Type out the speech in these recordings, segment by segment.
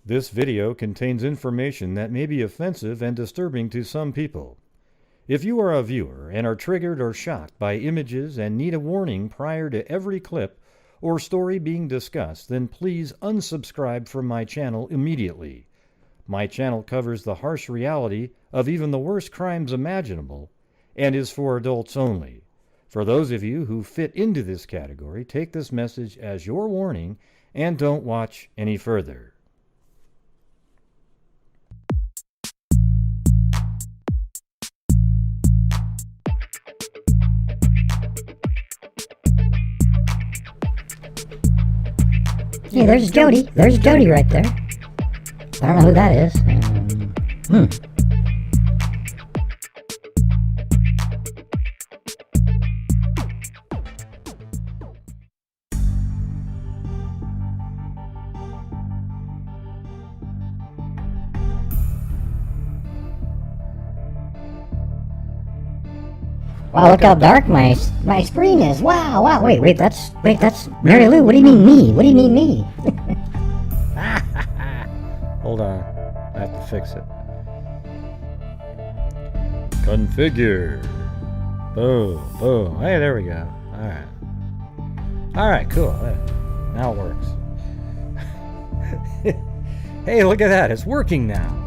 This video contains information that may be offensive and disturbing to some people. If you are a viewer and are triggered or shocked by images and need a warning prior to every clip or story being discussed, then please unsubscribe from my channel immediately. My channel covers the harsh reality of even the worst crimes imaginable and is for adults only. For those of you who fit into this category, take this message as your warning and don't watch any further. Hey, there's Jody. There's Jody right there. I don't know who that is. Wow, look how dark my screen is. Wow. Wait, that's Mary Lou. What do you mean me? What do you mean me? Hold on. I have to fix it. Configure. Boom. Hey, there we go. Alright, cool. Now it works. Hey, look at that. It's working now.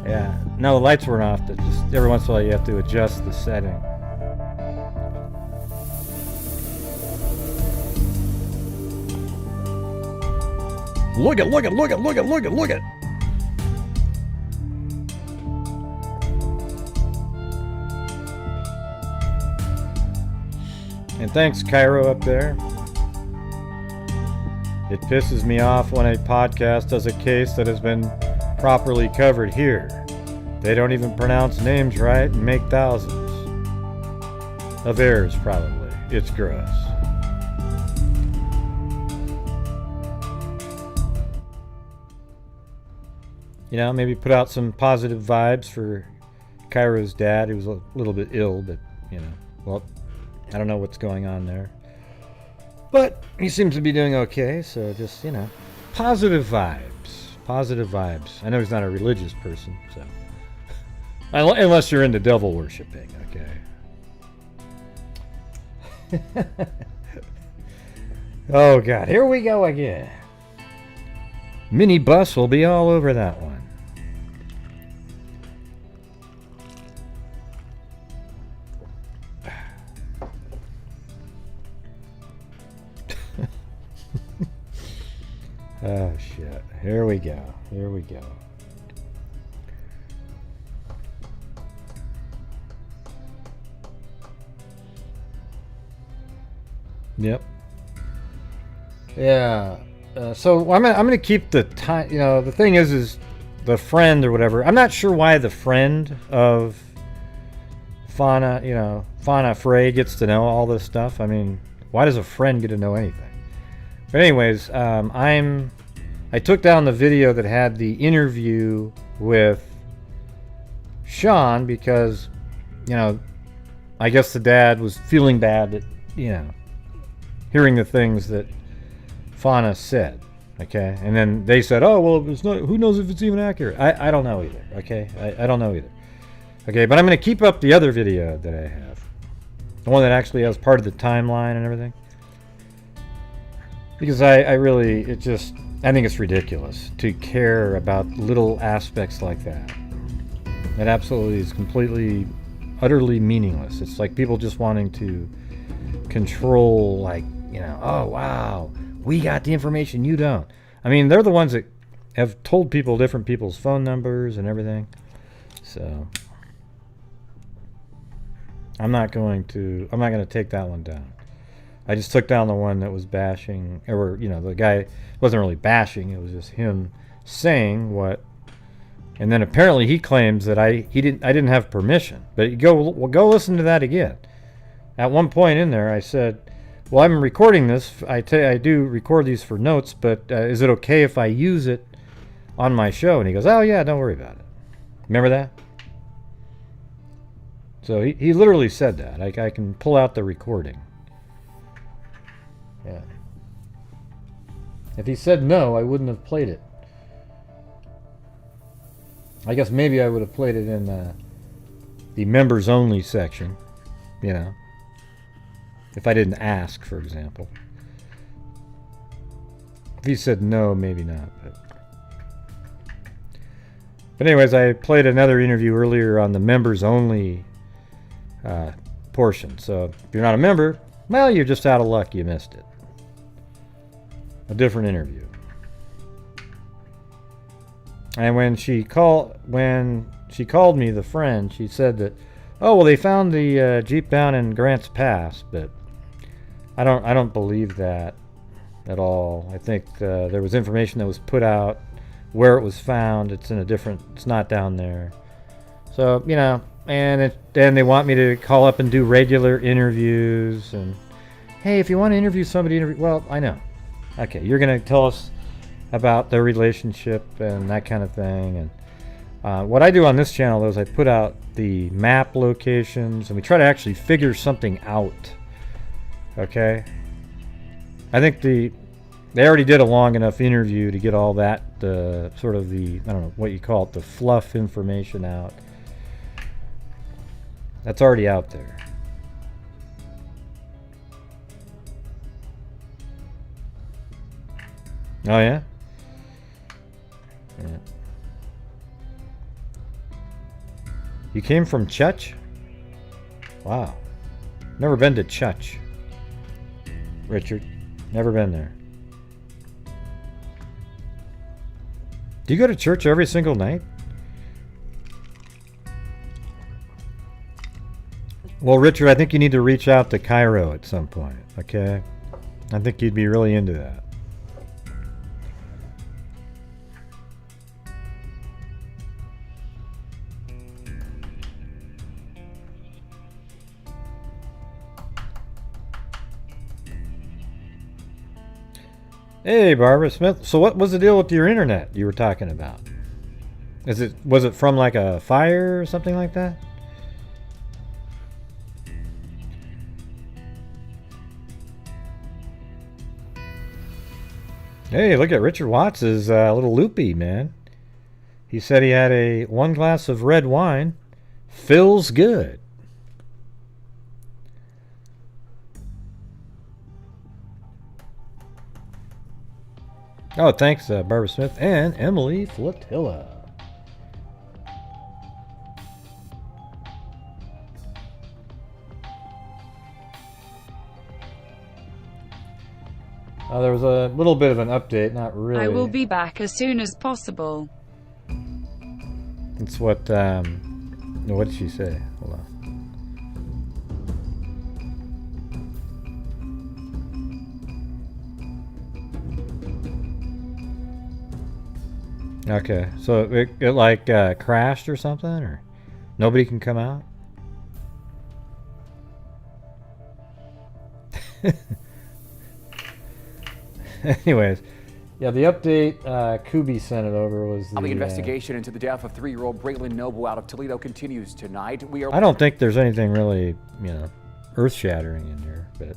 Yeah. No, the lights weren't off. Just every once in a while you have to adjust the setting. Look it. And thanks, Cairo, up there. It pisses me off when a podcast does a case that has been properly covered here. They don't even pronounce names right and make thousands of errors, probably. It's gross. You know, maybe put out some positive vibes for Cairo's dad. He was a little bit ill, but, you know, well, I don't know what's going on there. But he seems to be doing okay, so just, you know, positive vibes. Positive vibes. I know he's not a religious person, so. Unless you're into devil worshipping, okay. Oh, God. Here we go again. Mini bus will be all over that one. Oh, shit. Here we go. Yep. Yeah. So I'm gonna keep the time. You know, the thing is the friend or whatever. I'm not sure why the friend of Fauna Frey gets to know all this stuff. I mean, why does a friend get to know anything? But anyways, I took down the video that had the interview with Sean because, you know, I guess the dad was feeling bad that, you know, hearing the things that Fauna said, okay? And then they said, oh, well, it's not, who knows if it's even accurate? I don't know either, okay? I don't know either. Okay, but I'm going to keep up the other video that I have. The one that actually has part of the timeline and everything. Because I think it's ridiculous to care about little aspects like that. It absolutely is completely, utterly meaningless. It's like people just wanting to control, like, you know, oh, wow, we got the information, you don't. I mean, they're the ones that have told people different people's phone numbers and everything. So, I'm not going to take that one down. I just took down the one that was bashing, or, you know, the guy wasn't really bashing, it was just him saying what, and then apparently he claims that I didn't have permission. But go listen to that again. At one point in there I said, well, I'm recording this, I do record these for notes, but is it okay if I use it on my show? And he goes, oh yeah, don't worry about it. Remember that? So he literally said that. I can pull out the recording. Yeah. If he said no, I wouldn't have played it. I guess maybe I would have played it in the members only section, you know, if I didn't ask, for example. If he said no, maybe not. But anyways, I played another interview earlier on the members only portion. So if you're not a member, well, you're just out of luck. You missed it. A different interview. And when she called me, the friend, she said that, oh well, they found the Jeep down in Grants Pass, but I don't believe that at all. I think there was information that was put out where it was found. It's in a different. It's not down there. So you know, and they want me to call up and do regular interviews. And hey, if you want to interview somebody, well, I know. Okay, you're gonna tell us about their relationship and that kind of thing. And what I do on this channel is I put out the map locations and we try to actually figure something out. Okay, I think they already did a long enough interview to get all that sort of the, I don't know what you call it, the fluff information out. That's already out there. Oh yeah? Yeah. You came from Chutch? Wow. Never been to Chutch. Richard. Never been there. Do you go to church every single night? Well, Richard, I think you need to reach out to Cairo at some point, okay? I think you'd be really into that. Hey, Barbara Smith. So what was the deal with your internet you were talking about? Was it from like a fire or something like that? Hey, look at Richard Watts is a little loopy, man. He said he had one glass of red wine. Feels good. Oh, thanks, Barbara Smith and Emily Flotilla. There was a little bit of an update, not really. I will be back as soon as possible. That's what did she say? Hold on. Okay, so it like crashed or something, or nobody can come out? Anyways, yeah, the update Kubi sent it over was the investigation into the death of 3-year-old Braylon Noble out of Toledo continues tonight. I don't think there's anything really, earth-shattering in here, but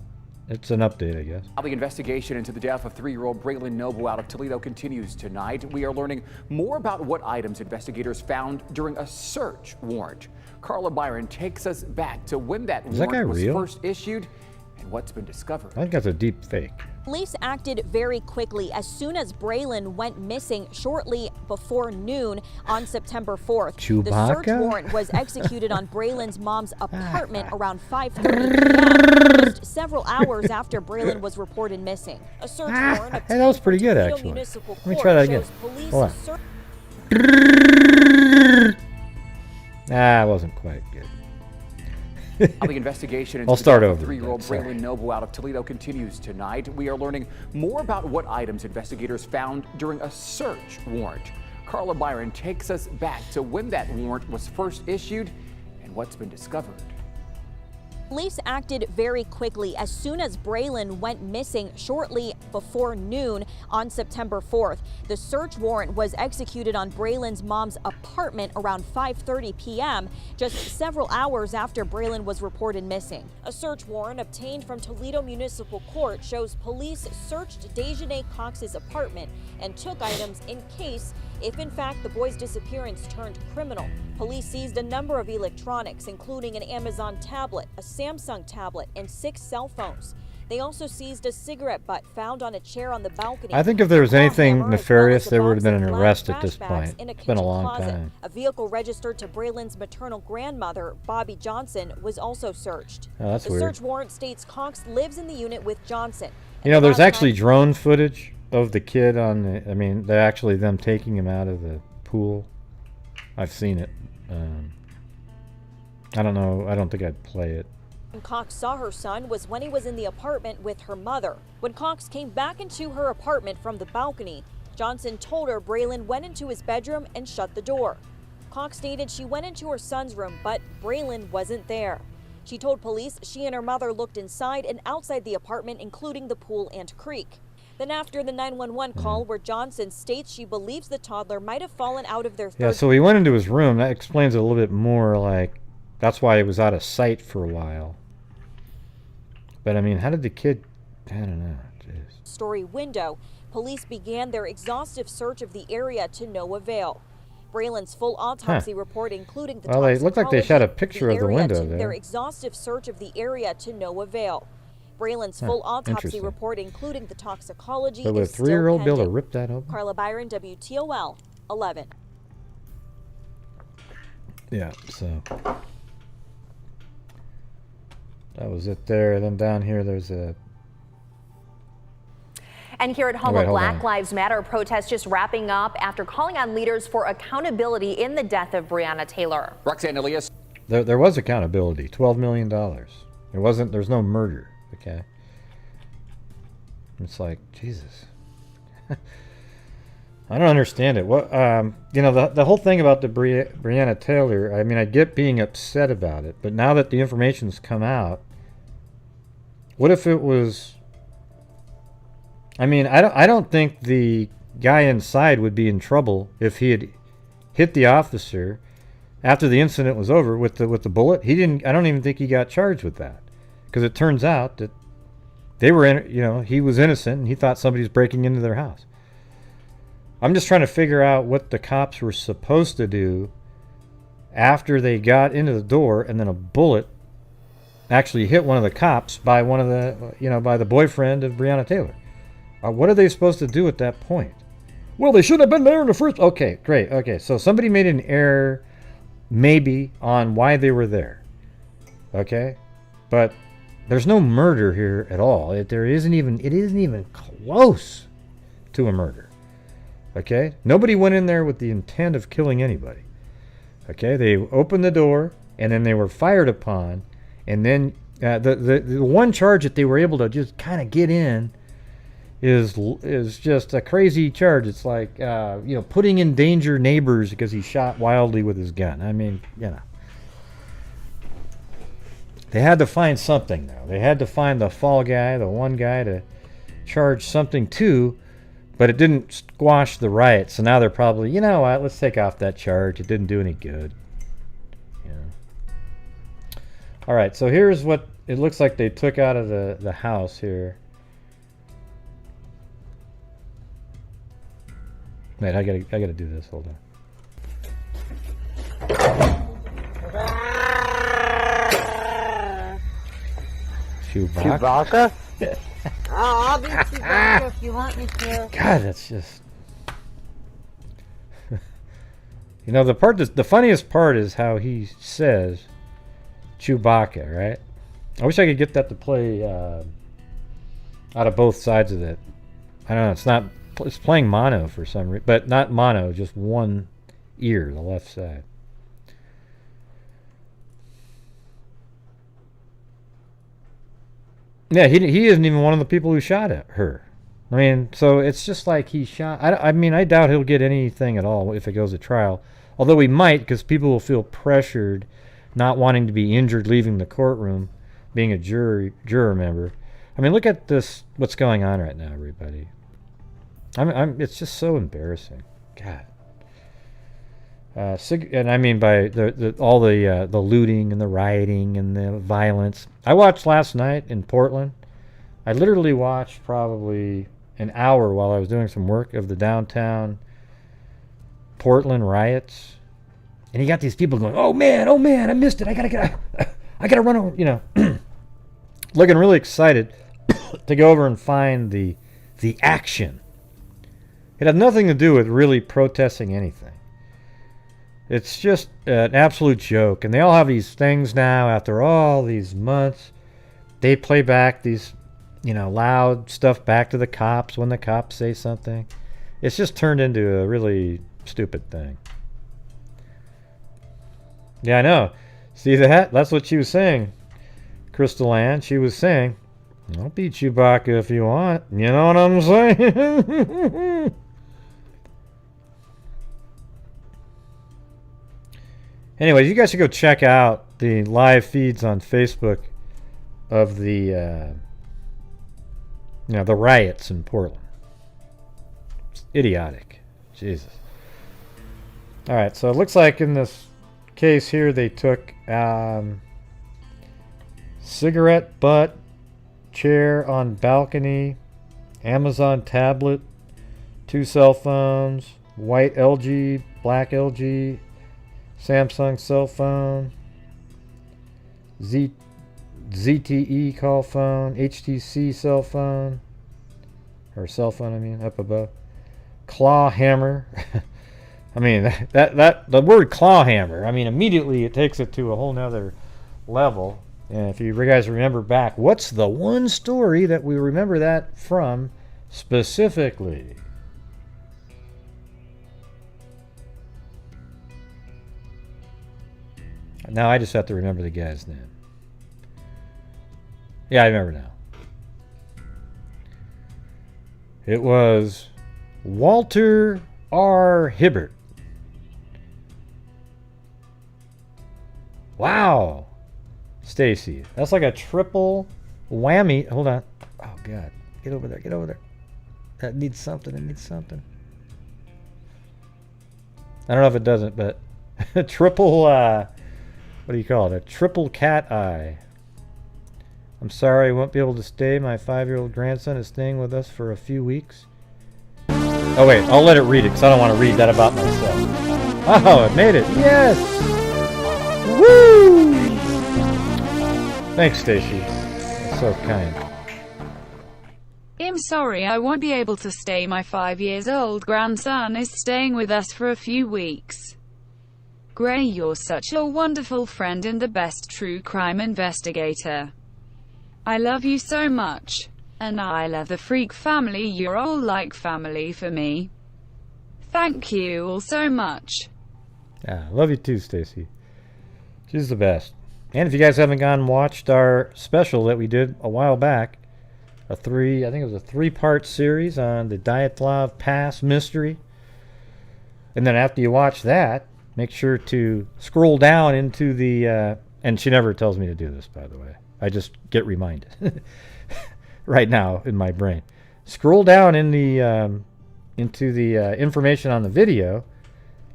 it's an update, I guess. The investigation into the death of 3-year-old Braylon Noble out of Toledo continues tonight. We are learning more about what items investigators found during a search warrant. Carla Byron takes us back to when that warrant was first issued and what's been discovered. I think that's a deep fake. Police acted very quickly as soon as Braylon went missing shortly before noon on September 4th. Chewbacca? The search warrant was executed on Braylon's mom's apartment around 5:30 p.m., just several hours after Braylon was reported missing. A search warrant Hey, that was pretty good, actually. Let me try that again. Hold on. It wasn't quite good. The investigation into I'll start over. 3-year-old Braylon Noble out of Toledo continues tonight. We are learning more about what items investigators found during a search warrant. Carla Byron takes us back to when that warrant was first issued and what's been discovered. Police acted very quickly as soon as Braylon went missing shortly before noon on September 4th. The search warrant was executed on Braylon's mom's apartment around 5:30 p.m., just several hours after Braylon was reported missing. A search warrant obtained from Toledo Municipal Court shows police searched Dejanay Cox's apartment and took items in case, if in fact the boy's disappearance turned criminal. Police seized a number of electronics, including an Amazon tablet, a Samsung tablet, and 6 cell phones. They also seized a cigarette butt found on a chair on the balcony. I think if there was anything nefarious, there would have been an arrest at this point. It's been a long time. A vehicle registered to Braylon's maternal grandmother, Bobby Johnson, was also searched. Oh, that's weird. The search warrant states Cox lives in the unit with Johnson. You know, there's actually drone footage of the kid on the, I mean, they're actually them taking him out of the pool. I've seen it. I don't know. I don't think I'd play it. When Cox saw her son was when he was in the apartment with her mother. When Cox came back into her apartment from the balcony, Johnson told her Braylon went into his bedroom and shut the door. Cox stated she went into her son's room, but Braylon wasn't there. She told police she and her mother looked inside and outside the apartment, including the pool and creek. Then after the 911 call where Johnson states she believes the toddler might have fallen out of their Yeah, so he went into his room. That explains it a little bit more, like, that's why he was out of sight for a while. But, I mean, how did the kid, I don't know. Jeez. Story window, police began their exhaustive search of the area to no avail. Braylon's full autopsy report, including the Well, it looked like they shot a picture of the window there. Their exhaustive search of the area to no avail. Braylon's full autopsy report, including the toxicology, but would a is still 3-year-old be able to pending. rip that open? Carla Byron, WTOL 11. Yeah, so that was it there. Then down here there's a... And here at home, a Black Lives Matter protest just wrapping up after calling on leaders for accountability in the death of Breonna Taylor. Roxanne Elias. There was accountability, $12 million. There's no murder, okay? It's like, Jesus. I don't understand it. What, you know, the whole thing about the Breonna Taylor, I mean, I get being upset about it, but now that the information's come out, what if it was... I mean, I don't think the guy inside would be in trouble if he had hit the officer after the incident was over with the bullet. He didn't. I don't even think he got charged with that, because it turns out that they were in. You know, he was innocent and he thought somebody was breaking into their house. I'm just trying to figure out what the cops were supposed to do after they got into the door and then a bullet actually hit one of the cops by one of the, you know, by the boyfriend of Breonna Taylor. What are they supposed to do at that point? Well, they shouldn't have been there in the first... Okay, great. Okay, so somebody made an error, maybe, on why they were there. Okay? But there's no murder here at all. It isn't even close to a murder. Okay? Nobody went in there with the intent of killing anybody. Okay? They opened the door, and then they were fired upon, and then the one charge that they were able to just kind of get in is just a crazy charge. It's like, you know, putting in danger neighbors because he shot wildly with his gun. I mean, you know. They had to find something, though. They had to find the fall guy, the one guy, to charge something to, but it didn't squash the riot. So now they're probably, you know what, let's take off that charge. It didn't do any good. You know. All right, so here's what it looks like they took out of the house here. Wait, I gotta do this. Hold on. Chewbacca? Oh, I'll be Chewbacca if you want me to. God, that's just... You know, the funniest part is how he says Chewbacca, right? I wish I could get that to play out of both sides of it. I don't know, it's playing mono for some reason, but not mono, just one ear, the left side. Yeah, he isn't even one of the people who shot at her. I mean, so it's just like he shot... I mean, I doubt he'll get anything at all if it goes to trial. Although he might, because people will feel pressured, not wanting to be injured leaving the courtroom, being a juror member. I mean, look at this. What's going on right now, everybody? It's just so embarrassing. God. And I mean by all the looting and the rioting and the violence. I watched last night in Portland. I literally watched probably an hour while I was doing some work of the downtown Portland riots. And you got these people going, oh man, I missed it. I gotta run over, you know, looking really excited to go over and find the action. It had nothing to do with really protesting anything. It's just an absolute joke. And they all have these things now after all these months. They play back these, you know, loud stuff back to the cops when the cops say something. It's just turned into a really stupid thing. Yeah, I know. See that? That's what she was saying. Crystal Ann, she was saying, I'll beat Chewbacca if you want. You know what I'm saying? Anyways, you guys should go check out the live feeds on Facebook of the the riots in Portland. It's idiotic. Jesus. All right, so it looks like in this case here they took cigarette butt, chair on balcony, Amazon tablet, 2 cell phones, white LG, black LG, Samsung cell phone, ZTE call phone, HTC cell phone, or cell phone I mean, up above, claw hammer. I mean, that the word claw hammer, I mean, immediately it takes it to a whole nother level. And if you guys remember back, what's the one story that we remember that from specifically? Now I just have to remember the guy's name. Yeah, I remember now. It was Walter R. Hibbert. Wow. Stacy, that's like a triple whammy. Hold on. Oh, God. Get over there. Get over there. That needs something. It needs something. I don't know if it doesn't, but triple, what do you call it? A triple cat eye. I'm sorry I won't be able to stay. My 5-year-old grandson is staying with us for a few weeks. Oh, wait. I'll let it read it because I don't want to read that about myself. Oh, it made it. Yes. Woo! Thanks, Stacy. That's so kind. I'm sorry I won't be able to stay. My 5-year-old grandson is staying with us for a few weeks. Gray, you're such a wonderful friend and the best true crime investigator. I love you so much. And I love the Freak family. You're all like family for me. Thank you all so much. Yeah, I love you too, Stacy. She's the best. And if you guys haven't gone and watched our special that we did a while back, I think it was a 3-part series on the Dyatlov Pass mystery. And then after you watch that, make sure to scroll down into the, and she never tells me to do this, by the way. I just get reminded right now in my brain. Scroll down in the, into the information on the video,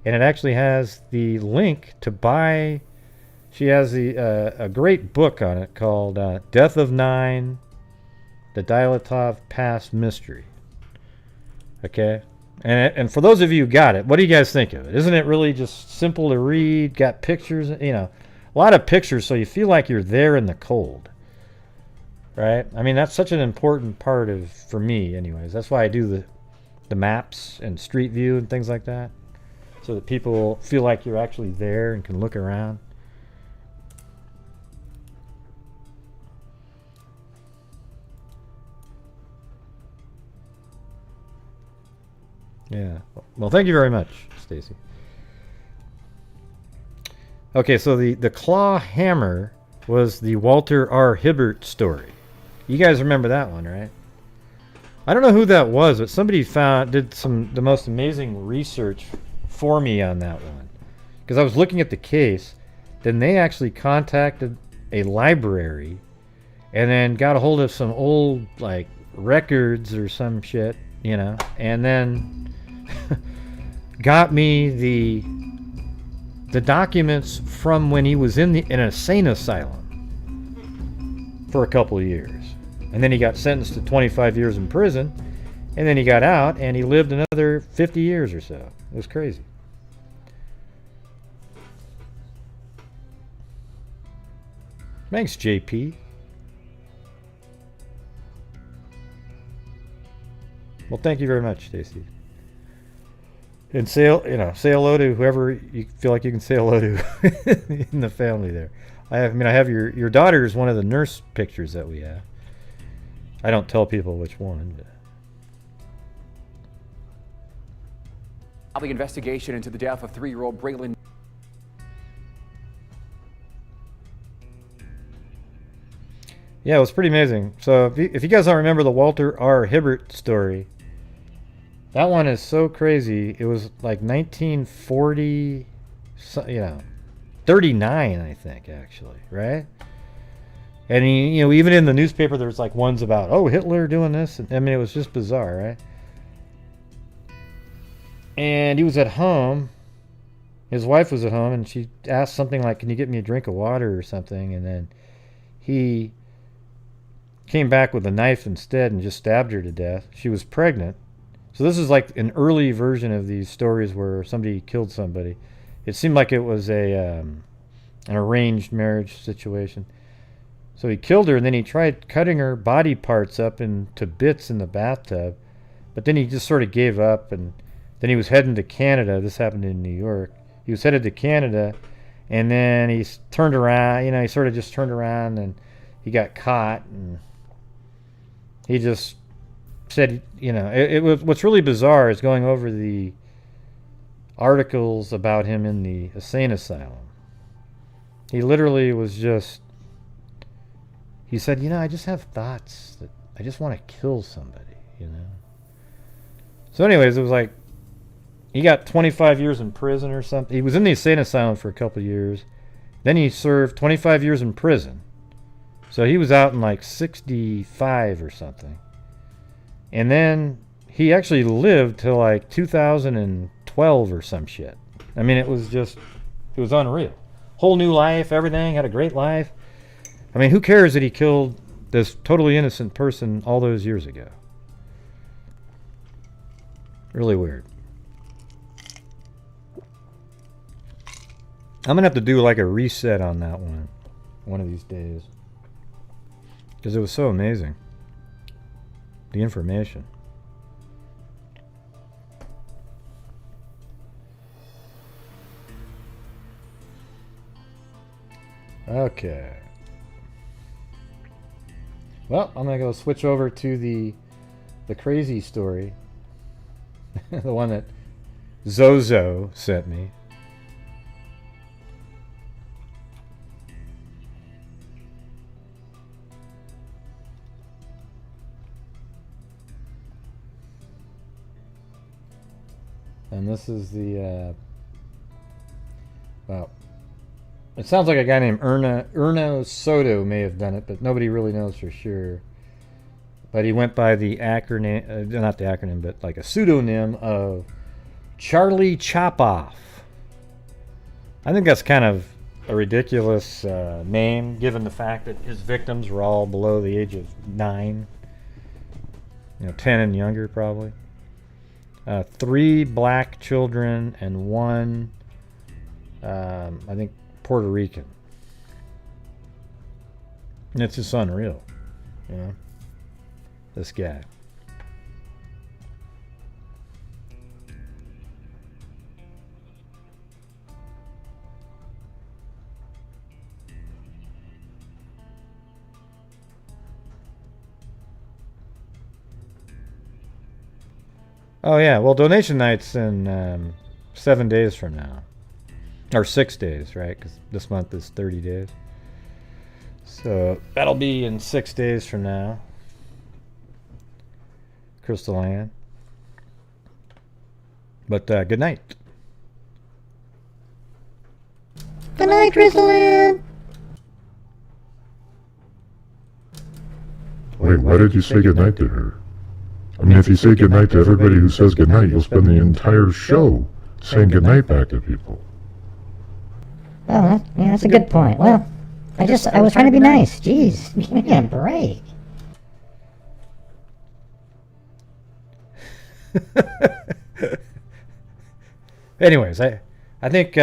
and it actually has the link to buy. She has a great book on it called Death of 9, the Dyatlov Pass Mystery. Okay? And for those of you who got it, what do you guys think of it? Isn't it really just simple to read? Got pictures, you know, a lot of pictures so you feel like you're there in the cold. Right? I mean, that's such an important part of, for me anyways. That's why I do the maps and street view and things like that. So that people feel like you're actually there and can look around. Yeah. Well, thank you very much, Stacy. Okay, so the claw hammer was the Walter R. Hibbert story. You guys remember that one, right? I don't know who that was, but somebody did the most amazing research for me on that one. Because I was looking at the case, then they actually contacted a library and then got a hold of some old like records or some shit, you know, and then got me the documents from when he was in an insane asylum for a couple of years. And then he got sentenced to 25 years in prison, and then he got out and he lived another 50 years or so. It was crazy. Thanks, JP. Well, thank you very much, Stacy. And say hello to whoever you feel like you can say hello to in the family there. I have your daughter is one of the nurse pictures that we have. I don't tell people which one. But. The investigation into the death of 3-year-old Braylon. Yeah, it was pretty amazing. So if you guys don't remember the Walter R. Hibbert story, that one is so crazy. It was like 1940, 39, I think, actually, right? And even in the newspaper, there was like ones about, oh, Hitler doing this. And, I mean, it was just bizarre, right? And he was at home. His wife was at home, and she asked something like, can you get me a drink of water or something? And then he came back with a knife instead and just stabbed her to death. She was pregnant. So this is like an early version of these stories where somebody killed somebody. It seemed like it was an arranged marriage situation. So he killed her, and then he tried cutting her body parts up into bits in the bathtub. But then he just sort of gave up, and then he was heading to Canada. This happened in New York. He was headed to Canada, and then he turned around. He sort of just turned around, and he got caught, and he just said, it was, what's really bizarre is going over the articles about him in the insane asylum. He literally was just, he said, I just have thoughts that I just want to kill somebody, So anyways, it was like, he got 25 years in prison or something. He was in the insane asylum for a couple of years. Then he served 25 years in prison. So he was out in like 65 or something. And then he actually lived till like 2012 or some shit. I mean, it was unreal. Whole new life, everything, had a great life. I mean, who cares that he killed this totally innocent person all those years ago? Really weird. I'm going to have to do like a reset on that one of these days. Because it was so amazing. The information. Okay. Well, I'm going to go switch over to the crazy story. The one that Zozo sent me. And this is the, well, it sounds like a guy named Erno Soto may have done it, but nobody really knows for sure. But he went by the acronym, not the acronym, but like a pseudonym of Charlie Chopoff. I think that's kind of a ridiculous name, given the fact that his victims were all below the age of 9. 10 and younger probably. 3 black children and 1, I think, Puerto Rican. And it's just unreal, this guy. Oh yeah, well, donation night's in 7 days from now. Or 6 days, right? Because this month is 30 days. So that'll be in 6 days from now. Crystal Ann. But good night. Good night, Crystal Ann. Wait, why did you say goodnight to her? I mean, if you say goodnight to everybody who says goodnight, you'll spend the entire show saying goodnight back to people. Oh, that's a good point. Well, I was trying to be nice. Jeez, give me a break. Anyways, I think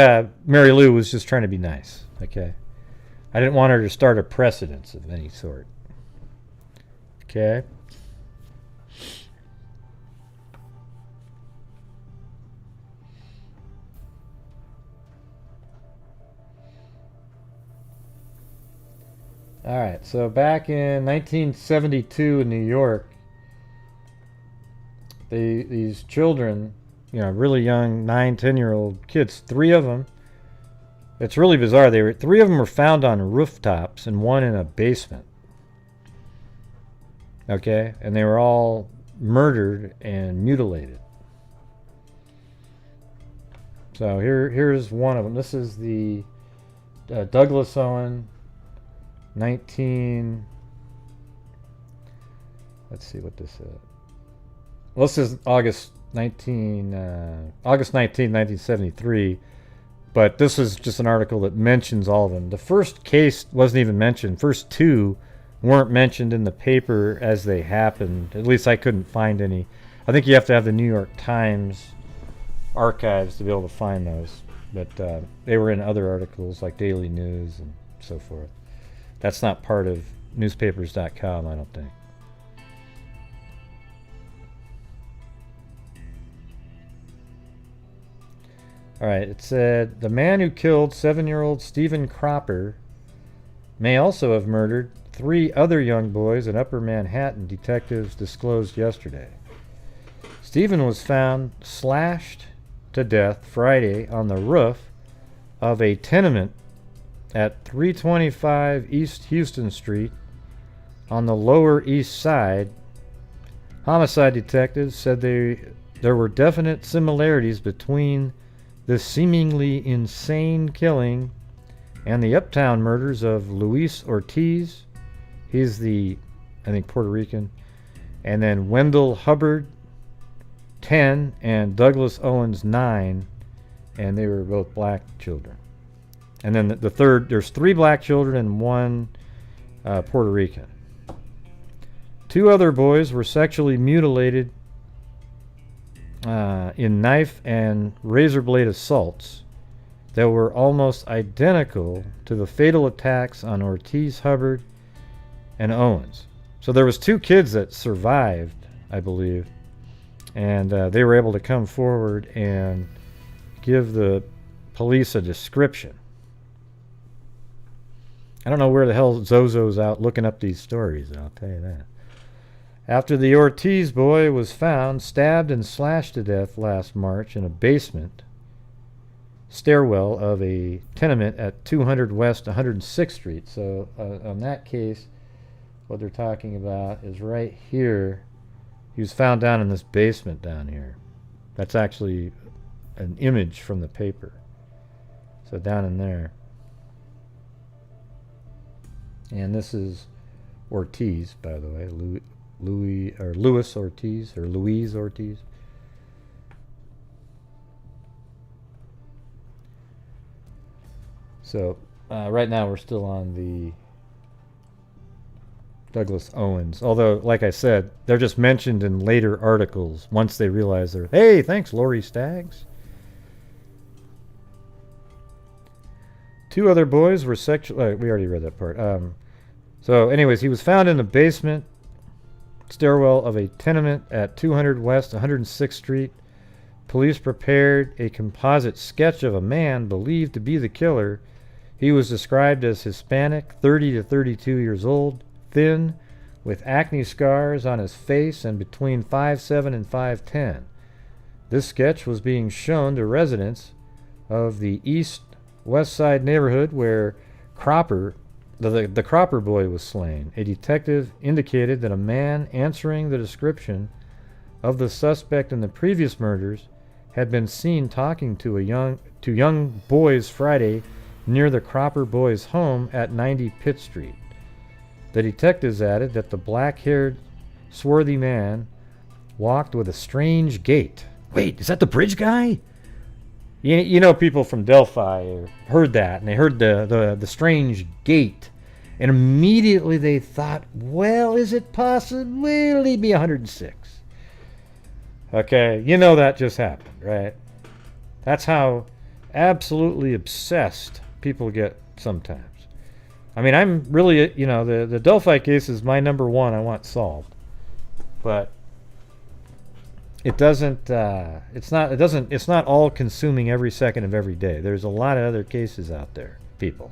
Mary Lou was just trying to be nice. Okay, I didn't want her to start a precedence of any sort. Okay. All right, so back in 1972 in New York, these children, really young 9-10-year-old kids, 3 of them, it's really bizarre. 3 of them were found on rooftops and 1 in a basement. Okay, and they were all murdered and mutilated. So here's one of them. This is the Douglas Owens. Let's see what this is. Well, this is August 19, 1973, but this is just an article that mentions all of them. The first case wasn't even mentioned. First 2 weren't mentioned in the paper as they happened. At least I couldn't find any. I think you have to have the New York Times archives to be able to find those, but they were in other articles like Daily News and so forth. That's not part of newspapers.com, I don't think. All right, it said, the man who killed 7-year-old Stephen Cropper may also have murdered 3 other young boys in Upper Manhattan, detectives disclosed yesterday. Stephen was found slashed to death Friday on the roof of a tenement at 325 East Houston Street on the Lower East Side. Homicide detectives said there were definite similarities between this seemingly insane killing and the Uptown murders of Luis Ortiz, he's I think Puerto Rican, and then Wendell Hubbard, 10, and Douglas Owens, 9, and they were both black children. And then the third, there's 3 black children and 1 Puerto Rican. 2 other boys were sexually mutilated in knife and razor blade assaults that were almost identical to the fatal attacks on Ortiz, Hubbard, and Owens. So there was 2 kids that survived, I believe, and they were able to come forward and give the police a description. I don't know where the hell Zozo's out looking up these stories, I'll tell you that. After the Ortiz boy was found stabbed and slashed to death last March in a basement stairwell of a tenement at 200 West 106th Street. So on that case, what they're talking about is right here. He was found down in this basement down here. That's actually an image from the paper. So down in there. And this is Ortiz, by the way, Luis Ortiz. So right now we're still on the Douglas Owens. Although, like I said, they're just mentioned in later articles once they realize they're, hey, thanks, Lori Staggs. 2 other boys were sexually... we already read that part. So anyways, he was found in the basement stairwell of a tenement at 200 West 106th Street. Police prepared a composite sketch of a man believed to be the killer. He was described as Hispanic, 30 to 32 years old, thin, with acne scars on his face and between 5'7" and 5'10". This sketch was being shown to residents of the East West Side neighborhood where the Cropper boy was slain. A detective indicated that a man answering the description of the suspect in the previous murders had been seen talking to young boys Friday near the Cropper boys' home at 90 Pitt Street. The detectives added that the black-haired, swarthy man walked with a strange gait. Wait, is that the bridge guy? You know, people from Delphi heard that, and they heard the strange gait. And immediately they thought, well, is it possible? Will he be 106? Okay, you know that just happened, right? That's how absolutely obsessed people get sometimes. I mean, I'm really, you know, the Delphi case is my number one I want solved. But it doesn't, it's not all consuming every second of every day. There's a lot of other cases out there, people.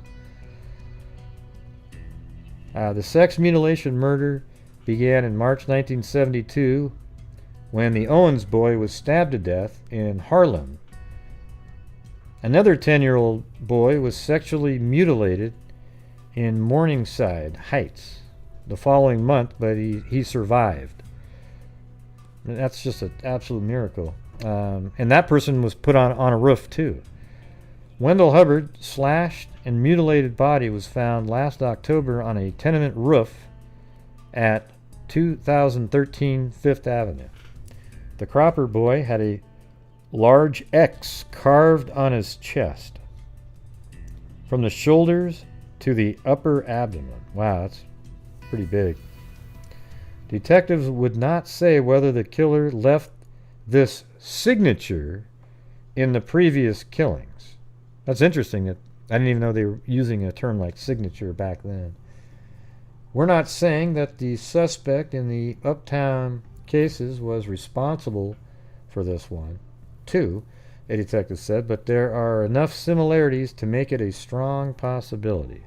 The sex mutilation murder began in March 1972 when the Owens boy was stabbed to death in Harlem. Another 10-year-old boy was sexually mutilated in Morningside Heights the following month, but he survived. That's just an absolute miracle. And that person was put on a roof too. Wendell Hubbard slashed and mutilated body was found last October on a tenement roof at 2013 Fifth Avenue. The Cropper boy had a large X carved on his chest from the shoulders to the upper abdomen. Wow, that's pretty big. Detectives would not say whether the killer left this signature in the previous killings. That's interesting. That I didn't even know they were using a term like signature back then. We're not saying that the suspect in the Uptown cases was responsible for this one, too, a detective said, but there are enough similarities to make it a strong possibility.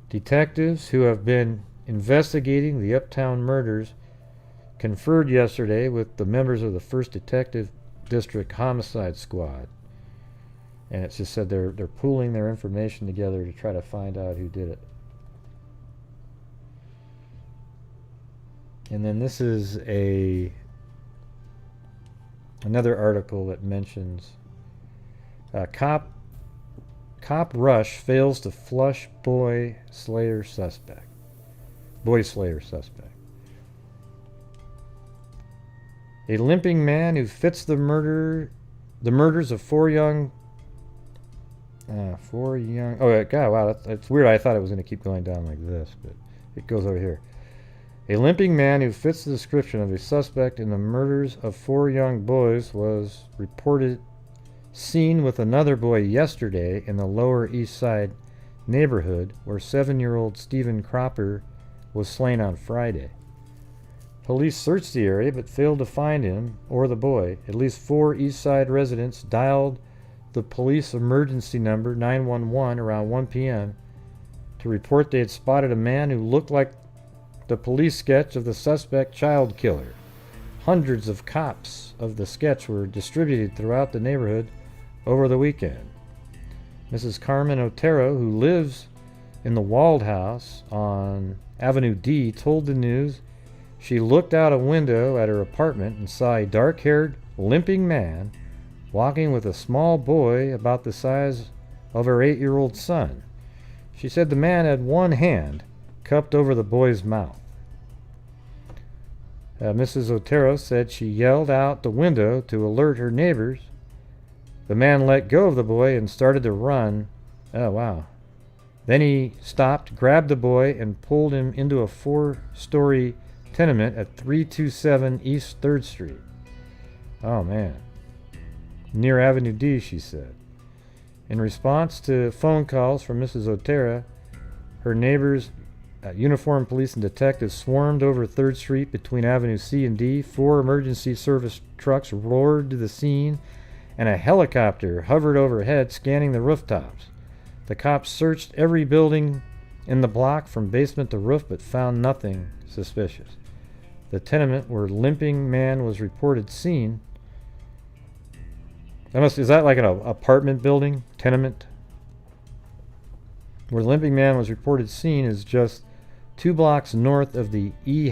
Detectives who have been investigating the Uptown murders conferred yesterday with the members of the 1st Detective District Homicide Squad. And it's just said they're pooling their information together to try to find out who did it. And then this is another article that mentions cop rush fails to flush boy slayer suspect. A limping man who fits the murders of four young. Oh God! Wow, that's weird. I thought it was going to keep going down like this, but it goes over here. A limping man who fits the description of a suspect in the murders of 4 young boys was reported seen with another boy yesterday in the Lower East Side neighborhood where 7-year-old Stephen Cropper was slain on Friday. Police searched the area but failed to find him or the boy. At least 4 East Side residents dialed the police emergency number 911 around 1 p.m. to report they had spotted a man who looked like the police sketch of the suspect child killer. Hundreds of copies of the sketch were distributed throughout the neighborhood over the weekend. Mrs. Carmen Otero, who lives in the Walled House on Avenue D, told the news she looked out a window at her apartment and saw a dark-haired, limping man walking with a small boy about the size of her 8-year-old son. She said the man had one hand cupped over the boy's mouth. Mrs. Otero said she yelled out the window to alert her neighbors. The man let go of the boy and started to run. Oh, wow. Then he stopped, grabbed the boy, and pulled him into a 4-story tenement at 327 East 3rd Street. Oh, man. Near Avenue D, she said. In response to phone calls from Mrs. Otero, her neighbors, uniformed police and detectives swarmed over 3rd Street between Avenue C and D. 4 emergency service trucks roared to the scene, and a helicopter hovered overhead scanning the rooftops. The cops searched every building in the block from basement to roof but found nothing suspicious. The tenement where limping man was reported seen. Is that like an apartment building? Tenement? Where limping man was reported seen is just 2 blocks north of the E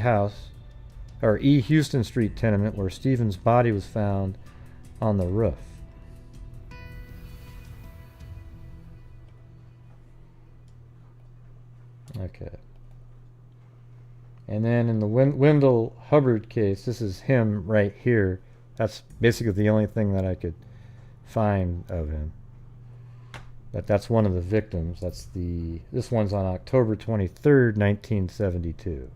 Houston Street tenement where Stephen's body was found on the roof. Okay. And then in the Wendell Hubbard case, this is him right here. That's basically the only thing that I could find of him. But that's one of the victims. This one's on October 23rd, 1972.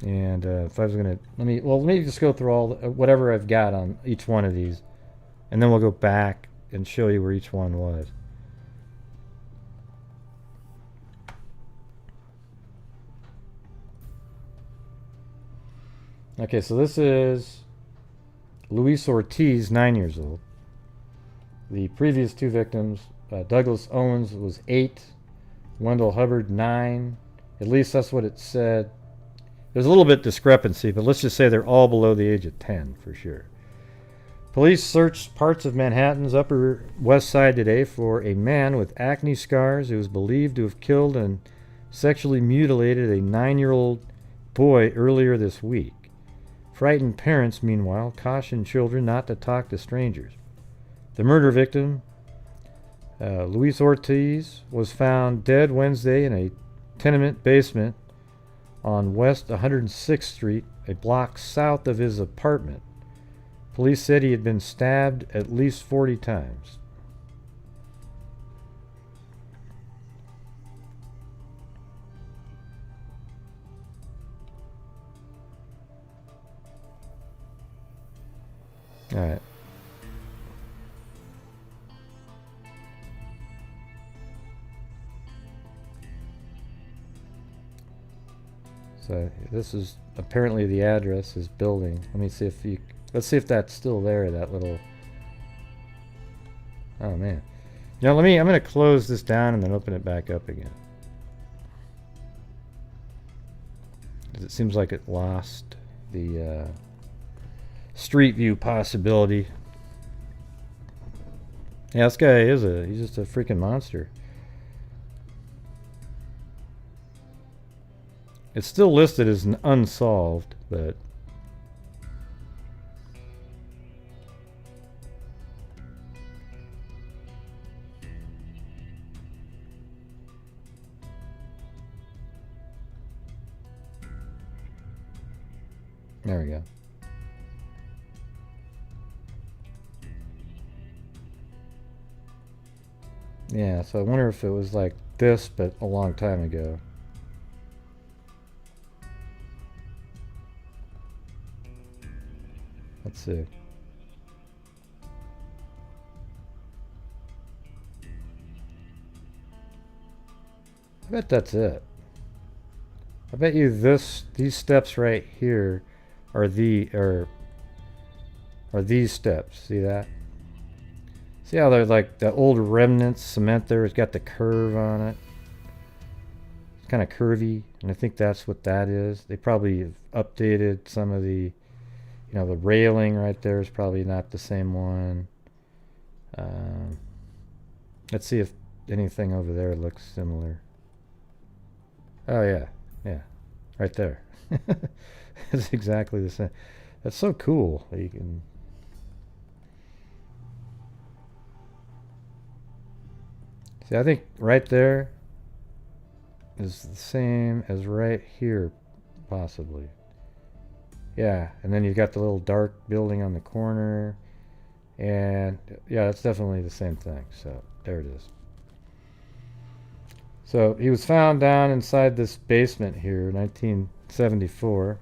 And if I was gonna let me just go through all whatever I've got on each one of these, and then we'll go back and show you where each one was. Okay, so this is Luis Ortiz, 9 years old. The previous two victims, Douglas Owens was 8, Wendell Hubbard 9. At least that's what it said. There's a little bit discrepancy, but let's just say they're all below the age of 10 for sure. Police searched parts of Manhattan's Upper West Side today for a man with acne scars who was believed to have killed and sexually mutilated a 9-year-old boy earlier this week. Frightened parents, meanwhile, cautioned children not to talk to strangers. The murder victim, Luis Ortiz, was found dead Wednesday in a tenement basement on West 106th Street, a block south of his apartment. Police said he had been stabbed at least 40 times. All right. So this is apparently the address, his building. Let me see if let's see if that's still there, that little. Oh man. You know, I'm gonna close this down and then open it back up again. 'Cause it seems like it lost the street view possibility. Yeah, this guy he's just a freaking monster. It's still listed as an unsolved, but there we go. Yeah, so I wonder if it was like this, but a long time ago. Let's see. I bet that's it. I bet you these steps right here are these steps. See that? See how they're like the old remnants cement there? It's got the curve on it. It's kind of curvy, and I think that's what that is. They probably have updated some of the, the railing right there is probably not the same one. Let's see if anything over there looks similar. Oh yeah, right there. It's exactly the same. That's so cool that you can. See, I think right there is the same as right here, possibly. Yeah, and then you've got the little dark building on the corner. And yeah, that's definitely the same thing. So there it is. So he was found down inside this basement here, 1974.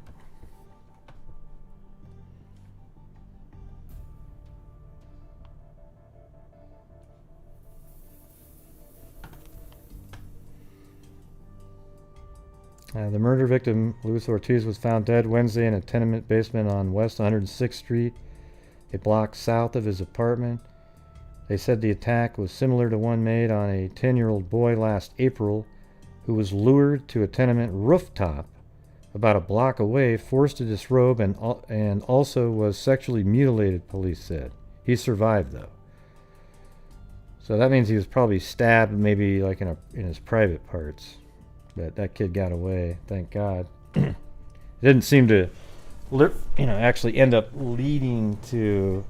The murder victim, Luis Ortiz, was found dead Wednesday in a tenement basement on West 106th Street, a block south of his apartment. They said the attack was similar to one made on a 10-year-old boy last April who was lured to a tenement rooftop about a block away, forced to disrobe, and also was sexually mutilated, police said. He survived, though. So that means he was probably stabbed maybe like in his private parts. But that kid got away, thank God. It didn't seem to, actually end up leading to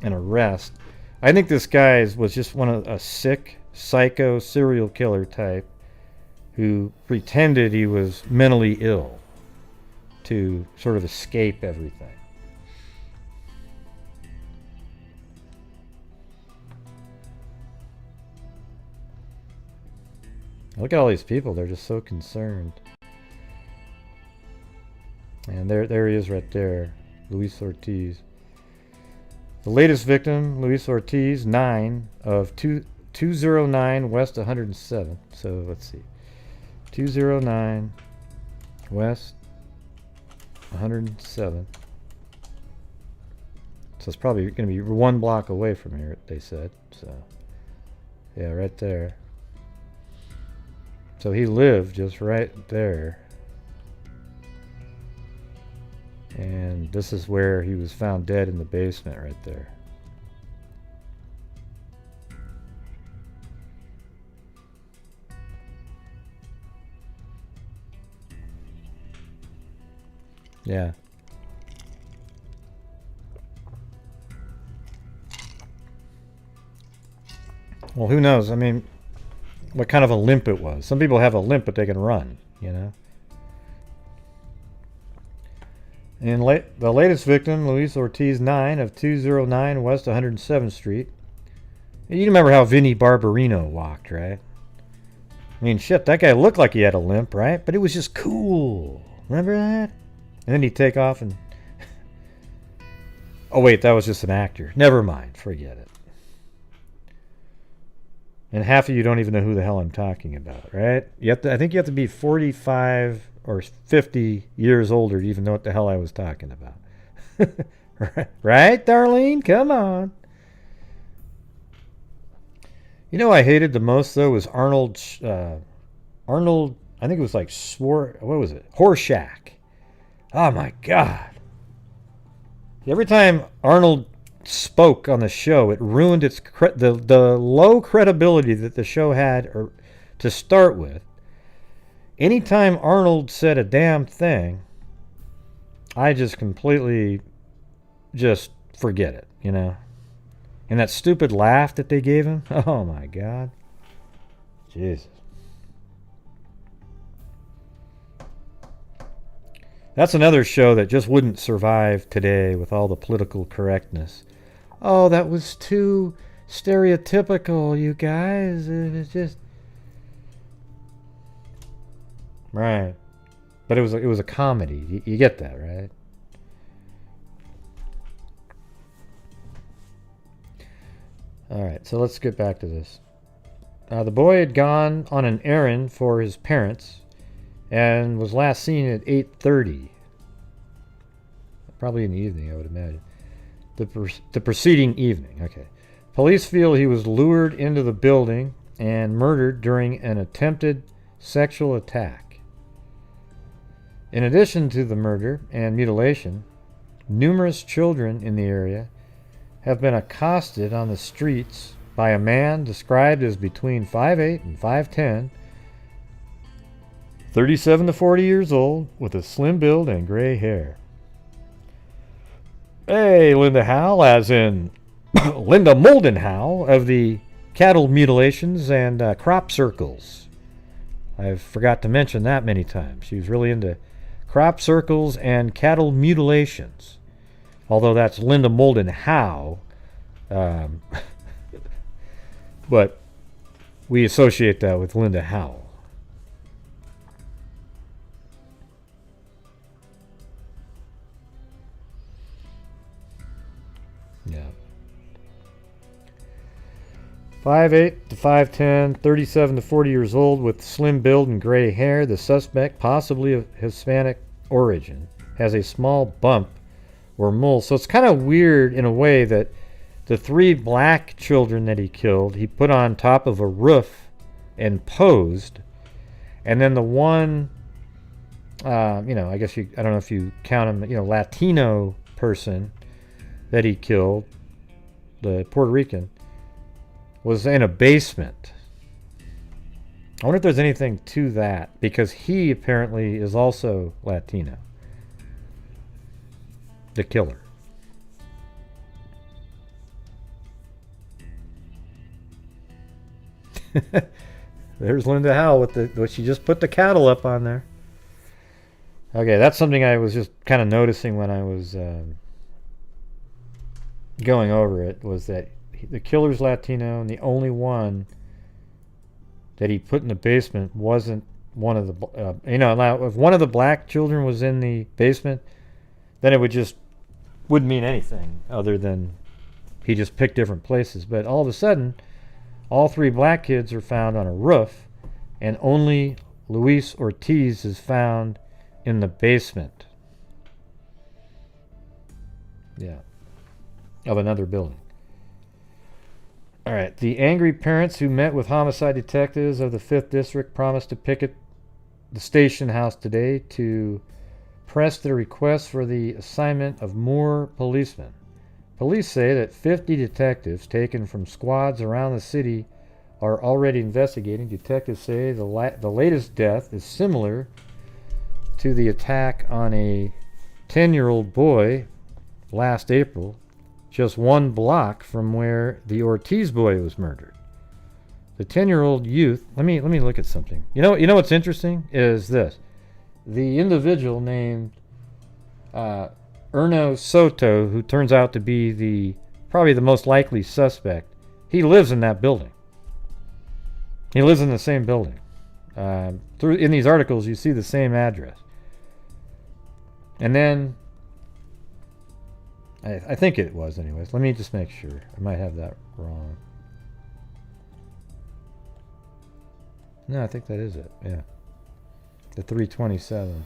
an arrest. I think this guy was just a sick psycho serial killer type who pretended he was mentally ill to sort of escape everything. Look at all these people. They're just so concerned. And there he is right there. Luis Ortiz. The latest victim, Luis Ortiz, 9 of 209 West 107. So let's see. 209 West 107. So it's probably going to be 1 block away from here, they said. So, yeah, right there. So he lived just right there. And this is where he was found dead, in the basement right there. Yeah. Well, who knows? I mean, what kind of a limp it was. Some people have a limp, but they can run, you know? And the latest victim, Luis Ortiz, 9 of 209 West 107th Street. You remember how Vinnie Barbarino walked, right? I mean, shit, that guy looked like he had a limp, right? But it was just cool. Remember that? And then he'd take off and... Oh, wait, that was just an actor. Never mind. Forget it. And half of you don't even know who the hell I'm talking about, right? I think you have to be 45 or 50 years older to even know what the hell I was talking about. Right, Darlene? Come on. You know what I hated the most, though, was Arnold, I think it was like what was it? Horshack. Oh, my God. Every time Arnold spoke on the show, it ruined its the low credibility that the show had to start with. Anytime Arnold said a damn thing, I just completely just forget it, you know. And that stupid laugh that they gave him, oh my God. Jesus. That's another show that just wouldn't survive today with all the political correctness. Oh, that was too stereotypical, you guys. It was just... Right. But it was a comedy. You get that, right? All right, so let's get back to this. The boy had gone on an errand for his parents and was last seen at 8:30. Probably in the evening, I would imagine. The preceding evening, okay. Police feel he was lured into the building and murdered during an attempted sexual attack. In addition to the murder and mutilation, numerous children in the area have been accosted on the streets by a man described as between 5'8" and 5'10", 37 to 40 years old, with a slim build and gray hair. Hey, Linda Howe, as in Linda Moldenhow of the cattle mutilations and crop circles. I've forgot to mention that many times. She was really into crop circles and cattle mutilations. Although that's Linda Moldenhow. But we associate that with Linda Howe. Yeah. 5'8" to 5'10", 37 to 40 years old with slim build and gray hair. The suspect, possibly of Hispanic origin, has a small bump or mole. So it's kind of weird in a way that the 3 black children that he killed, he put on top of a roof and posed. And then the one, I guess I don't know if you count him, Latino person that he killed, the Puerto Rican, was in a basement. I wonder if there's anything to that, because he apparently is also Latino. The killer. There's Linda Howell with what she just put the cattle up on there. Okay, that's something I was just kind of noticing when I was going over it, was that the killer's Latino, and the only one that he put in the basement wasn't one of the, if one of the black children was in the basement, then it wouldn't mean anything other than he just picked different places. But all of a sudden, all 3 black kids are found on a roof, and only Luis Ortiz is found in the basement. Yeah. Of another building. All right. The angry parents who met with homicide detectives of the 5th District promised to picket the station house today to press their request for the assignment of more policemen. Police say that 50 detectives taken from squads around the city are already investigating. Detectives say the latest death is similar to the attack on a 10-year-old boy last April, just 1 block from where the Ortiz boy was murdered. The 10-year-old youth, let me look at something. You know what's interesting is this. The individual named Erno Soto, who turns out to be probably the most likely suspect, he lives in that building. He lives in the same building. In these articles, you see the same address. And then, I think it was anyways. Let me just make sure. I might have that wrong. No, I think that is it. Yeah. The 327.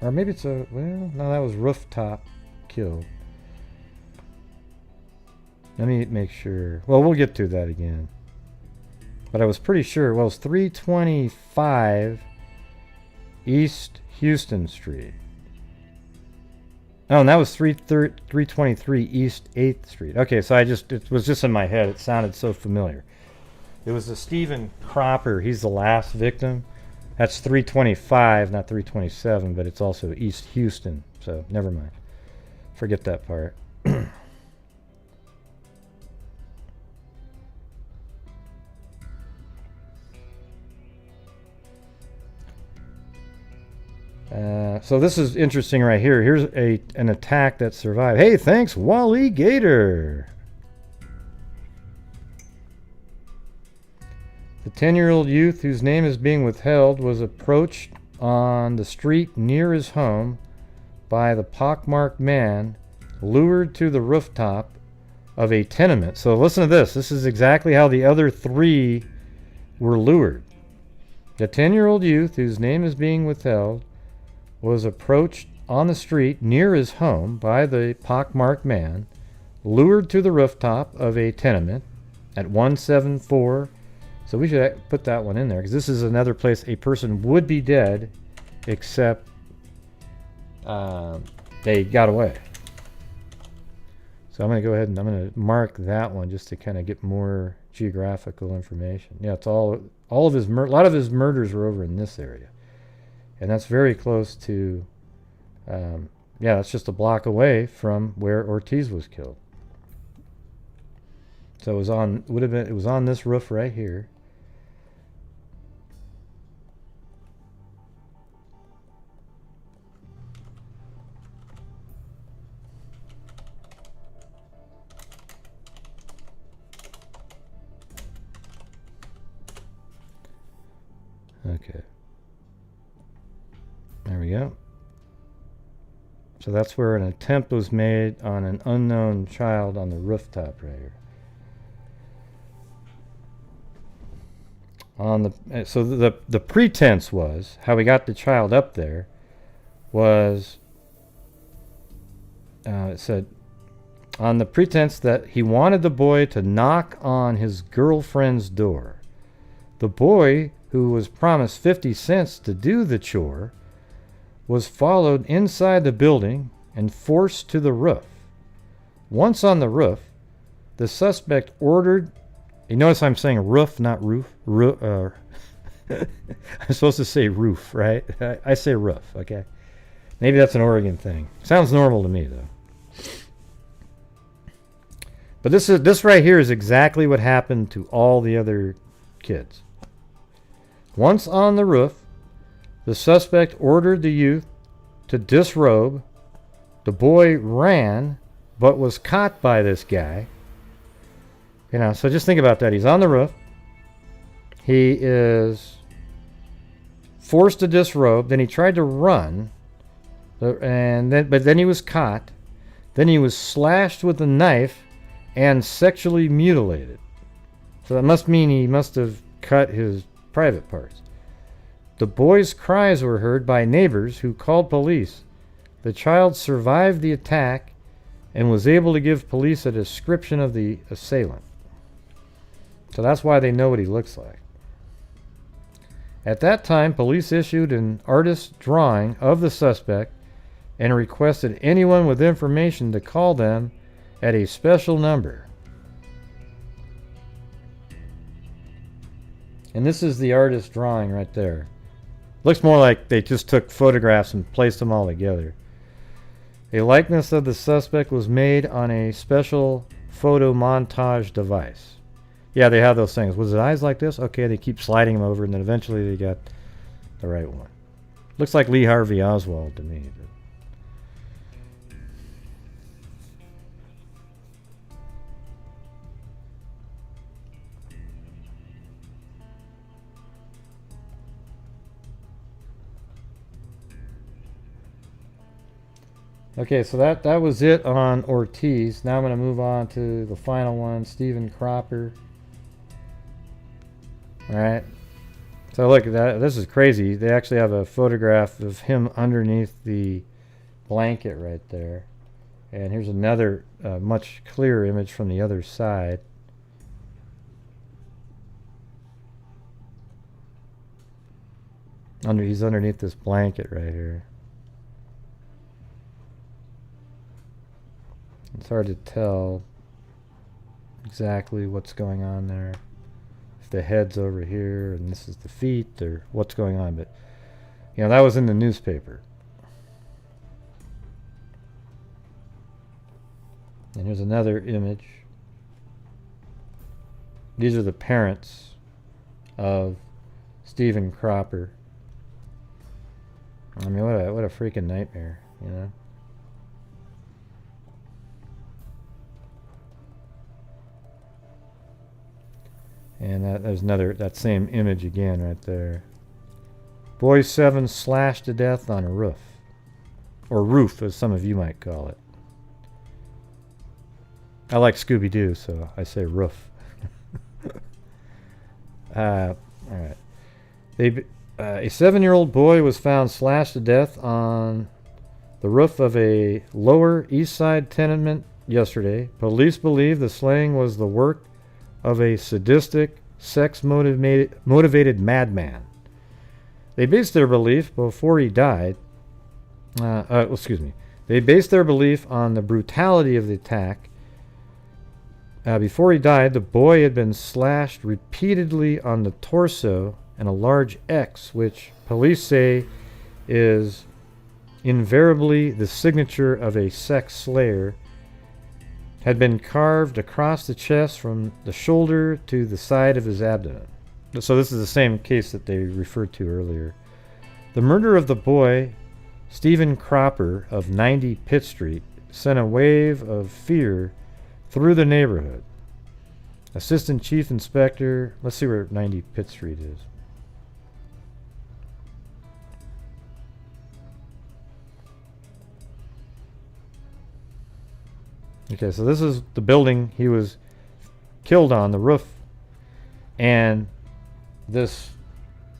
Or maybe it's no, that was rooftop killed. Let me make sure. Well, we'll get to that again. But I was pretty sure. Well, it was 325 East Houston Street. Oh, and that was 323 East 8th Street. Okay, so it was just in my head. It sounded so familiar. It was the Stephen Cropper. He's the last victim. That's 325, not 327, but it's also East Houston. So never mind. Forget that part. So this is interesting right here. Here's an attack that survived. Hey, thanks, Wally Gator. The 10-year-old youth, whose name is being withheld, was approached on the street near his home by the pockmarked man, lured to the rooftop of a tenement. So listen to this. This is exactly how the other 3 were lured. The 10-year-old youth, whose name is being withheld, was approached on the street near his home by the pockmarked man, lured to the rooftop of a tenement at 174. So we should put that one in there, because this is another place a person would be dead, except they got away. So I'm going to go ahead and I'm going to mark that one just to kind of get more geographical information. Yeah, it's all of his a lot of his murders were over in this area. And that's very close to, that's just a block away from where Ortiz was killed. So it was on this roof right here. Okay. There we go. So that's where an attempt was made on an unknown child on the rooftop right here. So the pretense was, how we got the child up there was, it said, on the pretense that he wanted the boy to knock on his girlfriend's door. The boy, who was promised 50 cents to do the chore, was followed inside the building and forced to the roof. Once on the roof, the suspect ordered... You notice I'm saying roof, not roof. I'm supposed to say roof, right? I say roof, okay? Maybe that's an Oregon thing. Sounds normal to me, though. But this right here is exactly what happened to all the other kids. Once on the roof, the suspect ordered the youth to disrobe. The boy ran, but was caught by this guy. You know, so just think about that. He's on the roof. He is forced to disrobe. Then he tried to run, but then he was caught. Then he was slashed with a knife and sexually mutilated. So that must mean he must have cut his private parts. The boy's cries were heard by neighbors who called police. The child survived the attack and was able to give police a description of the assailant. So that's why they know what he looks like. At that time, police issued an artist's drawing of the suspect and requested anyone with information to call them at a special number. And this is the artist's drawing right there. Looks more like they just took photographs and placed them all together. A likeness of the suspect was made on a special photo montage device. Yeah, they have those things. Was his eyes like this? Okay, they keep sliding them over, and then eventually they got the right one. Looks like Lee Harvey Oswald to me. Okay, so that was it on Ortiz. Now I'm going to move on to the final one, Stephen Cropper. All right. So look at that. This is crazy. They actually have a photograph of him underneath the blanket right there. And here's another much clearer image from the other side. He's underneath this blanket right here. It's hard to tell exactly what's going on there. If the head's over here and this is the feet or what's going on. But, you know, that was in the newspaper. And here's another image. These are the parents of Stephen Cropper. I mean, what a freaking nightmare, you know? And there's that same image again right there. Boy 7 slashed to death on a roof. Or roof, as some of you might call it. I like Scooby-Doo, so I say roof. All right. A 7-year-old boy was found slashed to death on the roof of a Lower East Side tenement yesterday. Police believe the slaying was the work of a sadistic, sex-motivated madman. They based their belief before he died. They based their belief on the brutality of the attack. Before he died, the boy had been slashed repeatedly on the torso, and a large X, which police say is invariably the signature of a sex slayer, had been carved across the chest from the shoulder to the side of his abdomen. So this is the same case that they referred to earlier. The murder of the boy, Stephen Cropper of 90 Pitt Street, sent a wave of fear through the neighborhood. Assistant Chief Inspector, let's see where 90 Pitt Street is. Okay, so this is the building he was killed on, the roof. And this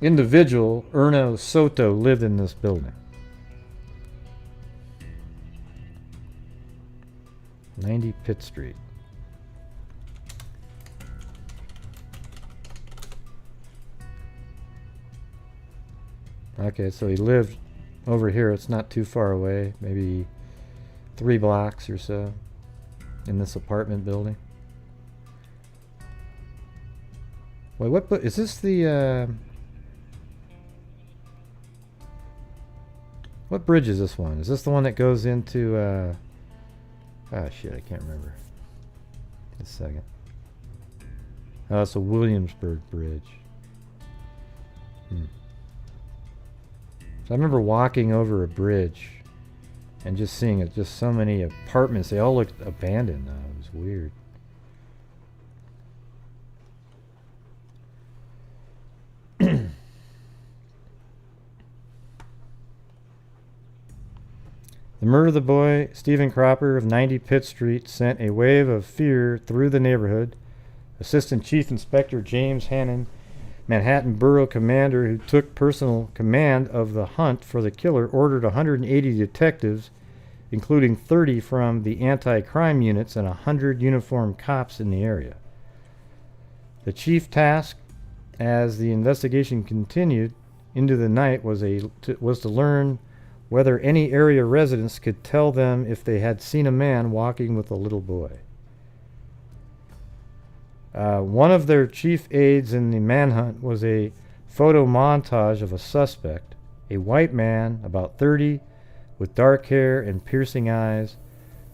individual, Erno Soto, lived in this building. 90 Pitt Street. Okay, so he lived over here. It's not too far away, maybe 3 blocks or so, in this apartment building. Wait, what is this the, what bridge is this one? Is this the one that goes into, ah, shit, I can't remember. a second. Oh, it's a Williamsburg Bridge. So I remember walking over a bridge and just seeing it, just so many apartments. They all looked abandoned now. It was weird. The murder of the boy, Stephen Cropper of 90 Pitt Street, sent a wave of fear through the neighborhood. Assistant Chief Inspector James Hannon, Manhattan Borough Commander who took personal command of the hunt for the killer, ordered 180 detectives, including 30 from the anti-crime units and 100 uniformed cops in the area. The chief task, as the investigation continued into the night, was to learn whether any area residents could tell them if they had seen a man walking with a little boy. One of their chief aides in the manhunt was a photo montage of a suspect, a white man, about 30, with dark hair and piercing eyes.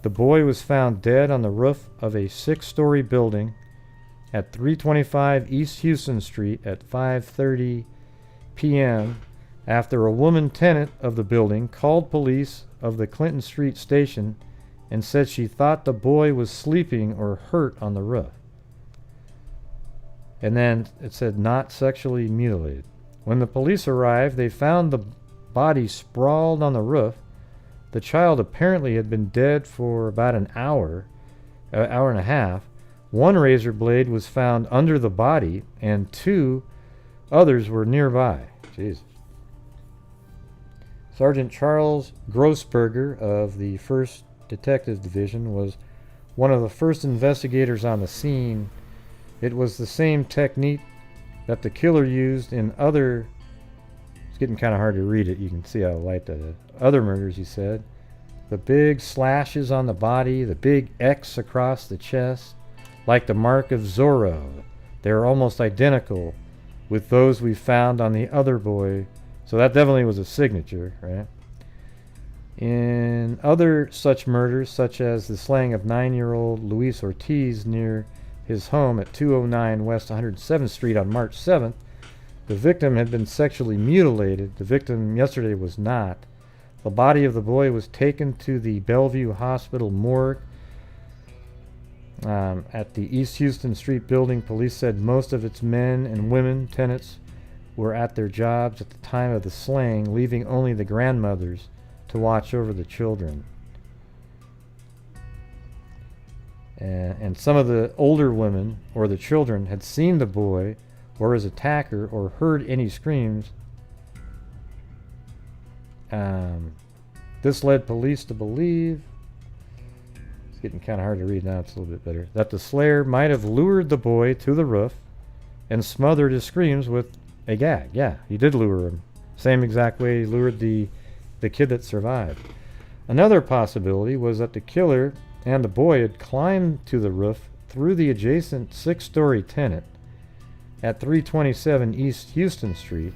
The boy was found dead on the roof of a 6-story building at 325 East Houston Street at 5:30 p.m. after a woman tenant of the building called police of the Clinton Street station and said she thought the boy was sleeping or hurt on the roof. And then it said not sexually mutilated. When the police arrived, they found the body sprawled on the roof. The child apparently had been dead for about an hour and a half. One razor blade was found under the body, and 2 others were nearby. Jesus. Sergeant Charles Grossberger of the 1st Detective Division was one of the first investigators on the scene. It was the same technique that the killer used in other... It's getting kind of hard to read it. You can see how light that is. Other murders, he said. The big slashes on the body, the big X across the chest, like the mark of Zorro. They are almost identical with those we found on the other boy. So that definitely was a signature, right? In other such murders, such as the slaying of 9-year-old Luis Ortiz near his home at 209 West 107th Street on March 7th, the victim had been sexually mutilated. The victim yesterday was not. The body of the boy was taken to the Bellevue Hospital morgue. At the East Houston Street building, police said most of its men and women tenants were at their jobs at the time of the slaying, leaving only the grandmothers to watch over the children. And some of the older women or the children had seen the boy or his attacker or heard any screams. This led police to believe, it's getting kind of hard to read now, it's a little bit better, that the slayer might have lured the boy to the roof and smothered his screams with a gag. Yeah, he did lure him. Same exact way he lured the kid that survived. Another possibility was that the killer and the boy had climbed to the roof through the adjacent 6-story tenement at 327 East Houston Street,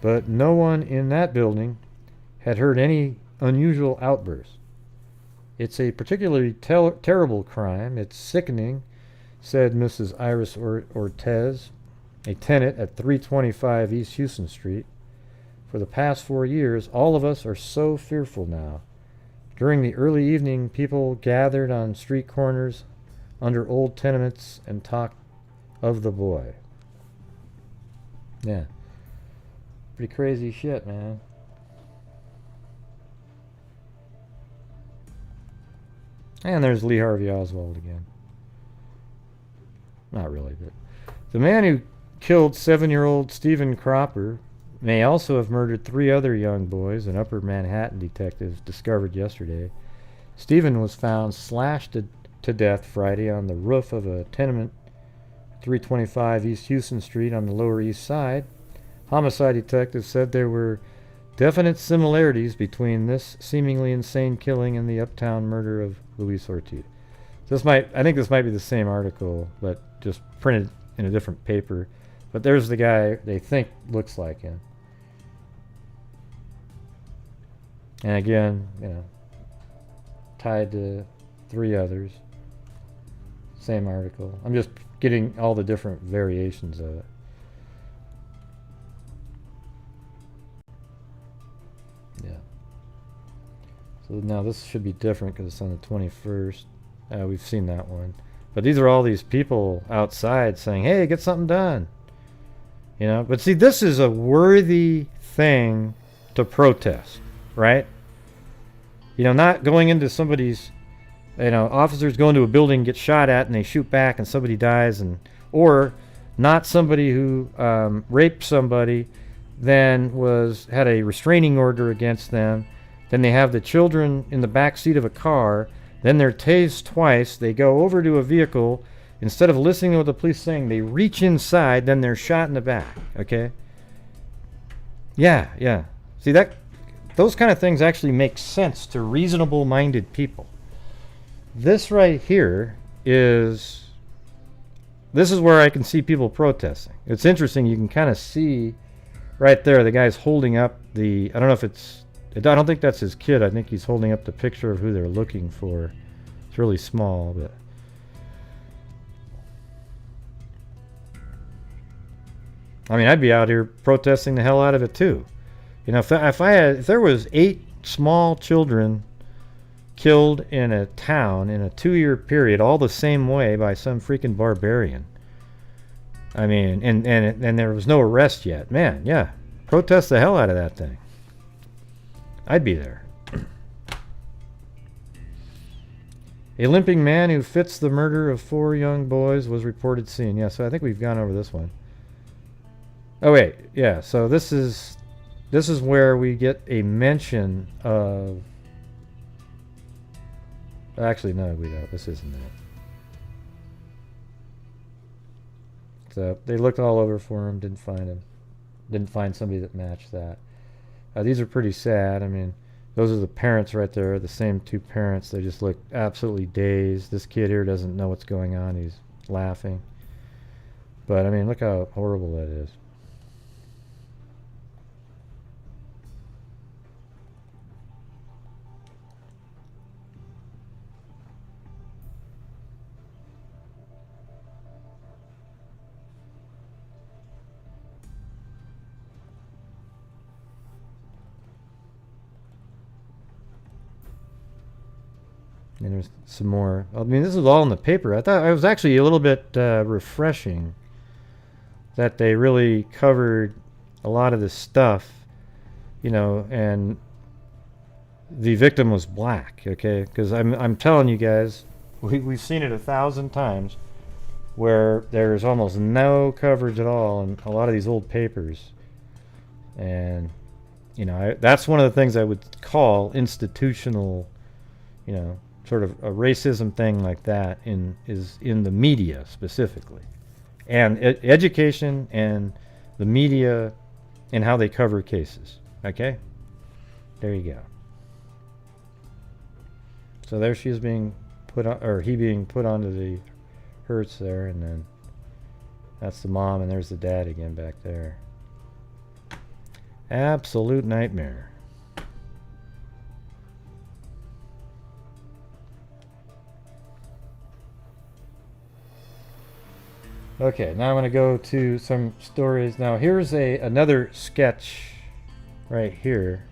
but no one in that building had heard any unusual outbursts. It's a particularly terrible crime. It's sickening, said Mrs. Iris Ortiz, a tenant at 325 East Houston Street. For the past 4 years, all of us are so fearful now. During the early evening, people gathered on street corners under old tenements and talked of the boy. Yeah. Pretty crazy shit, man. And there's Lee Harvey Oswald again. Not really, but... The man who killed 7-year-old Stephen Cropper may also have murdered 3 other young boys, an Upper Manhattan detective discovered yesterday. Stephen was found slashed to death Friday on the roof of a tenement, 325 East Houston Street on the Lower East Side. Homicide detectives said there were definite similarities between this seemingly insane killing and the uptown murder of Luis Ortiz. I think this might be the same article, but just printed in a different paper. But there's the guy they think looks like him. And again, tied to 3 others. Same article. I'm just getting all the different variations of it. Yeah. So now this should be different because it's on the 21st. We've seen that one. But these are all these people outside saying, hey, get something done. You know, but see, this is a worthy thing to protest, right? You know, not going into somebody's, you know, officers go into a building, get shot at, and they shoot back and somebody dies, and or not somebody who raped somebody, then had a restraining order against them, then they have the children in the back seat of a car, then they're tased twice, they go over to a vehicle, instead of listening to what the police saying, they reach inside, then they're shot in the back, okay? Yeah. See, those kind of things actually make sense to reasonable-minded people. This right here this is where I can see people protesting. It's interesting, you can kind of see right there, the guy's holding up I don't know if I don't think that's his kid. I think he's holding up the picture of who they're looking for. It's really small, but I mean, I'd be out here protesting the hell out of it too. You know, if there was 8 small children killed in a town in a 2-year period, all the same way by some freaking barbarian. I mean, and there was no arrest yet. Man, yeah, protest the hell out of that thing. I'd be there. A limping man who fits the murder of 4 young boys was reported seen. Yeah, so I think we've gone over this one. Oh wait, yeah. So this is where we get a mention of. Actually, no, we don't. This isn't it. So they looked all over for him, didn't find him. Didn't find somebody that matched that. These are pretty sad. I mean, those are the parents right there, the same 2 parents. They just look absolutely dazed. This kid here doesn't know what's going on. He's laughing. But, I mean, look how horrible that is. And there's some more. I mean, this is all in the paper. I thought it was actually a little bit refreshing that they really covered a lot of this stuff, you know, and the victim was black, okay? Because I'm telling you guys, we've seen it 1,000 times where there's almost no coverage at all in a lot of these old papers. And, you know, that's one of the things I would call institutional, you know, sort of a racism thing like that is in the media specifically, and education and the media and how they cover cases. Okay, there you go. So there she is being put on, or he being put onto the hearse there, and then that's the mom, and there's the dad again back there. Absolute nightmare. Okay, now I'm going to go to some stories. Now here's another sketch right here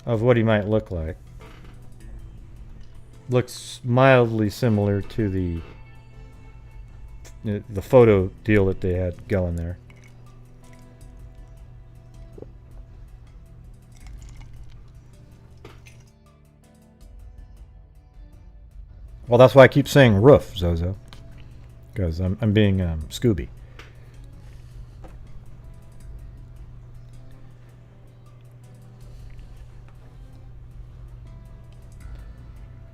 of what he might look like. Looks mildly similar to the photo deal that they had going there. Well, that's why I keep saying roof, Zozo, because I'm being Scooby.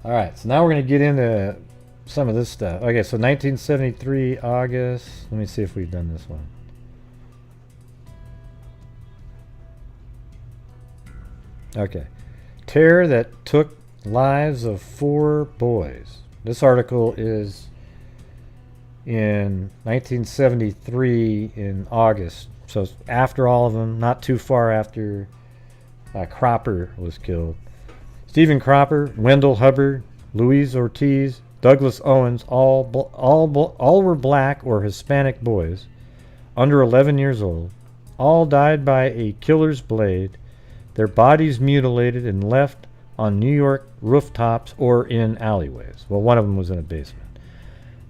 All right, so now we're going to get into some of this stuff. Okay, so 1973 August. Let me see if we've done this one. Okay, terror that took lives of 4 boys. This article is in 1973 in August, so it's after all of them, not too far after Cropper was killed. Stephen Cropper, Wendell Hubbard, Luis Ortiz, Douglas Owens, all were black or Hispanic boys, under 11 years old. All died by a killer's blade, their bodies mutilated and left on New York rooftops or in alleyways. Well, one of them was in a basement.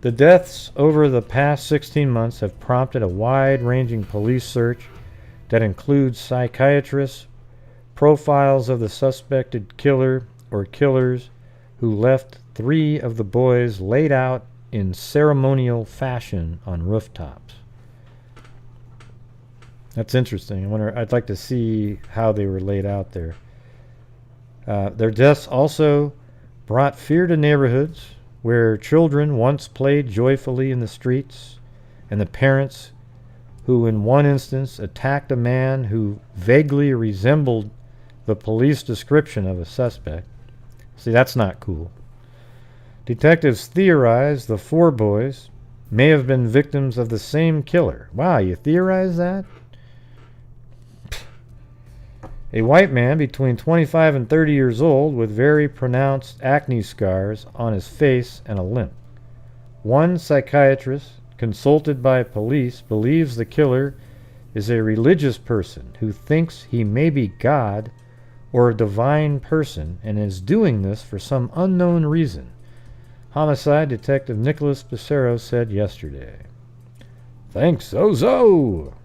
The deaths over the past 16 months have prompted a wide-ranging police search that includes psychiatrists, profiles of the suspected killer or killers who left 3 of the boys laid out in ceremonial fashion on rooftops. That's interesting. I'd like to see how they were laid out there. Their deaths also brought fear to neighborhoods where children once played joyfully in the streets, and the parents who in one instance attacked a man who vaguely resembled the police description of a suspect. See, that's not cool. Detectives theorize the 4 boys may have been victims of the same killer. Wow, you theorize that? A white man between 25 and 30 years old with very pronounced acne scars on his face and a limp. One psychiatrist consulted by police believes the killer is a religious person who thinks he may be God or a divine person and is doing this for some unknown reason. Homicide Detective Nicholas Becerro said yesterday. Thanks, Ozo!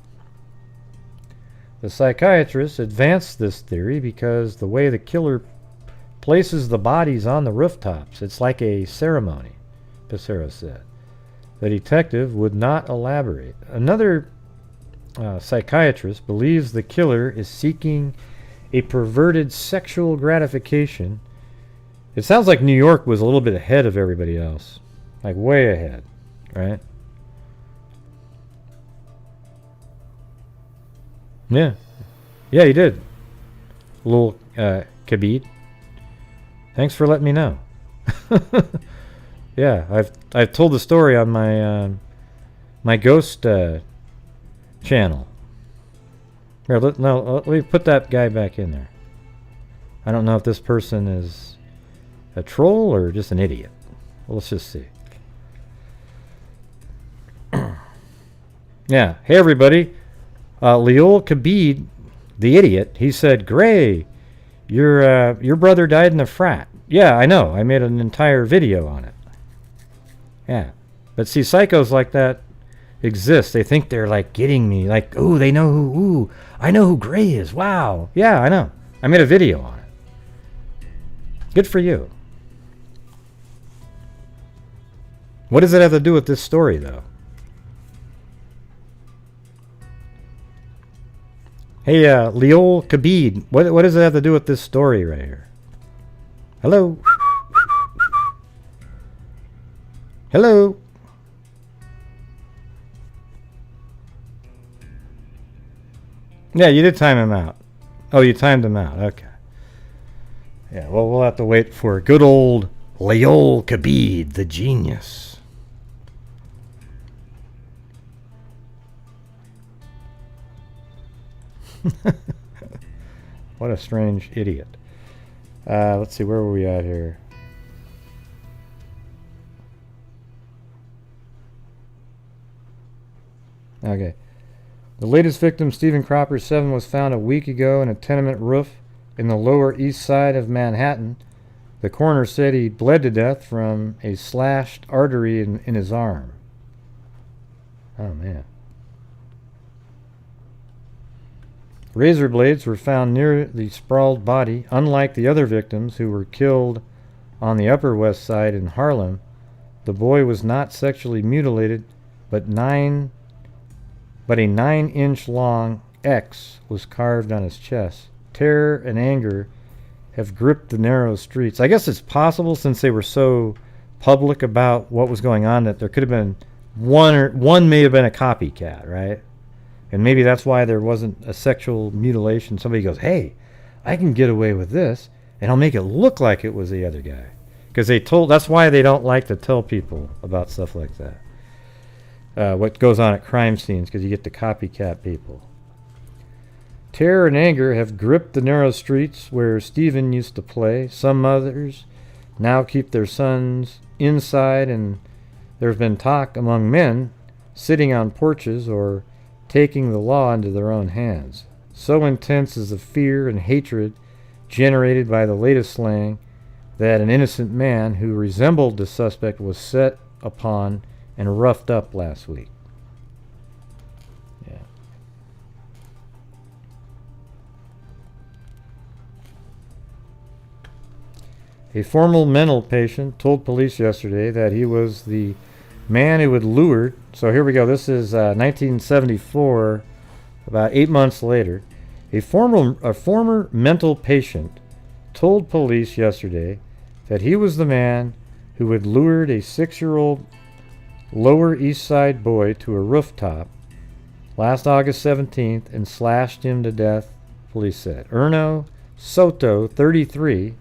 The psychiatrist advanced this theory because the way the killer places the bodies on the rooftops, it's like a ceremony, Becerro said. The detective would not elaborate. Another psychiatrist believes the killer is seeking a perverted sexual gratification. It sounds like New York was a little bit ahead of everybody else. Like way ahead, right? Yeah. Yeah, he did. Little Khabib. Thanks for letting me know. Yeah, I've told the story on my my ghost channel. Here, let me put that guy back in there. I don't know if this person is a troll or just an idiot. Well, let's just see. Yeah. Hey, everybody. Leol Khabib, the idiot, he said, Gray, your brother died in a frat. Yeah, I know. I made an entire video on it. Yeah. But see, psychos like that exist. They think they're like getting me. Like, ooh, they know who, ooh, I know who Gray is. Wow. Yeah, I know. I made a video on it. Good for you. What does it have to do with this story, though? Hey, Leol Khabib, what does it have to do with this story right here? Hello? Hello? Yeah, you did time him out. Oh, you timed him out. Okay. Yeah, well, we'll have to wait for good old Leol Khabib, the genius. What a strange idiot. Let's see, where were we at here? Okay. The latest victim, Stephen Cropper, 7, was found a week ago in a tenement roof in the Lower East Side of Manhattan. The coroner said he bled to death from a slashed artery in his arm. Oh, man. Razor blades were found near the sprawled body. Unlike the other victims who were killed on the Upper West Side in Harlem, the boy was not sexually mutilated, but a 9-inch long X was carved on his chest. Terror and anger have gripped the narrow streets. I guess it's possible, since they were so public about what was going on, that there could have been one may have been a copycat, right? And maybe that's why there wasn't a sexual mutilation. Somebody goes, hey, I can get away with this, and I'll make it look like it was the other guy. Because that's why they don't like to tell people about stuff like that. What goes on at crime scenes, because you get the copycat people. Terror and anger have gripped the narrow streets where Stephen used to play. Some mothers now keep their sons inside, and there's been talk among men sitting on porches or taking the law into their own hands. So intense is the fear and hatred generated by the latest slaying that an innocent man who resembled the suspect was set upon and roughed up last week. Yeah. A former mental patient told police yesterday that he was the man who had lured. So here we go. This is 1974, about 8 months later. A former mental patient told police yesterday that he was the man who had lured a 6-year-old Lower East Side boy to a rooftop last August 17th and slashed him to death, police said. Erno Soto, 33.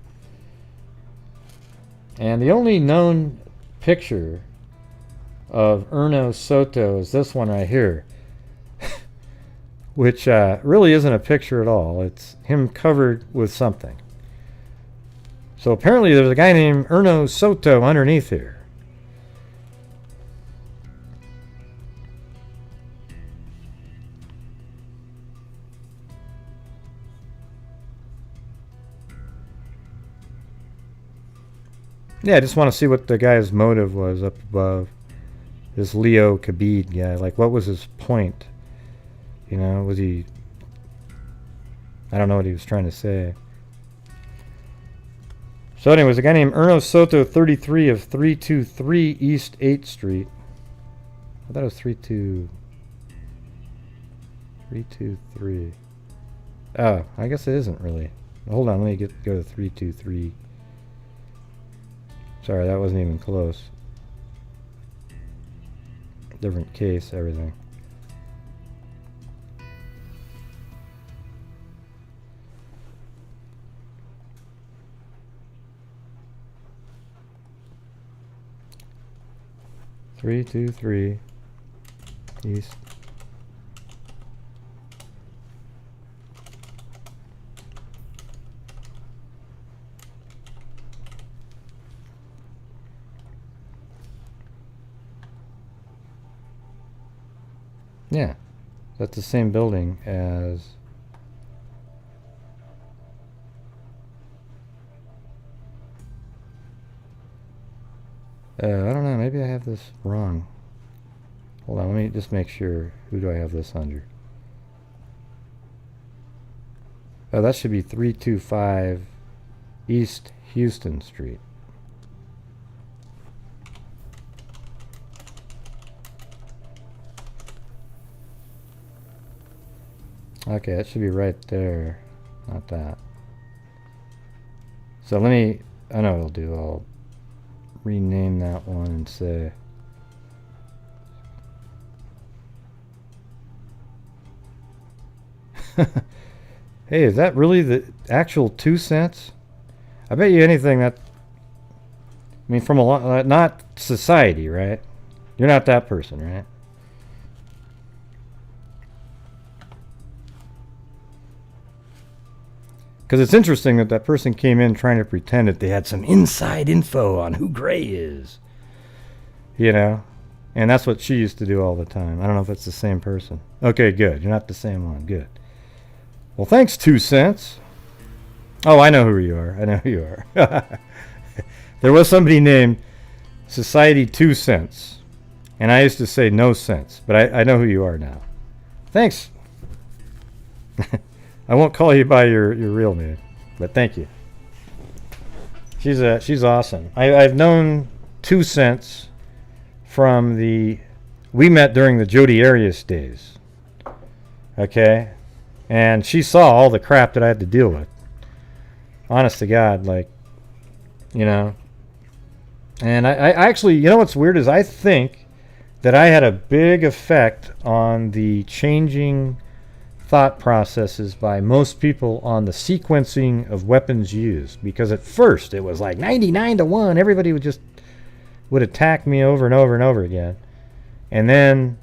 And the only known picture of Erno Soto is this one right here, which really isn't a picture at all. It's him covered with something. So apparently there's a guy named Erno Soto underneath here. Yeah, I just want to see what the guy's motive was up above. This Leo Khabib guy. Like, what was his point? You know, was he... I don't know what he was trying to say. So anyways, a guy named Erno Soto, 33, of 323 East 8th Street. I thought it was 323. Oh, I guess it isn't really. Hold on, let me go to 323. Sorry, that wasn't even close. Different case, everything. Three, 2, 3 East. Yeah, that's the same building as... I don't know, maybe I have this wrong. Hold on, let me just make sure. Who do I have this under? Oh, that should be 325 East Houston Street. Okay, that should be right there, not that. So let me, I know what I'll do, I'll rename that one and say hey, is that really the actual 2 cents? I bet you anything that, I mean, from a lot, not society, right? You're not that person, right? Because it's interesting that that person came in trying to pretend that they had some inside info on who Gray is. You know? And that's what she used to do all the time. I don't know if it's the same person. Okay, good. You're not the same one. Good. Well, thanks, 2 cents. Oh, I know who you are. I know who you are. There was somebody named Society 2 Cents. And I used to say no sense. But I know who you are now. Thanks. I won't call you by your real name, but thank you. She's awesome. I've known 2 cents from we met during the Jodi Arias days. Okay? And she saw all the crap that I had to deal with. Honest to God, like, you know. And I actually, you know what's weird is I think that I had a big effect on the changing thought processes by most people on the sequencing of weapons used, because at first it was like 99-1, everybody would attack me over and over and over again, and then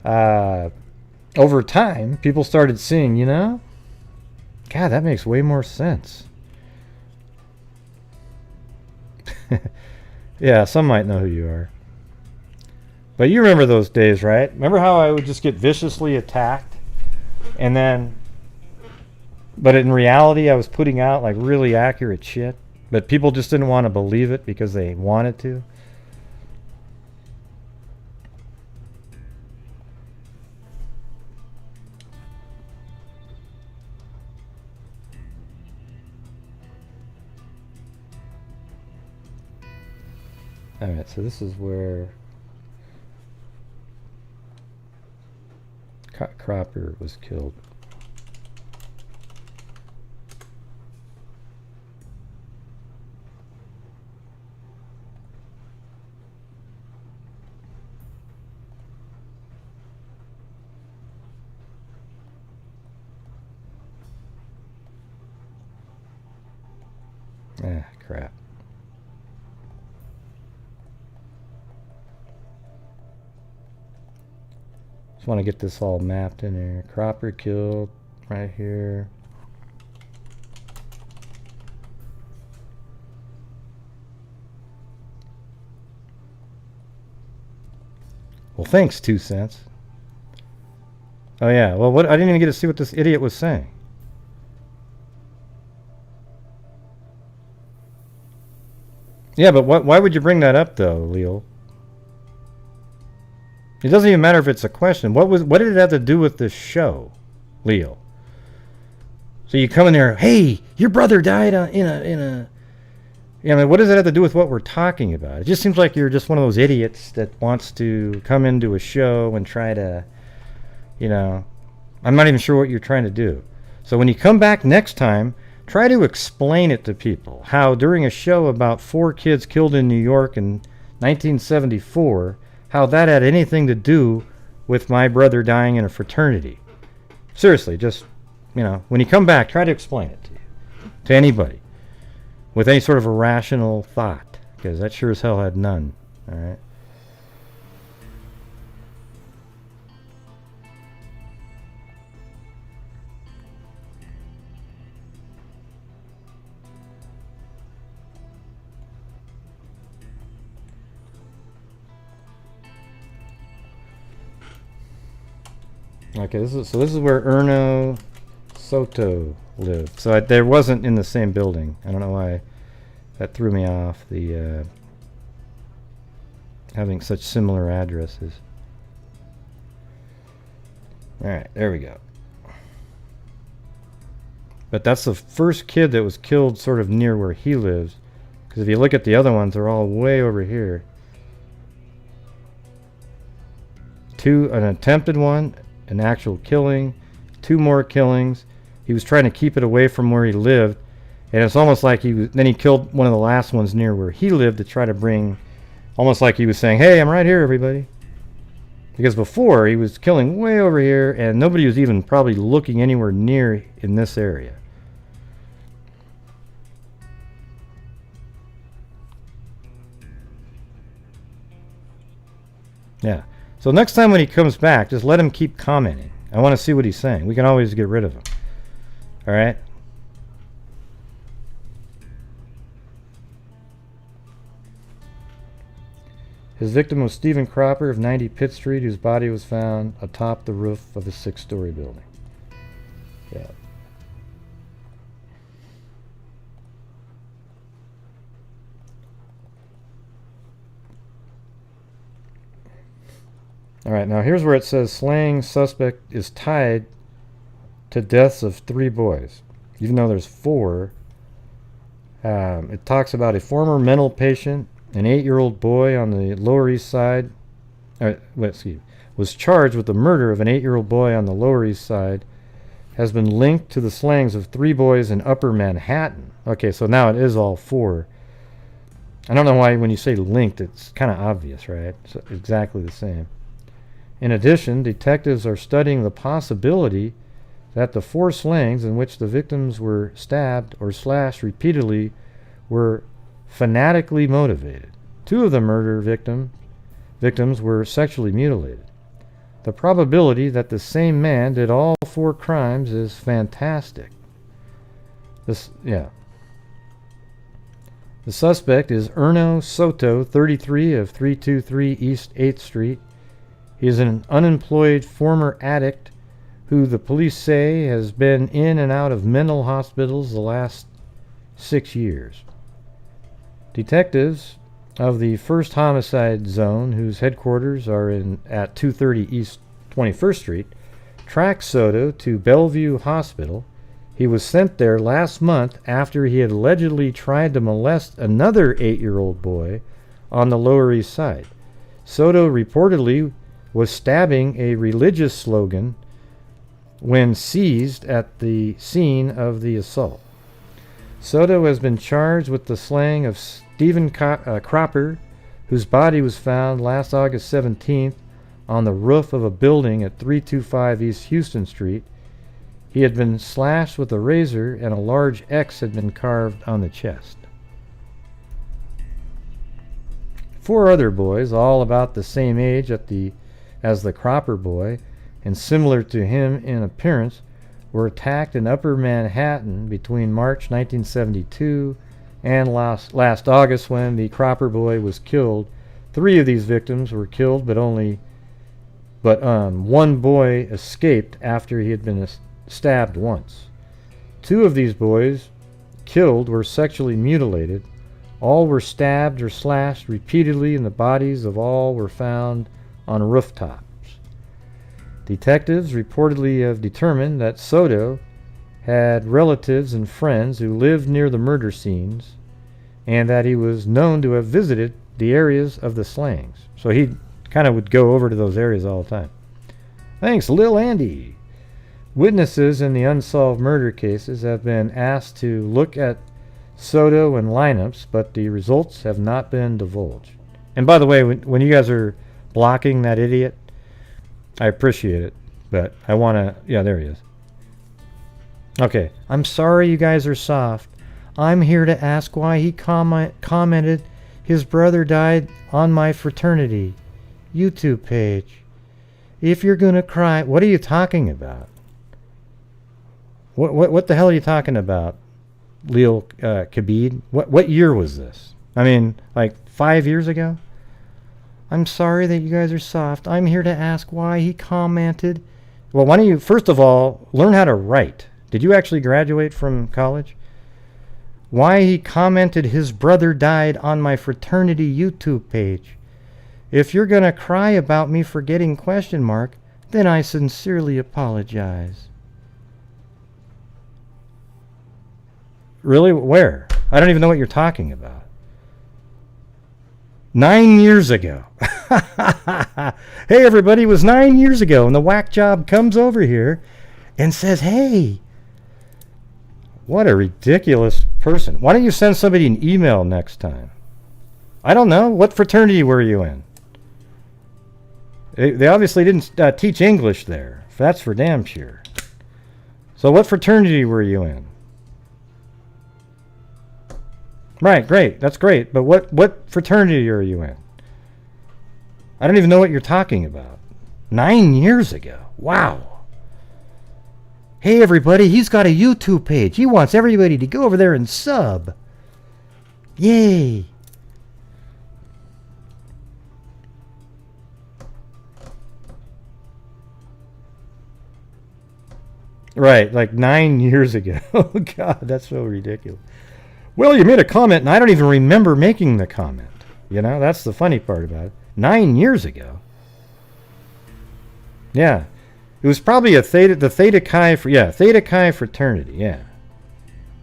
over time people started seeing, you know, God, that makes way more sense. Yeah, some might know who you are. But you remember those days, right? Remember how I would just get viciously attacked? And then... But in reality, I was putting out like really accurate shit. But people just didn't want to believe it because they wanted to. Alright, so this is where Cropper was killed. Ah, crap. Just want to get this all mapped in here. Cropper killed right here. Well, thanks, 2 cents. Oh yeah, well, what? I didn't even get to see what this idiot was saying. Yeah, but why would you bring that up, though, Leo? It doesn't even matter if it's a question. What did it have to do with this show, Leo? So you come in there, hey, your brother died in a. Yeah, I mean, what does that have to do with what we're talking about? It just seems like you're just one of those idiots that wants to come into a show and try to, you know, I'm not even sure what you're trying to do. So when you come back next time, try to explain it to people. How during a show about 4 kids killed in New York in 1974, how that had anything to do with my brother dying in a fraternity. Seriously, just, you know, when you come back, try to explain it to anybody with any sort of a rational thought, because that sure as hell had none. All right. Okay, this is where Erno Soto lived. So there wasn't in the same building. I don't know why that threw me off. The having such similar addresses. All right, there we go. But that's the first kid that was killed, sort of near where he lives. Because if you look at the other ones, they're all way over here. An attempted one. An actual killing, 2 more killings. He was trying to keep it away from where he lived, and it's almost like then he killed one of the last ones near where he lived to try to bring, almost like he was saying, hey, I'm right here, everybody. Because before, he was killing way over here, and nobody was even probably looking anywhere near in this area. Yeah. So next time when he comes back, just let him keep commenting. I want to see what he's saying. We can always get rid of him. All right? His victim was Stephen Cropper of 90 Pitt Street, whose body was found atop the roof of a 6-story building. Yeah. All right, now here's where it says slaying suspect is tied to deaths of 3 boys, even though there's 4. It talks about a former mental patient, an 8-year-old boy on the Lower East Side, was charged with the murder of an 8-year-old boy on the Lower East Side, has been linked to the slayings of 3 boys in Upper Manhattan. Okay, so now it is all 4. I don't know why when you say linked, it's kind of obvious, right? It's exactly the same. In addition, detectives are studying the possibility that the 4 slayings in which the victims were stabbed or slashed repeatedly were fanatically motivated. 2 of the murder victims were sexually mutilated. The probability that the same man did all 4 crimes is fantastic. The suspect is Erno Soto, 33, of 323 East 8th Street. He is an unemployed former addict who the police say has been in and out of mental hospitals the last 6 years. Detectives of the 1st Homicide Zone, whose headquarters are at 230 East 21st Street, tracked Soto to Bellevue Hospital. He was sent there last month after he had allegedly tried to molest another 8-year-old boy on the Lower East Side. Soto reportedly was stabbing a religious slogan when seized at the scene of the assault. Soto has been charged with the slaying of Stephen Cropper, whose body was found last August 17th on the roof of a building at 325 East Houston Street. He had been slashed with a razor and a large X had been carved on the chest. 4 other boys, all about the same age as the Cropper boy and similar to him in appearance, were attacked in Upper Manhattan between March 1972 and last August when the Cropper boy was killed. 3 of these victims were killed, but one boy escaped after he had been stabbed once. 2 of these boys killed were sexually mutilated. All were stabbed or slashed repeatedly, and the bodies of all were found on rooftops. Detectives reportedly have determined that Soto had relatives and friends who lived near the murder scenes, and that he was known to have visited the areas of the slayings. So he kind of would go over to those areas all the time. Thanks, Lil Andy. Witnesses in the unsolved murder cases have been asked to look at Soto and lineups, but the results have not been divulged. And by the way, when you guys are blocking that idiot, I appreciate it, but I want to... Yeah, there he is. Okay. I'm sorry you guys are soft. I'm here to ask why he commented his brother died on my fraternity YouTube page. If you're gonna cry... What are you talking about? What the hell are you talking about, Lil Khabib? What year was this? I mean, like 5 years ago? I'm sorry that you guys are soft. I'm here to ask why he commented. Well, why don't you, first of all, learn how to write. Did you actually graduate from college? Why he commented his brother died on my fraternity YouTube page. If you're going to cry about me forgetting ? Then I sincerely apologize. Really? Where? I don't even know what you're talking about. 9 years ago. Hey, everybody, it was 9 years ago, and the whack job comes over here and says, hey, what a ridiculous person. Why don't you send somebody an email next time? I don't know. What fraternity were you in? They obviously didn't teach English there. That's for damn sure. So what fraternity were you in? Right, great. That's great. But what fraternity are you in? I don't even know what you're talking about. 9 years ago. Wow. Hey, everybody, he's got a YouTube page. He wants everybody to go over there and sub. Yay. Right, like 9 years ago. Oh, God, that's so ridiculous. Well, you made a comment, and I don't even remember making the comment. You know, that's the funny part about it. 9 years ago. Yeah. It was probably the Theta Chi fraternity, yeah.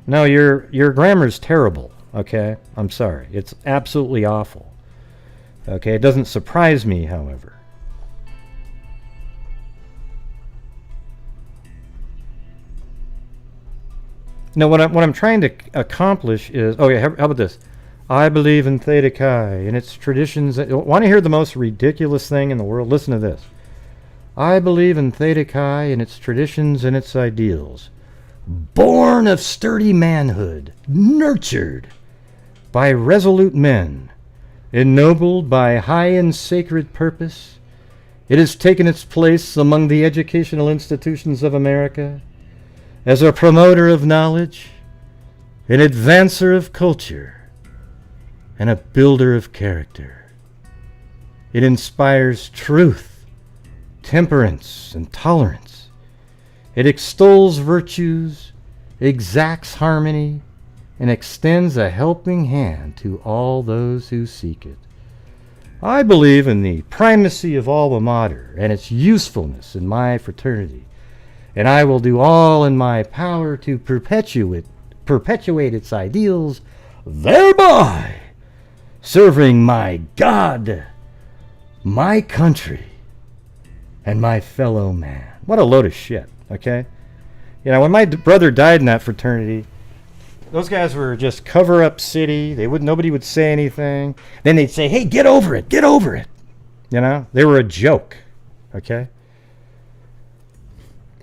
No, your grammar's terrible, okay? I'm sorry. It's absolutely awful. Okay, it doesn't surprise me, however. No, what I'm trying to accomplish is... Oh, yeah, how about this? I believe in Theta Chi and its traditions. Want to hear the most ridiculous thing in the world? Listen to this. I believe in Theta Chi and its traditions and its ideals. Born of sturdy manhood, nurtured by resolute men, ennobled by high and sacred purpose, it has taken its place among the educational institutions of America as a promoter of knowledge, an advancer of culture, and a builder of character. It inspires truth, temperance, and tolerance. It extols virtues, exacts harmony, and extends a helping hand to all those who seek it. I believe in the primacy of alma mater and its usefulness in my fraternity, and I will do all in my power to perpetuate its ideals, thereby serving my God, my country, and my fellow man. What a load of shit, okay? You know, when my brother died in that fraternity, those guys were just cover-up city. Nobody would say anything. Then they'd say, hey, get over it, get over it. You know, they were a joke, okay?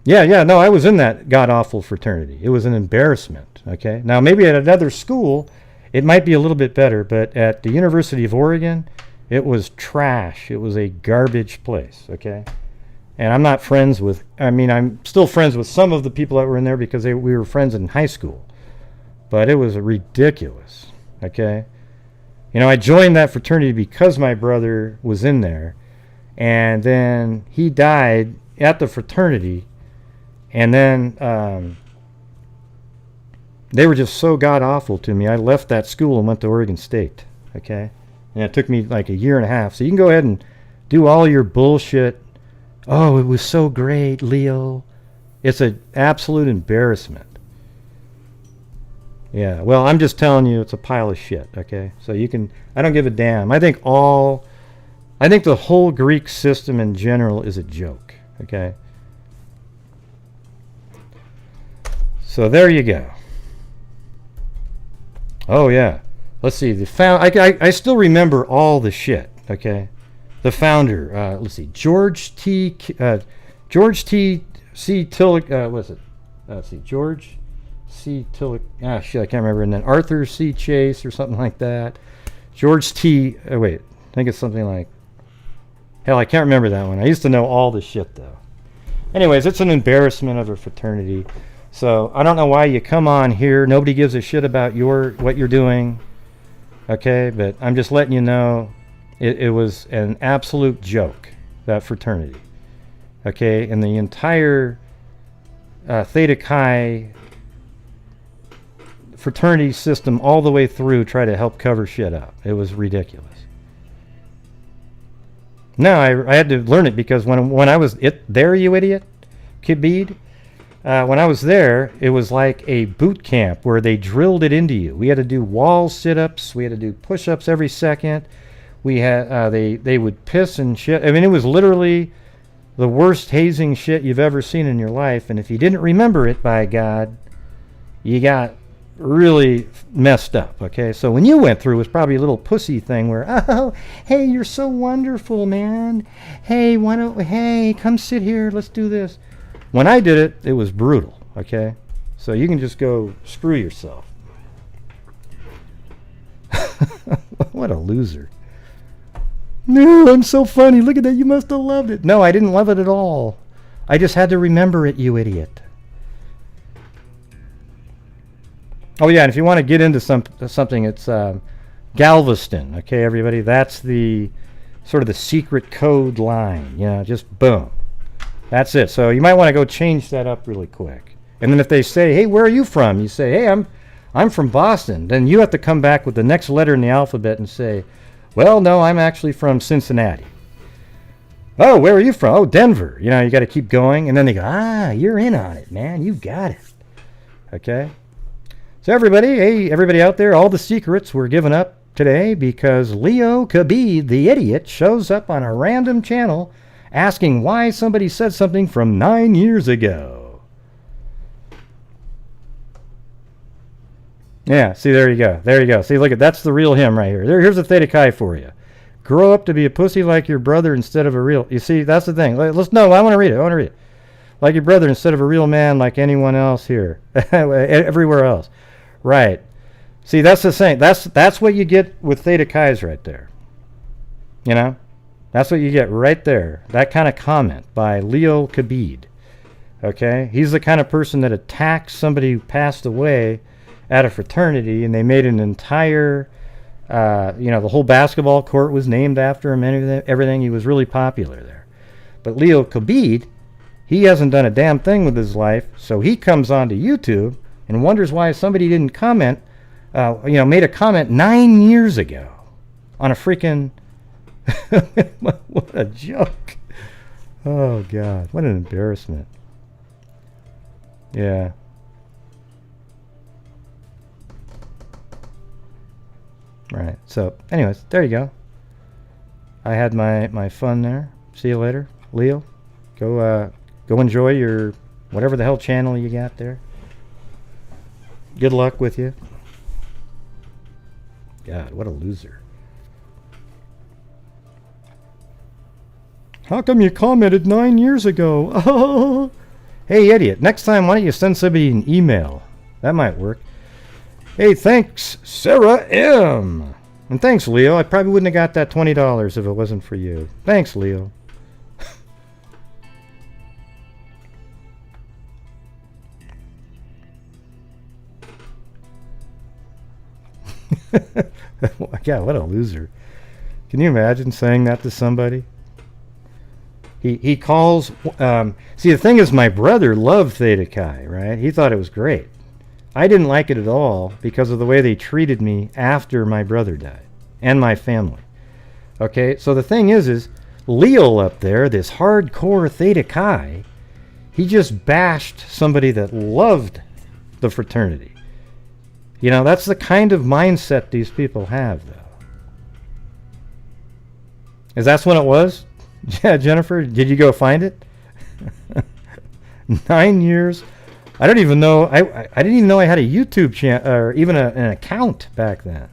Yeah, no, I was in that god-awful fraternity. It was an embarrassment, okay? Now, maybe at another school, it might be a little bit better, but at the University of Oregon, it was trash. It was a garbage place, okay? And I'm not friends with, I'm still friends with some of the people that were in there because we were friends in high school. But it was ridiculous, okay? You know, I joined that fraternity because my brother was in there, and then he died at the fraternity, and then they were just so god-awful to me. I left that school and went to Oregon State, okay? And it took me like a year and a half. So you can go ahead and do all your bullshit. Oh, it was so great, Leo. It's an absolute embarrassment. Yeah, well, I'm just telling you it's a pile of shit, okay? So you can, I don't give a damn. I think the whole Greek system in general is a joke, okay? So there you go. Oh, yeah. Let's see, I still remember all the shit, okay? The founder, let's see, George T. C. Tillich, what's it? Let's see, George C. Tillich, shit, I can't remember. And then Arthur C. Chase or something like that. George T. Wait, I think it's something like, hell, I can't remember that one. I used to know all the shit, though. Anyways, it's an embarrassment of a fraternity. So I don't know why you come on here. Nobody gives a shit about what you're doing. Okay, but I'm just letting you know it was an absolute joke, that fraternity. Okay, and the entire Theta Chi fraternity system all the way through tried to help cover shit up. It was ridiculous. No, I had to learn it because when I was there, you idiot, Kibid, when I was there, it was like a boot camp where they drilled it into you. We had to do wall sit-ups. We had to do push-ups every second. We had they would piss and shit. I mean, it was literally the worst hazing shit you've ever seen in your life. And if you didn't remember it, by God, you got really messed up, okay? So when you went through, it was probably a little pussy thing where, oh, hey, you're so wonderful, man. Hey, come sit here. Let's do this. When I did it, it was brutal, okay? So you can just go screw yourself. What a loser. No, I'm so funny. Look at that. You must have loved it. No, I didn't love it at all. I just had to remember it, you idiot. Oh, yeah, and if you want to get into something, it's Galveston, okay, everybody? That's the sort of the secret code line, you know, just boom. That's it. So you might want to go change that up really quick. And then if they say, hey, where are you from? You say, hey, I'm from Boston. Then you have to come back with the next letter in the alphabet and say, well, no, I'm actually from Cincinnati. Oh, where are you from? Oh, Denver. You know, you got to keep going. And then they go, you're in on it, man. You got it. Okay? So everybody out there, all the secrets were given up today because Leo Khabib, the idiot, shows up on a random channel asking why somebody said something from 9 years ago. Yeah, see, there you go. See, look, that's the real him right here. Here's a Theta Chi for you. Grow up to be a pussy like your brother instead of a real... You see, that's the thing. I want to read it. Like your brother instead of a real man like anyone else here. Everywhere else. Right. See, that's the thing. That's what you get with Theta Chi's right there. You know? That's what you get right there. That kind of comment by Leo Khabib. Okay? He's the kind of person that attacked somebody who passed away at a fraternity, and they made an entire You know, the whole basketball court was named after him and everything. He was really popular there. But Leo Khabib, he hasn't done a damn thing with his life, so he comes onto YouTube and wonders why somebody didn't comment, you know, made a comment 9 years ago on a freaking... What a joke. Oh, God. What an embarrassment. Yeah. Right. So, anyways, there you go. I had my fun there. See you later, Leo. Go enjoy your whatever the hell channel you got there. Good luck with you. God, what a loser. How come you commented 9 years ago? Oh. Hey, idiot. Next time, why don't you send somebody an email? That might work. Hey, thanks, Sarah M. And thanks, Leo. I probably wouldn't have got that $20 if it wasn't for you. Thanks, Leo. God, what a loser. Can you imagine saying that to somebody? He calls... see, the thing is, my brother loved Theta Chi, right? He thought it was great. I didn't like it at all because of the way they treated me after my brother died. And my family. Okay, so the thing is Leo up there, this hardcore Theta Chi, he just bashed somebody that loved the fraternity. You know, that's the kind of mindset these people have, though. Is that what it was? Yeah, Jennifer, did you go find it? 9 years. I don't even know. I didn't even know I had a YouTube channel or even an account back then.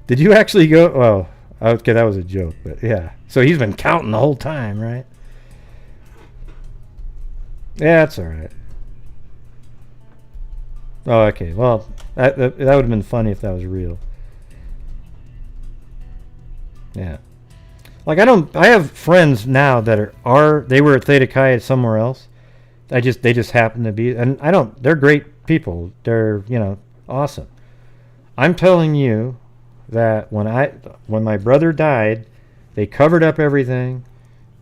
Did you actually go? Oh, okay, that was a joke, but yeah. So he's been counting the whole time, right? Yeah, that's all right. Oh, okay. Well, that would have been funny if that was real. Yeah. Like I have friends now that they were at Theta Chi somewhere else. They just happen to be, and they're great people. They're, you know, awesome. I'm telling you that when my brother died, they covered up everything.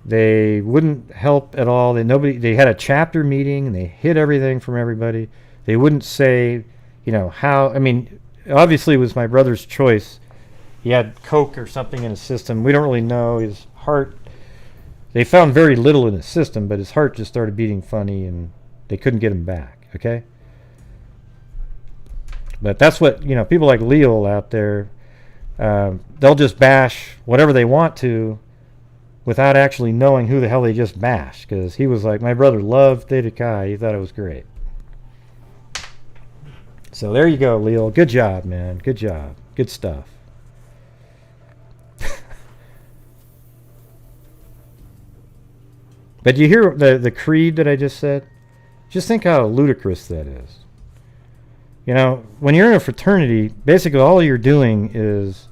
They wouldn't help at all. They had a chapter meeting and they hid everything from everybody. They wouldn't say, you know, how. I mean, obviously it was my brother's choice. He had coke or something in his system. We don't really know. His heart, they found very little in his system, but his heart just started beating funny and they couldn't get him back. Okay? But that's what, you know, people like Leo out there, they'll just bash whatever they want to without actually knowing who the hell they just bashed. Because he was like, my brother loved Theta Chi. He thought it was great. So there you go, Leo. Good job, man. Good job. Good stuff. But you hear the creed that I just said? Just think how ludicrous that is. You know, when you're in a fraternity, basically all you're doing is,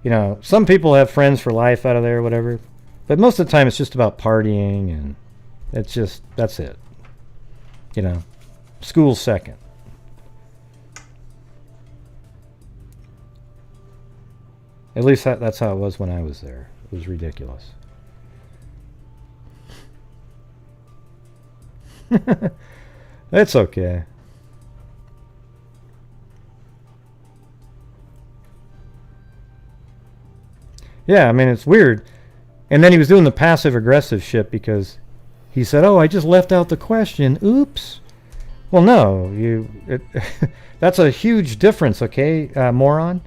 you know, some people have friends for life out of there or whatever, but most of the time it's just about partying and that's it. You know, school's second. At least that's how it was when I was there. It was ridiculous. It's okay. Yeah, I mean, it's weird. And then he was doing the passive-aggressive shit because he said, oh, I just left out the question. Oops. Well, no. That's a huge difference, okay, moron?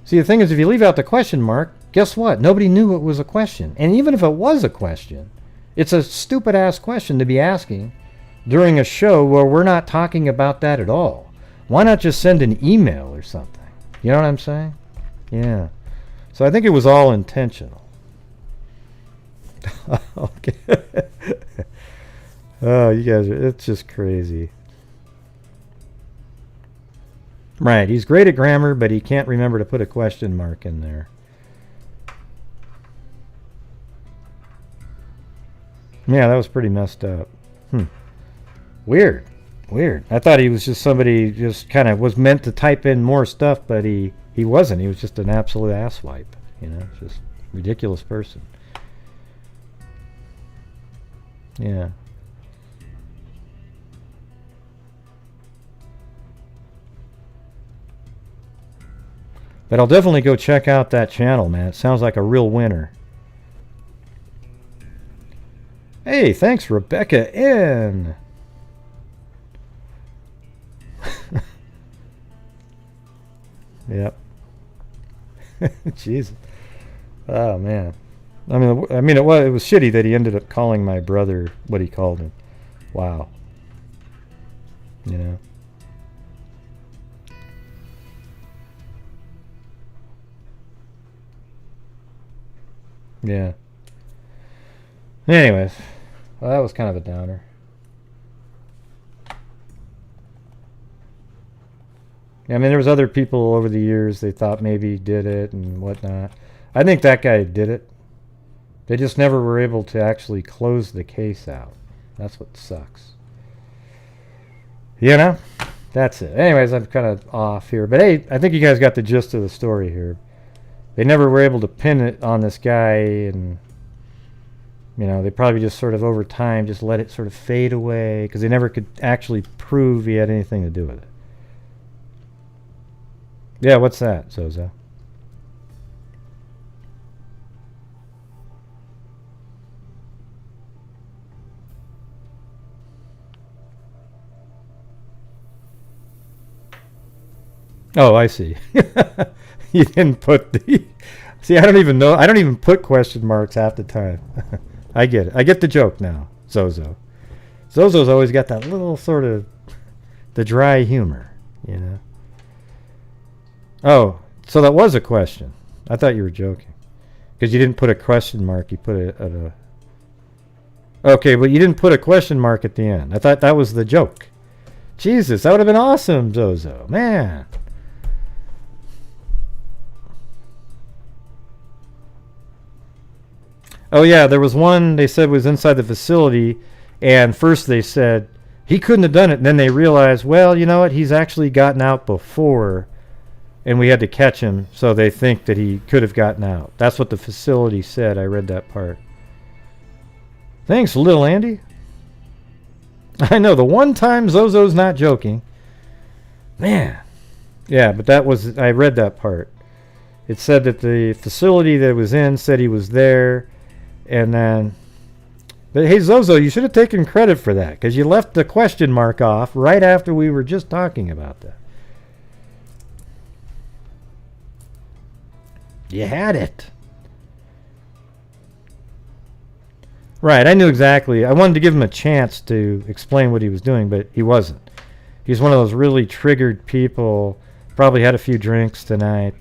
See, the thing is, if you leave out the question mark, guess what? Nobody knew it was a question. And even if it was a question, it's a stupid-ass question to be asking during a show where we're not talking about that at all. Why not just send an email or something? You know what I'm saying? Yeah. So I think it was all intentional. Okay. Oh, you guys it's just crazy. Right, he's great at grammar, but he can't remember to put a question mark in there. Yeah, that was pretty messed up. Weird. Weird. I thought he was just somebody just kind of was meant to type in more stuff, but he wasn't. He was just an absolute asswipe. You know, just ridiculous person. Yeah. But I'll definitely go check out that channel, man. It sounds like a real winner. Hey, thanks, Rebecca N. Yep. Jesus. Oh man. I mean, it was shitty that he ended up calling my brother what he called him. Wow. You know. Yeah. Anyways, well, that was kind of a downer. I mean, there was other people over the years they thought maybe did it and whatnot. I think that guy did it. They just never were able to actually close the case out. That's what sucks. You know? That's it. Anyways, I'm kind of off here. But hey, I think you guys got the gist of the story here. They never were able to pin it on this guy, and you know, they probably just sort of over time just let it sort of fade away because they never could actually prove he had anything to do with it. Yeah, what's that, Zozo? Oh, I see. You didn't put the... See, I don't even know. I don't even put question marks half the time. I get it. I get the joke now, Zozo. Zozo's always got that little sort of... the dry humor, you know? Oh, so that was a question. I thought you were joking. Because you didn't put a question mark. You put it at a... Okay, but you didn't put a question mark at the end. I thought that was the joke. Jesus, that would have been awesome, Zozo. Man. Oh yeah, there was one they said was inside the facility, and first they said he couldn't have done it, and then they realized, well, you know what, he's actually gotten out before, and we had to catch him, so they think that he could have gotten out. That's what the facility said. I read that part. Thanks, little Andy. I know, the one time Zozo's not joking. Man. Yeah, but that was, I read that part. It said that the facility that it was in said he was there. And then, but hey, Zozo, you should have taken credit for that because you left the question mark off right after we were just talking about that. You had it. Right, I knew exactly. I wanted to give him a chance to explain what he was doing, but he wasn't. He's one of those really triggered people, probably had a few drinks tonight,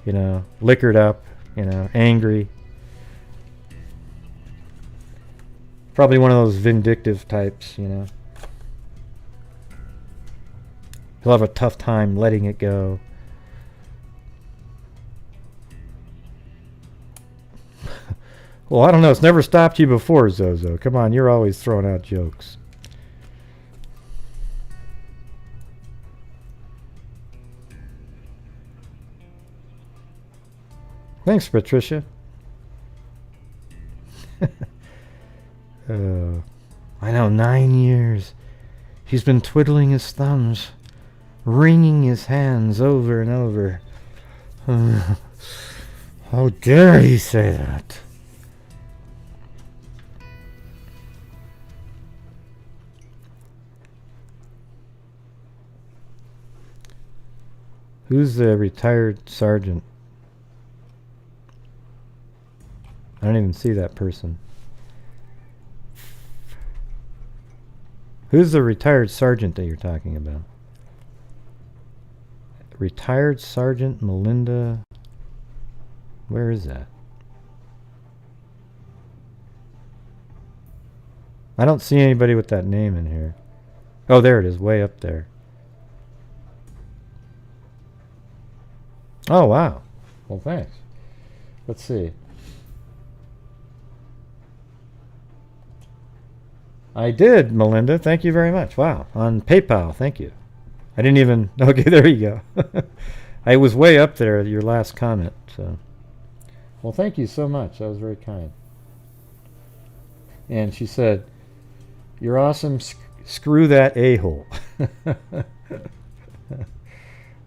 you know, liquored up, you know, angry. Probably one of those vindictive types, you know. He'll have a tough time letting it go. Well, I don't know. It's never stopped you before, Zozo. Come on, you're always throwing out jokes. Thanks, Patricia. I know, 9 years. He's been twiddling his thumbs, wringing his hands over and over. How dare he say that? Who's the retired sergeant? I don't even see that person. Who's the retired sergeant that you're talking about? Retired Sergeant Melinda. Where is that? I don't see anybody with that name in here. Oh, there it is, way up there. Oh, wow. Well, thanks. Let's see. I did, Melinda. Thank you very much. Wow. On PayPal. Thank you. I didn't even... Okay, there you go. I was way up there, your last comment. So, well, thank you so much. That was very kind. And she said, "You're awesome. Screw that a-hole."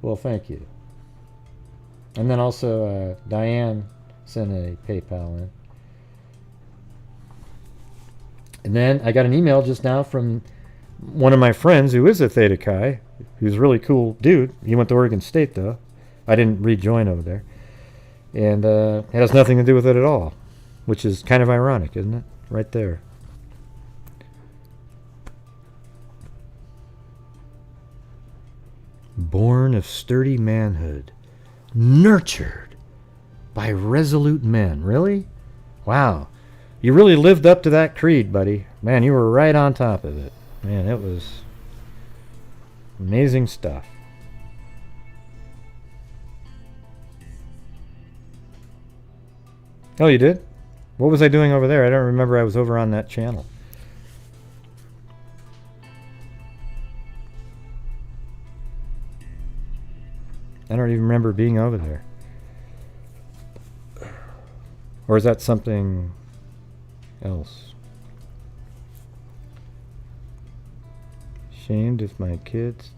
Well, thank you. And then also Diane sent a PayPal in. And then I got an email just now from one of my friends who is a Theta Chi, who's a really cool dude. He went to Oregon State, though. I didn't rejoin over there. And it has nothing to do with it at all, which is kind of ironic, isn't it? Right there. Born of sturdy manhood, nurtured by resolute men. Really? Wow. You really lived up to that creed, buddy. Man, you were right on top of it. Man, it was amazing stuff. Oh, you did? What was I doing over there? I don't remember I was over on that channel. I don't even remember being over there. Or is that something else? Shamed if my kids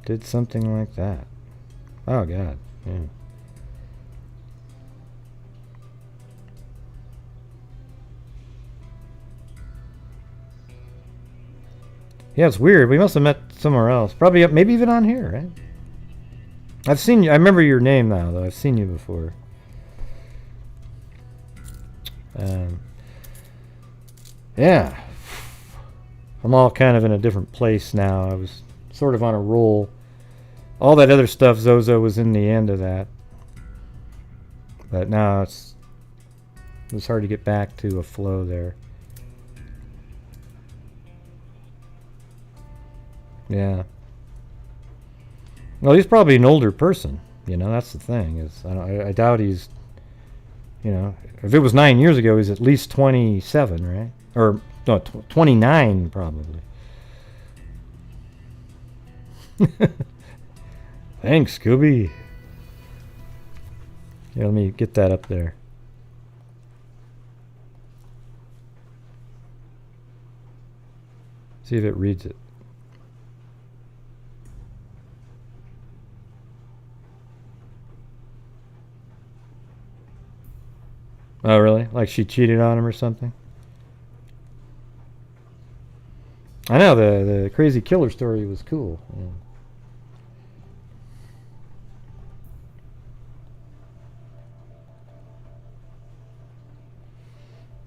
did something like that. Oh, God. Yeah. Yeah, it's weird. We must have met somewhere else. Probably, maybe even on here, right? I've seen you. I remember your name now, though. I've seen you before. Yeah. I'm all kind of in a different place now. I was sort of on a roll. All that other stuff, Zozo, was in the end of that. But now it was hard to get back to a flow there. Yeah. Well, he's probably an older person. You know, that's the thing. Is I doubt he's, you know, if it was 9 years ago, he's at least 27, right? Or no, 29 probably. Thanks, Scooby. Yeah, let me get that up there. See if it reads it. Oh, really? Like she cheated on him or something? I know, the crazy killer story was cool.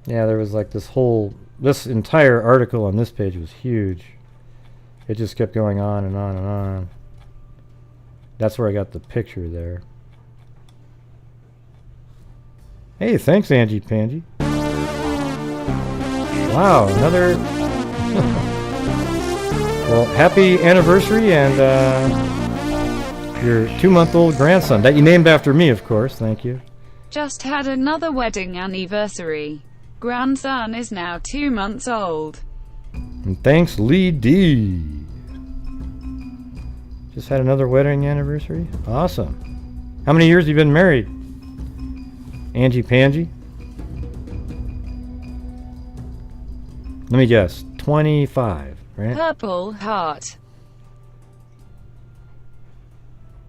Yeah, there was like this entire article on this page was huge. It just kept going on and on and on. That's where I got the picture there. Hey, thanks, Angie Pangie. Wow, another... Well, happy anniversary and your 2-month-old grandson. That you named after me, of course. Thank you. Just had another wedding anniversary. Grandson is now 2 months old. And thanks, Lee D. Just had another wedding anniversary? Awesome. How many years have you been married? Angie Pangie? Let me guess. 25, right? Purple heart.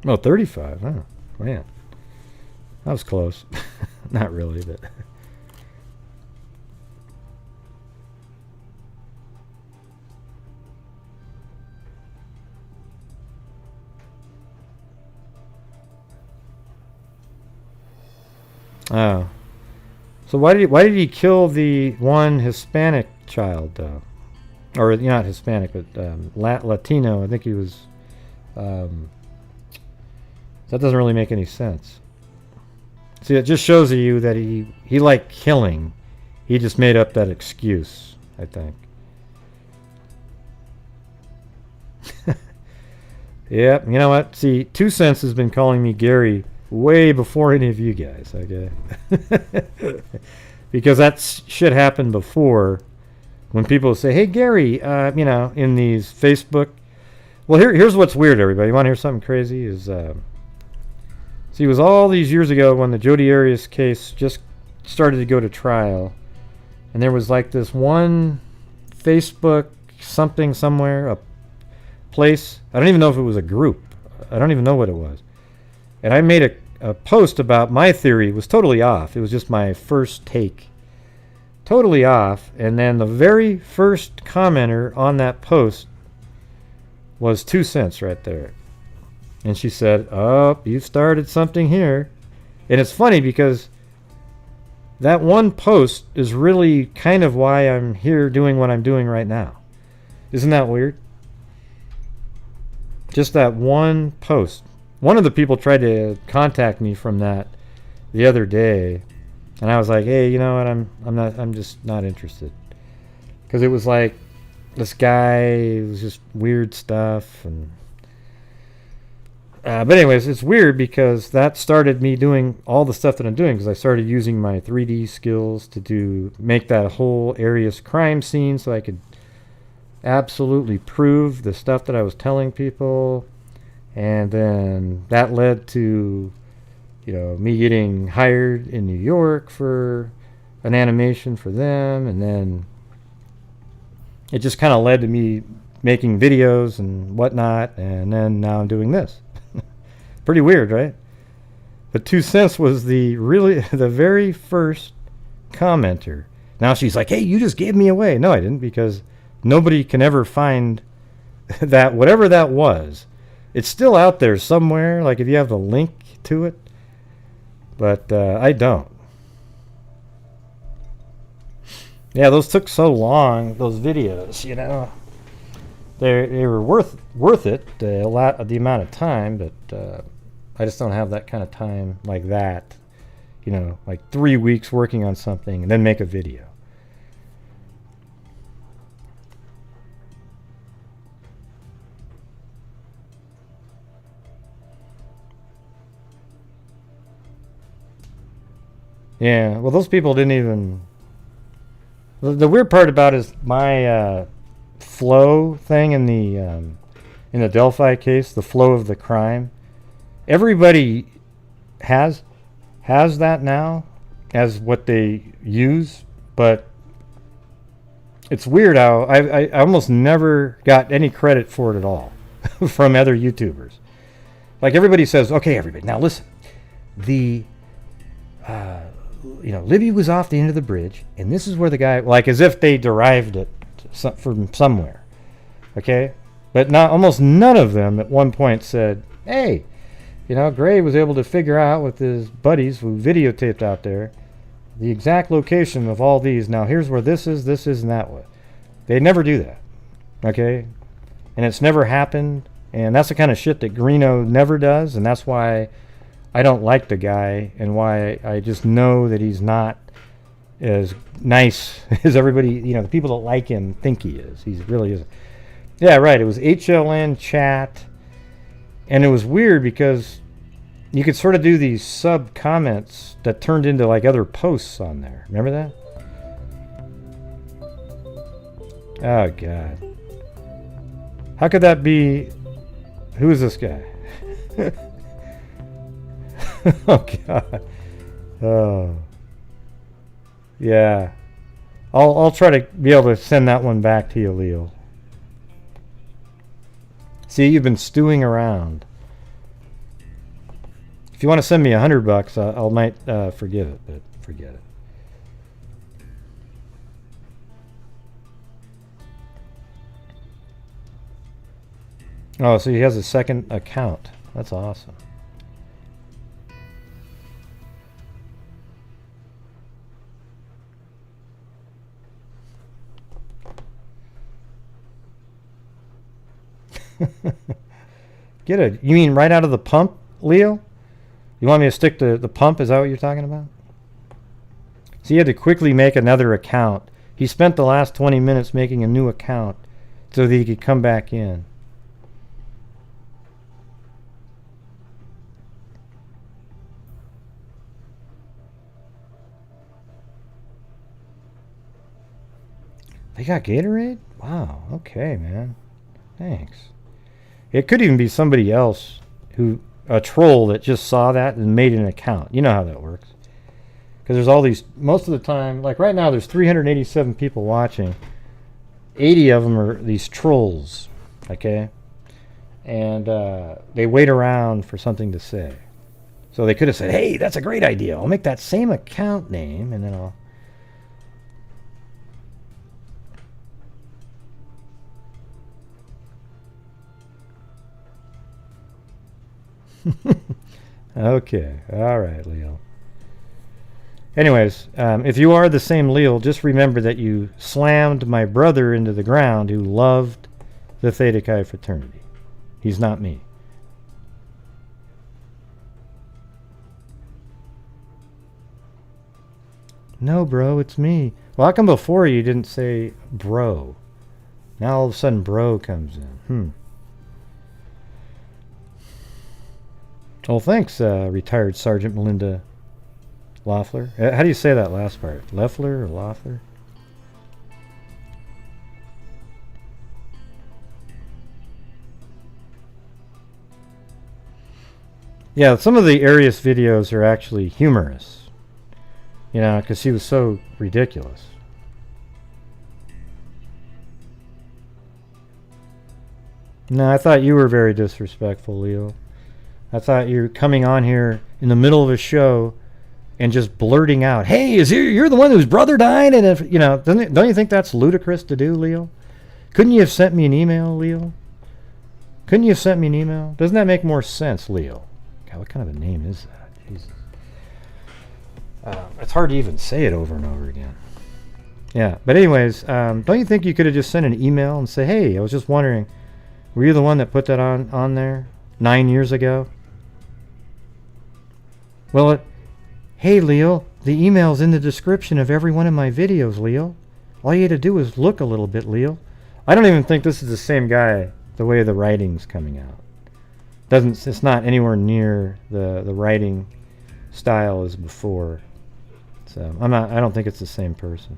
Oh, 35. Oh, man. That was close. Not really, but... Oh. So why did he kill the one Hispanic child, though? Or not Hispanic, but Latino. I think he was... that doesn't really make any sense. See, it just shows you that he liked killing. He just made up that excuse, I think. Yep, you know what? See, 2 Cents has been calling me Gary way before any of you guys, okay? Because that shit happened before when people say, hey, Gary, you know, in these Facebook. Well, here's what's weird, everybody. You want to hear something crazy? See, it was all these years ago when the Jodi Arias case just started to go to trial. And there was like this one Facebook something somewhere, a place. I don't even know if it was a group. I don't even know what it was. And I made a post about my theory. It was totally off. It was just my first take. Totally off. And then the very first commenter on that post was 2 cents right there. And she said, oh, you started something here. And it's funny because that one post is really kind of why I'm here doing what I'm doing right now. Isn't that weird? Just that one post. One of the people tried to contact me from that the other day, and I was like, hey, you know what, I'm just not interested. Because it was like this guy, it was just weird stuff, and but anyways, it's weird because that started me doing all the stuff that I'm doing, because I started using my 3D skills to make that whole Arias crime scene so I could absolutely prove the stuff that I was telling people. And then that led to, you know, me getting hired in New York for an animation for them, and then it just kind of led to me making videos and whatnot, and then now I'm doing this. Pretty weird, right? But 2 cents was the very first commenter. Now she's like, hey, you just gave me away. No, I didn't, because nobody can ever find that, whatever that was. It's still out there somewhere, like if you have the link to it. But I don't. Yeah, those took so long, those videos, you know. They were worth it, the amount of time, but I just don't have that kind of time like that. You know, like 3 weeks working on something and then make a video. Yeah, well, those people didn't even... The weird part about it is my flow thing in the Delphi case, the flow of the crime. Everybody has that now as what they use, but it's weird how I almost never got any credit for it at all from other YouTubers. Like everybody says, okay, everybody, now listen. You know, Libby was off the end of the bridge, and this is where the guy, like as if they derived it from somewhere, okay? But almost none of them at one point said, hey, you know, Gray was able to figure out with his buddies who videotaped out there the exact location of all these. Now here's where this is, and that way. They never do that, okay? And it's never happened, and that's the kind of shit that Greeno never does, and that's why I don't like the guy, and why I just know that he's not as nice as everybody, you know, the people that like him think he is. He really isn't. Yeah, right. It was HLN chat, and it was weird because you could sort of do these sub comments that turned into like other posts on there. Remember that? Oh God. How could that be? Who is this guy? Oh God. Oh. Yeah. I'll try to be able to send that one back to you, Leo. See, you've been stewing around. If you want to send me $100, I might forgive it, but forget it. Oh, so he has a second account. That's awesome. Get it. You mean right out of the pump, Leo? You want me to stick to the pump? Is that what you're talking about? So he had to quickly make another account. He spent the last 20 minutes making a new account so that he could come back in. They got Gatorade? Wow. Okay, man. Thanks. It could even be somebody else a troll that just saw that and made an account. You know how that works. Because there's all these, most of the time, like right now there's 387 people watching. 80 of them are these trolls, okay? And they wait around for something to say. So they could have said, hey, that's a great idea. I'll make that same account name and then I'll... Okay, all right, Leo. Anyways, if you are the same Leo, just remember that you slammed my brother into the ground who loved the Theta Chi fraternity. He's not me. No, bro, it's me. Well, how come before you didn't say bro? Now all of a sudden bro comes in. Well, thanks, retired Sergeant Melinda Loeffler. How do you say that last part? Loeffler or Loeffler? Yeah, some of the Arius videos are actually humorous. You know, because he was so ridiculous. No, I thought you were very disrespectful, Leo. I thought you were coming on here in the middle of a show and just blurting out, "Hey, you're the one whose brother died?" And if you know, don't you think that's ludicrous to do, Leo? Couldn't you have sent me an email, Leo? Couldn't you have sent me an email? Doesn't that make more sense, Leo? God, what kind of a name is that? Jesus. It's hard to even say it over and over again. Yeah, but anyways, don't you think you could have just sent an email and say, "Hey, I was just wondering, were you the one that put that on there 9 years ago?" Well, hey, Leo, the email's in the description of every one of my videos, Leo. All you had to do is look a little bit, Leo. I don't even think this is the same guy, the way the writing's coming out. It's not anywhere near the writing style as before. So I don't think it's the same person.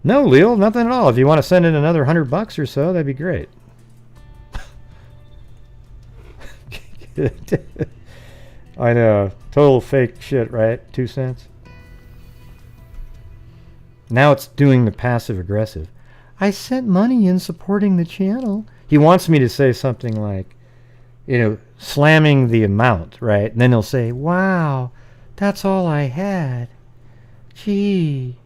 No, Leo, nothing at all. If you want to send in another $100 or so, that'd be great. I know, total fake shit, right? 2 cents. Now it's doing the passive aggressive. I sent money in supporting the channel. He wants me to say something like, you know, slamming the amount, right? And then he'll say, "Wow, that's all I had. Gee."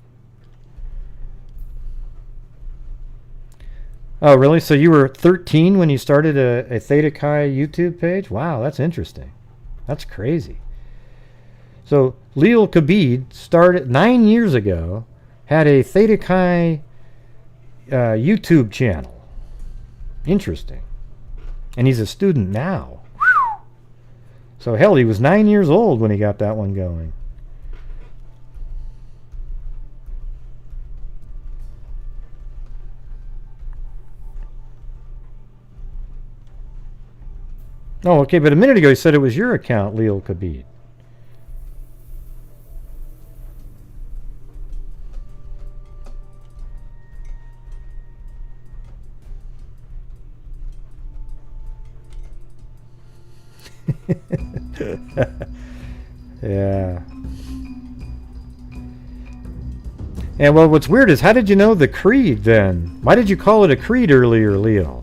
Oh, really? So you were 13 when you started a Theta Chi YouTube page? Wow, that's interesting. That's crazy. So Leo Khabib started 9 years ago, had a Theta Chi YouTube channel. Interesting. And he's a student now. So hell, he was 9 years old when he got that one going. Oh, okay, but a minute ago he said it was your account, Leo Khabib. Yeah. And well, what's weird is, how did you know the creed then? Why did you call it a creed earlier, Leo?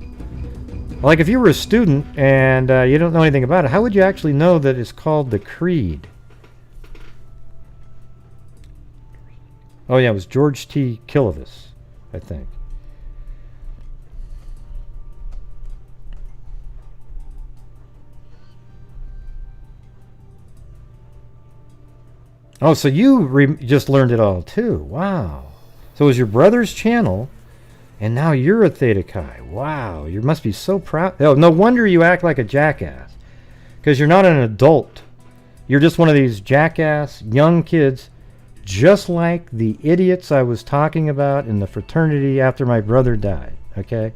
Like, if you were a student and you don't know anything about it, how would you actually know that it's called the creed? Oh yeah, it was George T. Kilovis, I think. Oh, so you just learned it all too. Wow. So it was your brother's channel, and now you're a Theta Chi. Wow, you must be so proud. Oh, no wonder you act like a jackass. Because you're not an adult. You're just one of these jackass young kids, just like the idiots I was talking about in the fraternity after my brother died. Okay?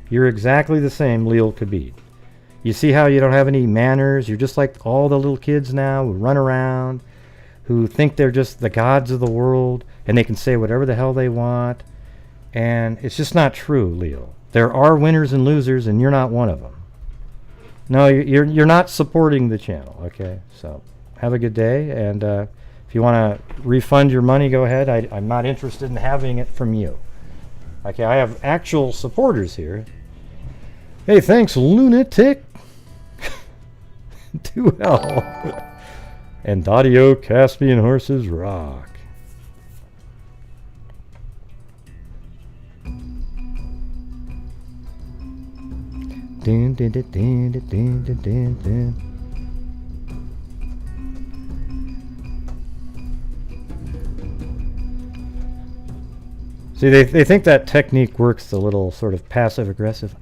You're exactly the same, Leo Khabib. You see how you don't have any manners? You're just like all the little kids now who run around who think they're just the gods of the world and they can say whatever the hell they want. And it's just not true, Leo. There are winners and losers, and you're not one of them. No, you're not supporting the channel, okay? So have a good day, and if you want to refund your money, go ahead. I'm not interested in having it from you. Okay, I have actual supporters here. Hey, thanks, lunatic. To hell. And Audio Caspian Horses rock. Dun, dun, dun, dun, dun, dun, dun, dun. See, they think that technique works, the little sort of passive-aggressive.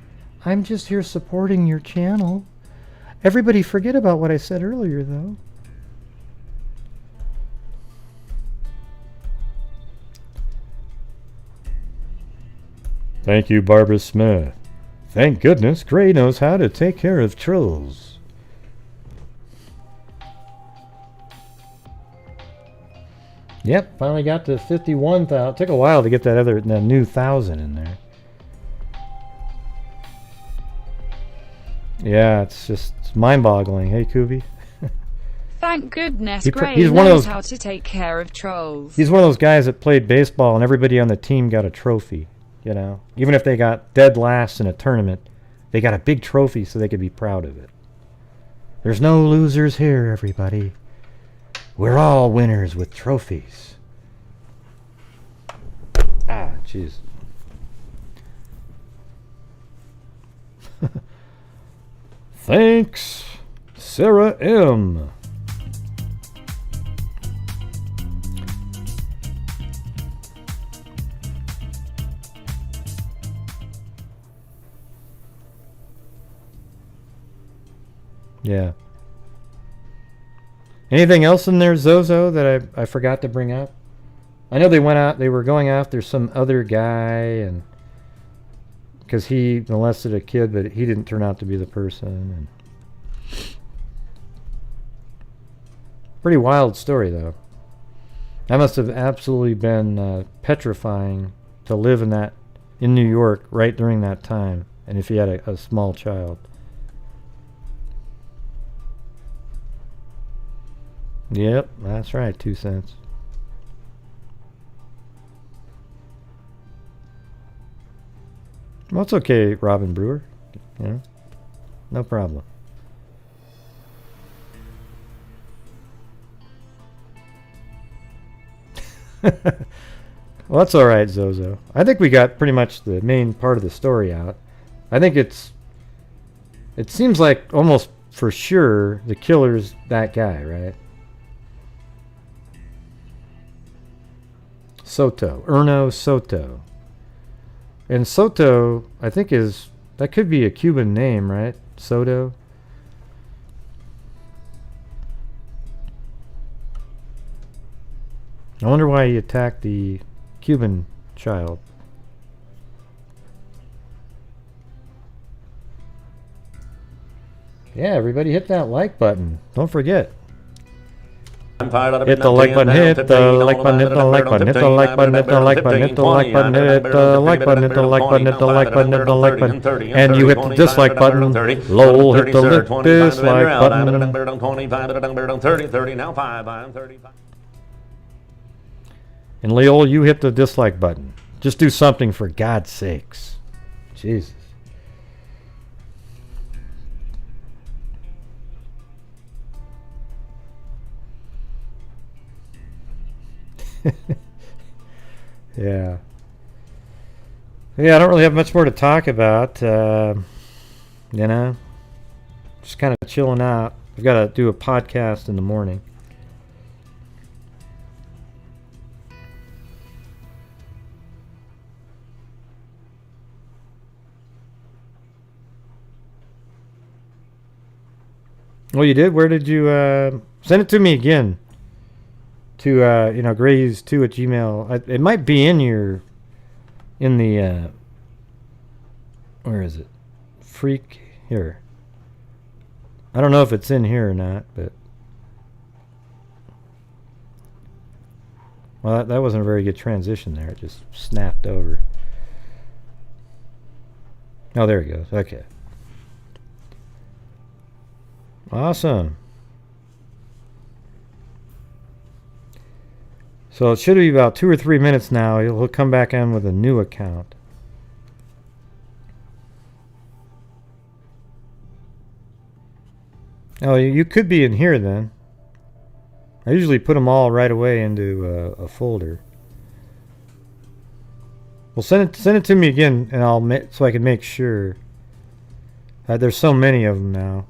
I'm just here supporting your channel. Everybody forget about what I said earlier, though. Thank you, Barbara Smith. Thank goodness Gray knows how to take care of trolls. Yep, finally got to 51,000. Took a while to get that new 1,000 in there. Yeah, it's mind-boggling. Hey, Kubi. Thank goodness he's Gray one of knows those, how to take care of trolls. He's one of those guys that played baseball and everybody on the team got a trophy, you know. Even if they got dead last in a tournament, they got a big trophy so they could be proud of it. There's no losers here, everybody. We're all winners with trophies. Ah, jeez. Thanks, Sarah M. Yeah. Anything else in there, Zozo, that I forgot to bring up? I know they were going after some other guy, and because he molested a kid, but he didn't turn out to be the person. And pretty wild story, though. That must have absolutely been petrifying to live in New York right during that time, and if he had a small child. Yep, that's right, 2 cents. Well, it's okay, Robin Brewer. You know, no problem. Well, that's all right, Zozo. I think we got pretty much the main part of the story out. I think it seems like almost for sure the killer's that guy, right? Soto, Erno Soto. And Soto, I think that could be a Cuban name, right? Soto. I wonder why he attacked the Cuban child. Yeah, everybody hit that like button. Don't forget. Hit the like button, hit the like button, hit the like button, hit the like button, hit the like button, hit the like button, hit the like button, hit the like button, hit the like button, hit the like button, and you hit the dislike button. Lol, hit the dislike button. And Leo, you hit the dislike button. Just do something for God's sakes. Jesus. Yeah. Yeah, I don't really have much more to talk about. You know, just kind of chilling out. I've got to do a podcast in the morning. Oh, you did? Where did you send it to me again? To Grays2 at Gmail. It might be in the where is it? Freak here. I don't know if it's in here or not, but Well, that wasn't a very good transition there. It just snapped over. Oh, there it goes. Okay. Awesome. So it should be about 2 or 3 minutes now. He'll come back in with a new account. Oh, you could be in here then. I usually put them all right away into a folder. Well, send it to me again, and so I can make sure. There's so many of them now.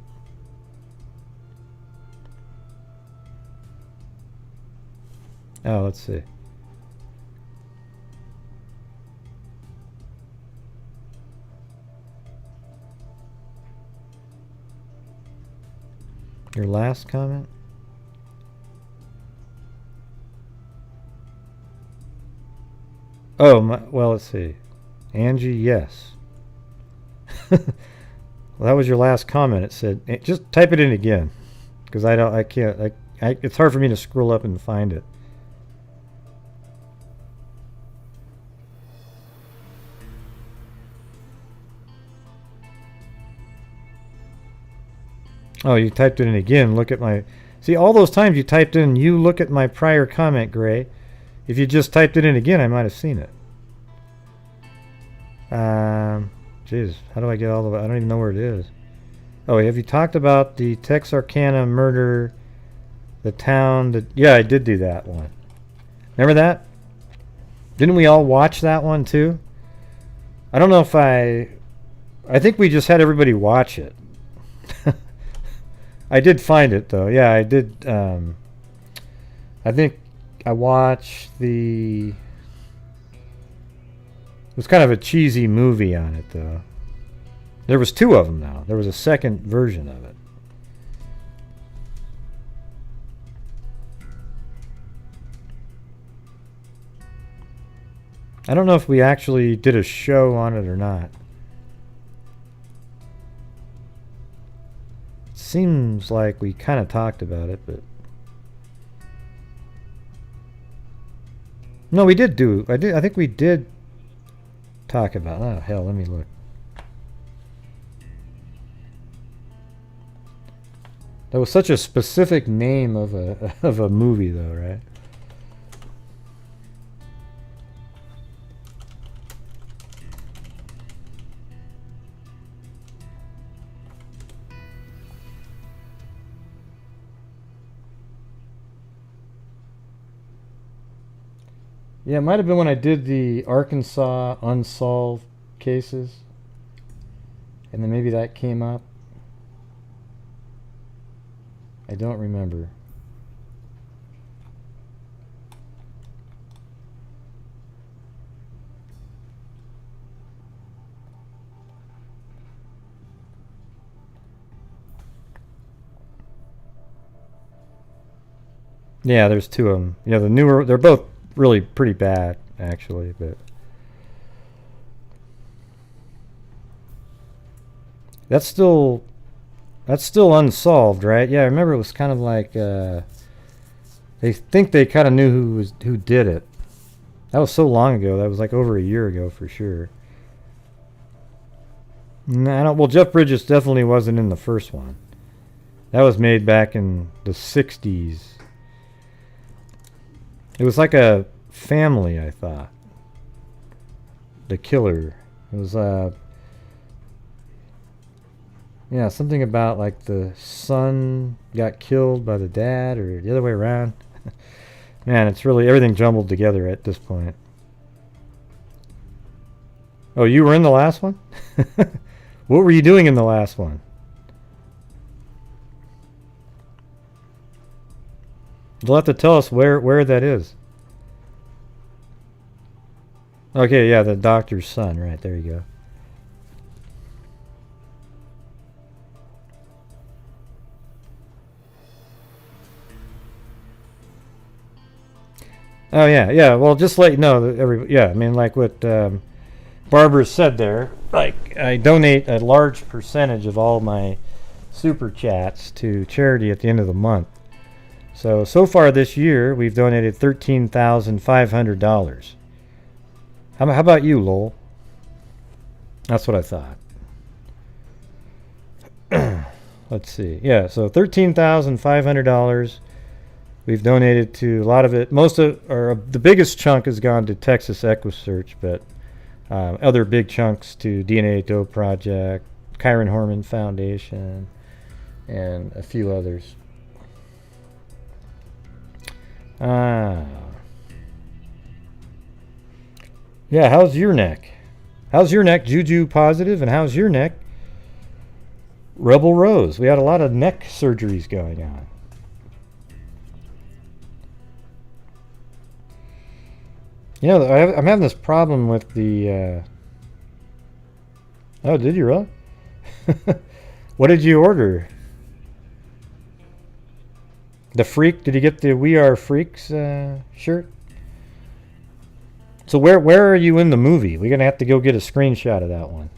Oh, let's see. Your last comment? Oh, well, let's see. Angie, yes. Well, that was your last comment. It said, just type it in again, because I can't. It's hard for me to scroll up and find it. Oh, you typed it in again. Look at my... See, all those times you typed in, you look at my prior comment, Gray. If you just typed it in again, I might have seen it. Jeez, how do I get all the way? I don't even know where it is. Oh, have you talked about the Texarkana murder, the town? Yeah, I did do that one. Remember that? Didn't we all watch that one too? I don't know if I think we just had everybody watch it. I did find it though. Yeah, I did. I think I watched the... It was kind of a cheesy movie on it though. There was 2 of them now. There was a second version of it. I don't know if we actually did a show on it or not. Seems like we kind of talked about it, but no, we did do. I think we did talk about. Oh hell, let me look. That was such a specific name of a movie, though, right? Yeah, it might have been when I did the Arkansas unsolved cases. And then maybe that came up. I don't remember. Yeah, there's 2 of them. Yeah, the newer, they're both really pretty bad, actually, but that's still unsolved, right? Yeah, I remember it was kind of like they think they kind of knew who did it. That was so long ago. That was like over a year ago for sure. No, well, Jeff Bridges definitely wasn't in the first one. That was made back in the 60s. It was like a family, I thought. The killer. It was, yeah, something about like the son got killed by the dad or the other way around. Man, it's really everything jumbled together at this point. Oh, you were in the last one? What were you doing in the last one? You'll have to tell us where that is. Okay, yeah, the doctor's son. Right, there you go. Oh, yeah. Well, just let you know that I mean, like what Barbara said there, like, I donate a large percentage of all my super chats to charity at the end of the month. So far this year, we've donated $13,500. How about you, Lowell? That's what I thought. Let's see. Yeah, so $13,500. We've donated to a lot of it. Most of, or the biggest chunk has gone to Texas EquiSearch, but other big chunks to DNA Dope Project, Kyron Horman Foundation, and a few others. Yeah, how's your neck? How's your neck, Juju Positive? And how's your neck, Rebel Rose? We had a lot of neck surgeries going on. You know, I'm having this problem with the... Oh, did you really? What did you order? The Freak? Did you get the We Are Freaks shirt? So where are you in the movie? We're going to have to go get a screenshot of that one.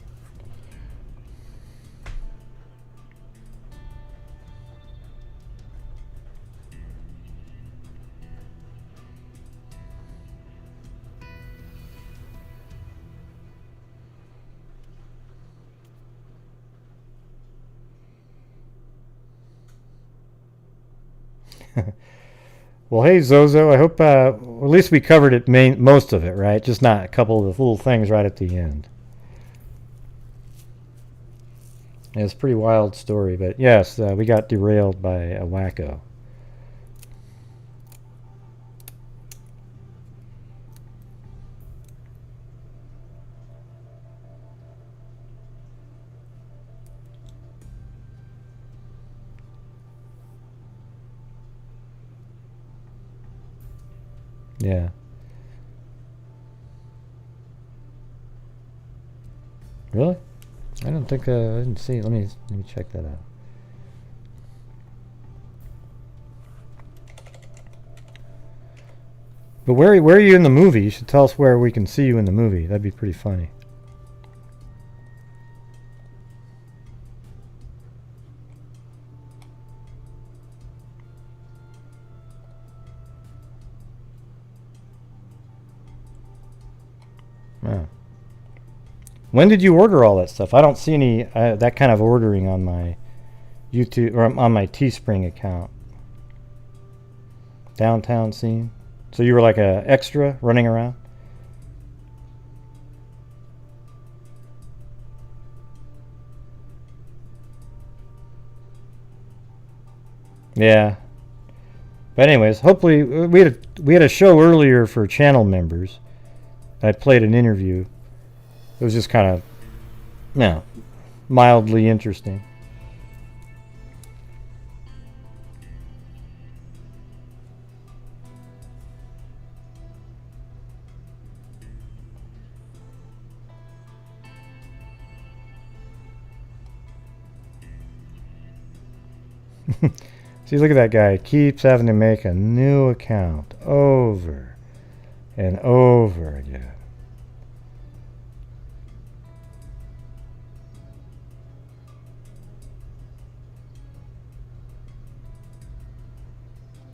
Well, hey Zozo, I hope at least we covered it most of it, right? Just not a couple of the little things right at the end. Yeah, it's a pretty wild story, but yes, we got derailed by a wacko. Yeah. Really? I don't think I didn't see it. Let me check that out. But where are you in the movie? You should tell us where we can see you in the movie. That'd be pretty funny. Wow. When did you order all that stuff? I don't see any that kind of ordering on my YouTube or on my Teespring account. Downtown scene. So you were like a extra running around? Yeah. But anyways, hopefully we had a show earlier for channel members. I played an interview. It was just kind of, mildly interesting. See, look at that guy. He keeps having to make a new account over and over again.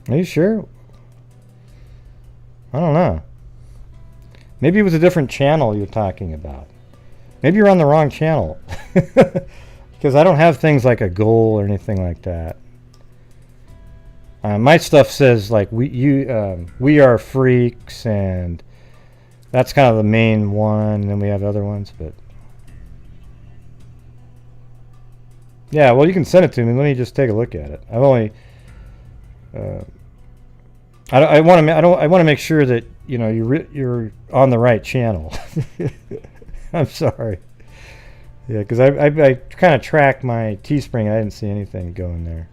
Are you sure? I don't know. Maybe it was a different channel you're talking about. Maybe you're on the wrong channel. Because I don't have things like a goal or anything like that. My stuff says like we are freaks, and that's kind of the main one, and then we have other ones, but yeah, well, you can send it to me. Let me just take a look at it. I've only I want to make sure that you're on the right channel. I'm sorry. Yeah, because I kind of tracked my Teespring and I didn't see anything going there.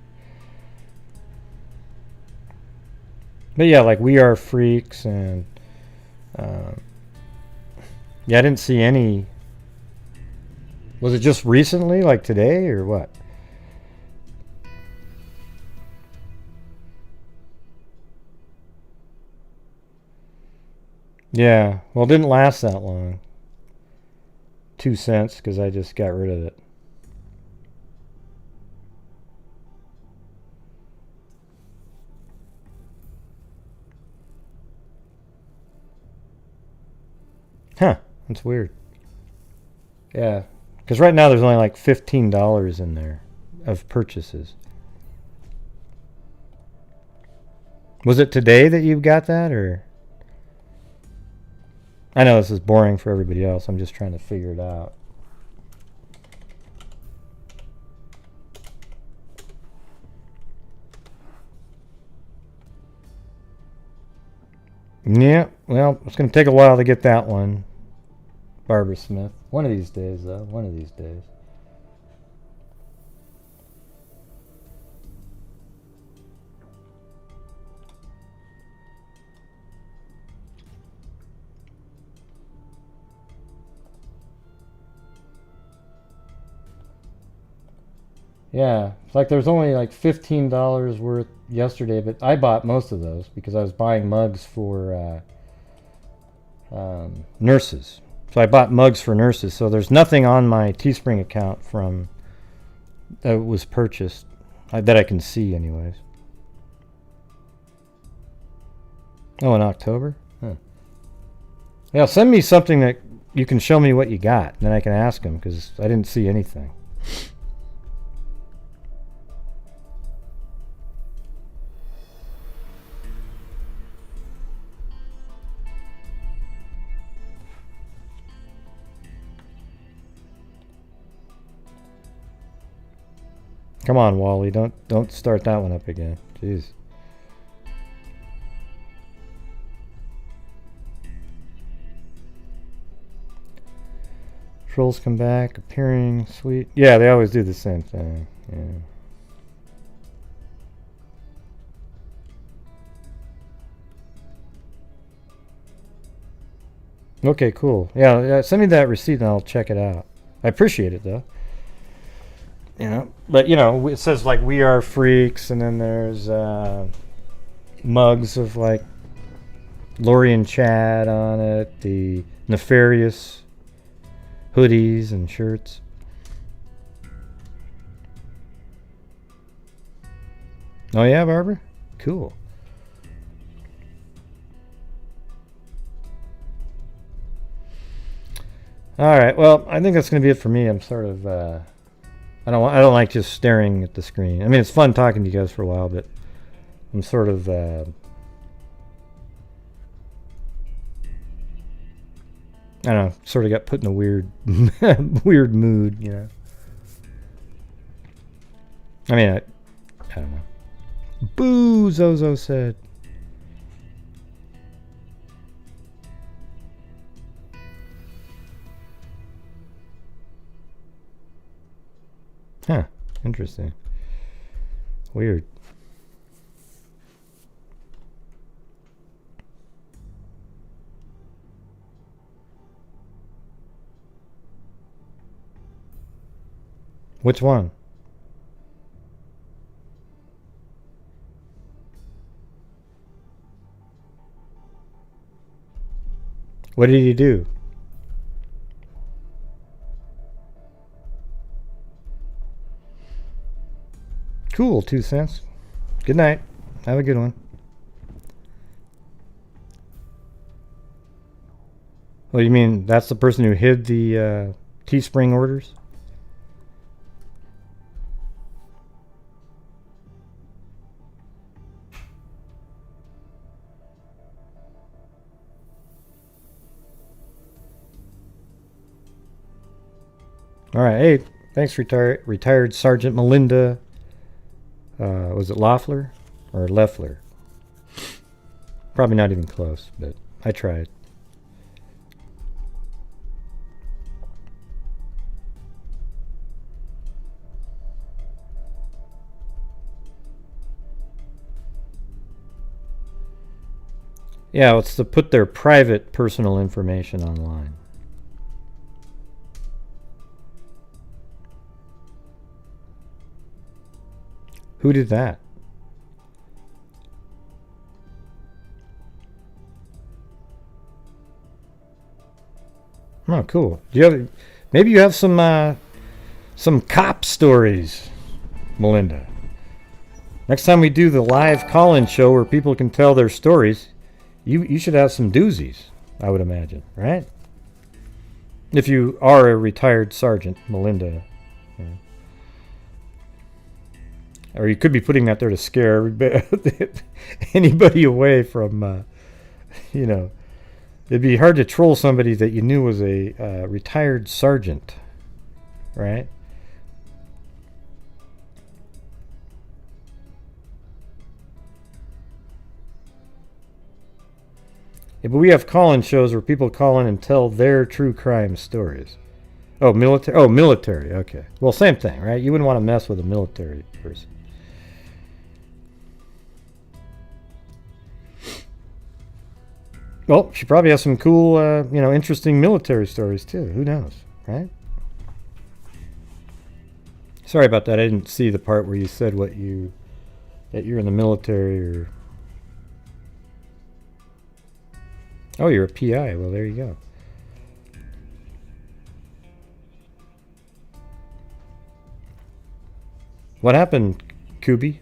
But yeah, like We Are Freaks, and yeah, I didn't see any. Was it just recently, like today, or what? Yeah, well, it didn't last that long. 2 cents, because I just got rid of it. That's weird. Yeah, because right now there's only like $15 in there of purchases. Was it today that you got that, or? I know this is boring for everybody else. I'm just trying to figure it out. Yeah, well, it's going to take a while to get that one. Barbara Smith. One of these days, though. One of these days. Yeah, it's like there's only like $15 worth yesterday, but I bought most of those because I was buying mugs for nurses. So I bought mugs for nurses. So there's nothing on my Teespring account from that was purchased that I can see, anyways. Oh, in October? Huh. Yeah, send me something that you can show me what you got, and then I can ask them because I didn't see anything. Come on, Wally, don't start that one up again. Jeez. Trolls come back, appearing sweet. Yeah, they always do the same thing. Yeah. Okay, cool. Yeah, send me that receipt and I'll check it out. I appreciate it, though. You know, but you know, it says like "We Are Freaks," and then there's mugs of like Lori and Chad on it, the Nefarious hoodies and shirts. Oh yeah, Barbara? Cool. All right. Well, I think that's going to be it for me. I'm sort of I don't like just staring at the screen. I mean, it's fun talking to you guys for a while, but I'm sort of I don't know, sort of got put in a weird weird mood, you know. I mean, I don't know. Boo, Zozo said. Huh, interesting. Weird. Which one? What did he do? Cool, 2 cents. Good night. Have a good one. Well, you mean that's the person who hid the Teespring orders? All right. Hey, thanks, retired Sergeant Melinda. Was it Loeffler or Leffler? Probably not even close, but I tried. Yeah, it's to put their private personal information online. Who did that? Oh, cool. Do you have? Maybe you have some cop stories, Melinda. Next time we do the live call-in show where people can tell their stories, you should have some doozies, I would imagine, right? If you are a retired sergeant, Melinda. Yeah. Or you could be putting that there to scare anybody away from, you know. It'd be hard to troll somebody that you knew was a retired sergeant, right? Yeah, but we have call-in shows where people call in and tell their true crime stories. Oh, military. Oh, military. Okay. Well, same thing, right? You wouldn't want to mess with a military person. Well, she probably has some cool, interesting military stories too. Who knows, right? Sorry about that. I didn't see the part where you said that you're in the military or. Oh, you're a PI. Well, there you go. What happened, Kubi?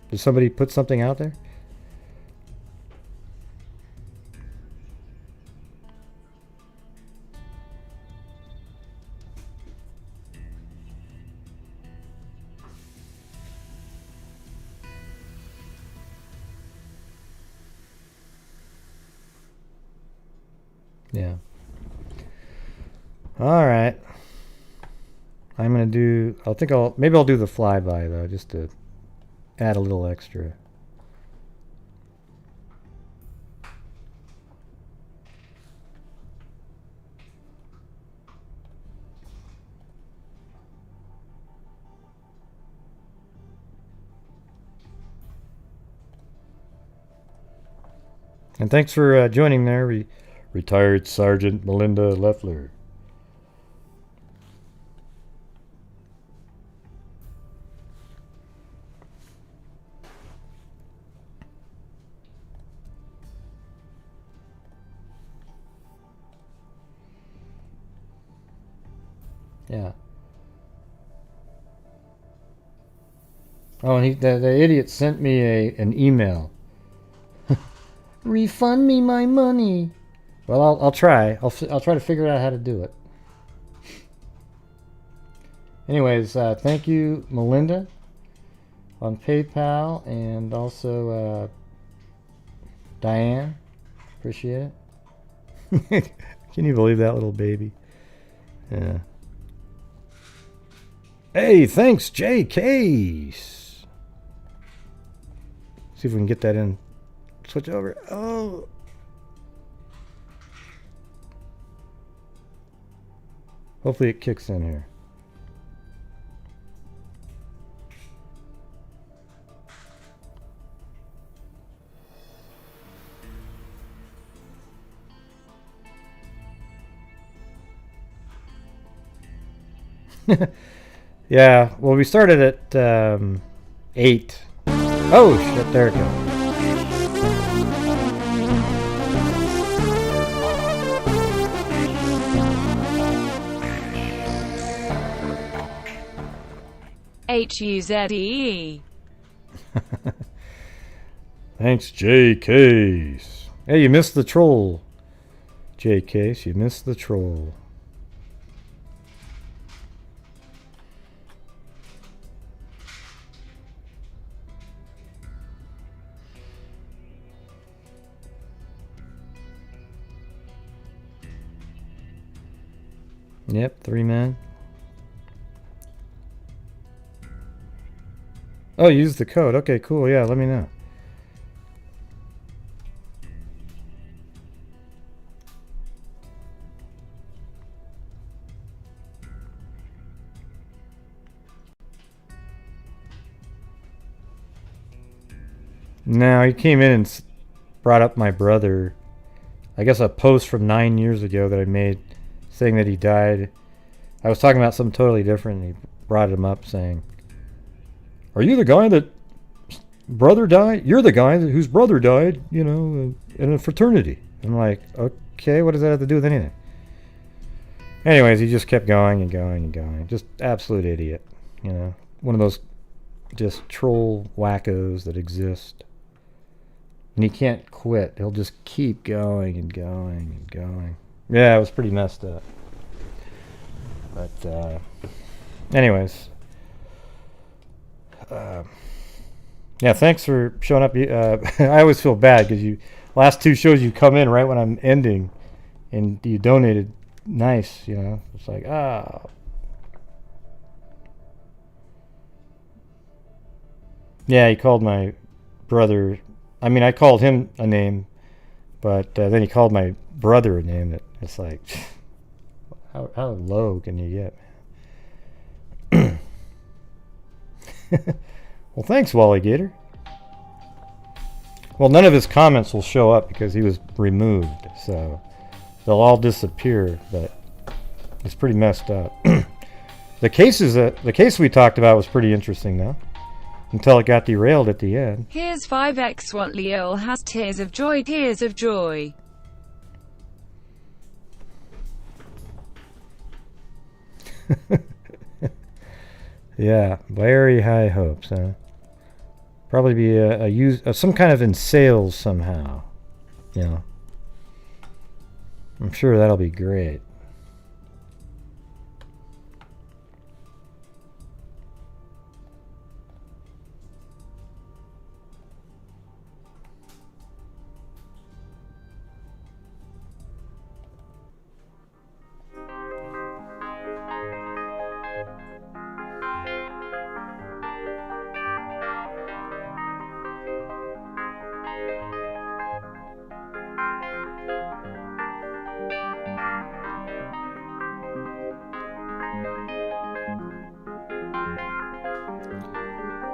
Did somebody put something out there? Yeah. All right. I'm gonna do. Maybe I'll do the flyby though, just to add a little extra. And thanks for joining there, retired Sergeant Melinda Leffler. Yeah. Oh, and the idiot sent me an email. Refund me my money. Well, I'll try. I'll try to figure out how to do it. Anyways, thank you, Melinda, on PayPal, and also Diane. Appreciate it. Can you believe that little baby? Yeah. Hey, thanks, J. Case. See if we can get that in. Switch over. Oh. Hopefully it kicks in here. Yeah, well, we started at 8. Oh, shit, there it goes. HUZEE. Thanks, J. Case. Hey, you missed the troll. J. Case, you missed the troll. Yep, 3 men. Oh, use the code. Okay, cool. Yeah, let me know. Now, he came in and brought up my brother. I guess a post from 9 years ago that I made saying that he died. I was talking about something totally different, and he brought him up saying, "Are you the guy that brother died? You're the guy whose brother died, in a fraternity." I'm like, okay, what does that have to do with anything? Anyways, he just kept going and going and going. Just absolute idiot, One of those just troll wackos that exist. And he can't quit. He'll just keep going and going and going. Yeah, it was pretty messed up. But anyways, yeah, thanks for showing up. I always feel bad because you last two shows you come in right when I'm ending, and you donated nice. You know, it's like Yeah, he called my brother. I mean, I called him a name, but then he called my brother a name. It's like, how low can you get, man? Well, thanks, Wally Gator. Well, none of his comments will show up because he was removed, so they'll all disappear. But it's pretty messed up. The case we talked about was pretty interesting, though. Until it got derailed at the end. Here's 5x what Leo has. Tears of joy, tears of joy. Yeah, very high hopes, huh? Probably be some kind of in sales somehow. You know. I'm sure that'll be great.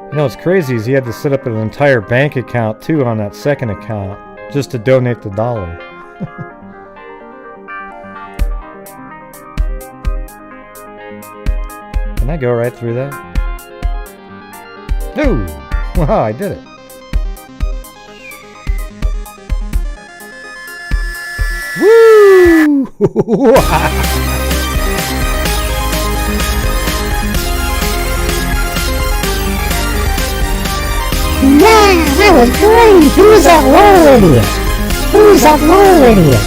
You know what's crazy is he had to set up an entire bank account too on that second account just to donate the $1. Can I go right through that? No! Wow, I did it. Woo! Yeah, that was great! Who's that low idiot? Who's that low idiot?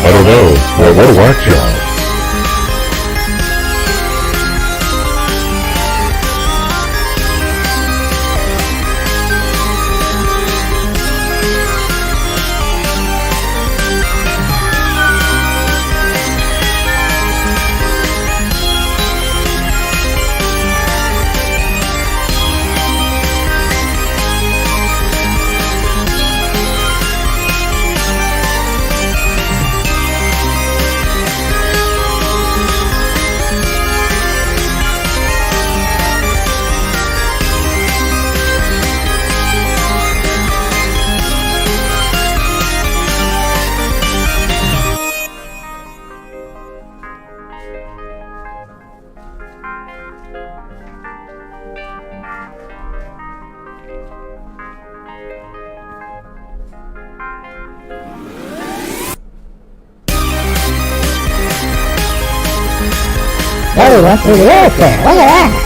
I don't know. Well, what a whack job. Oh, went through the earth there. Look at that.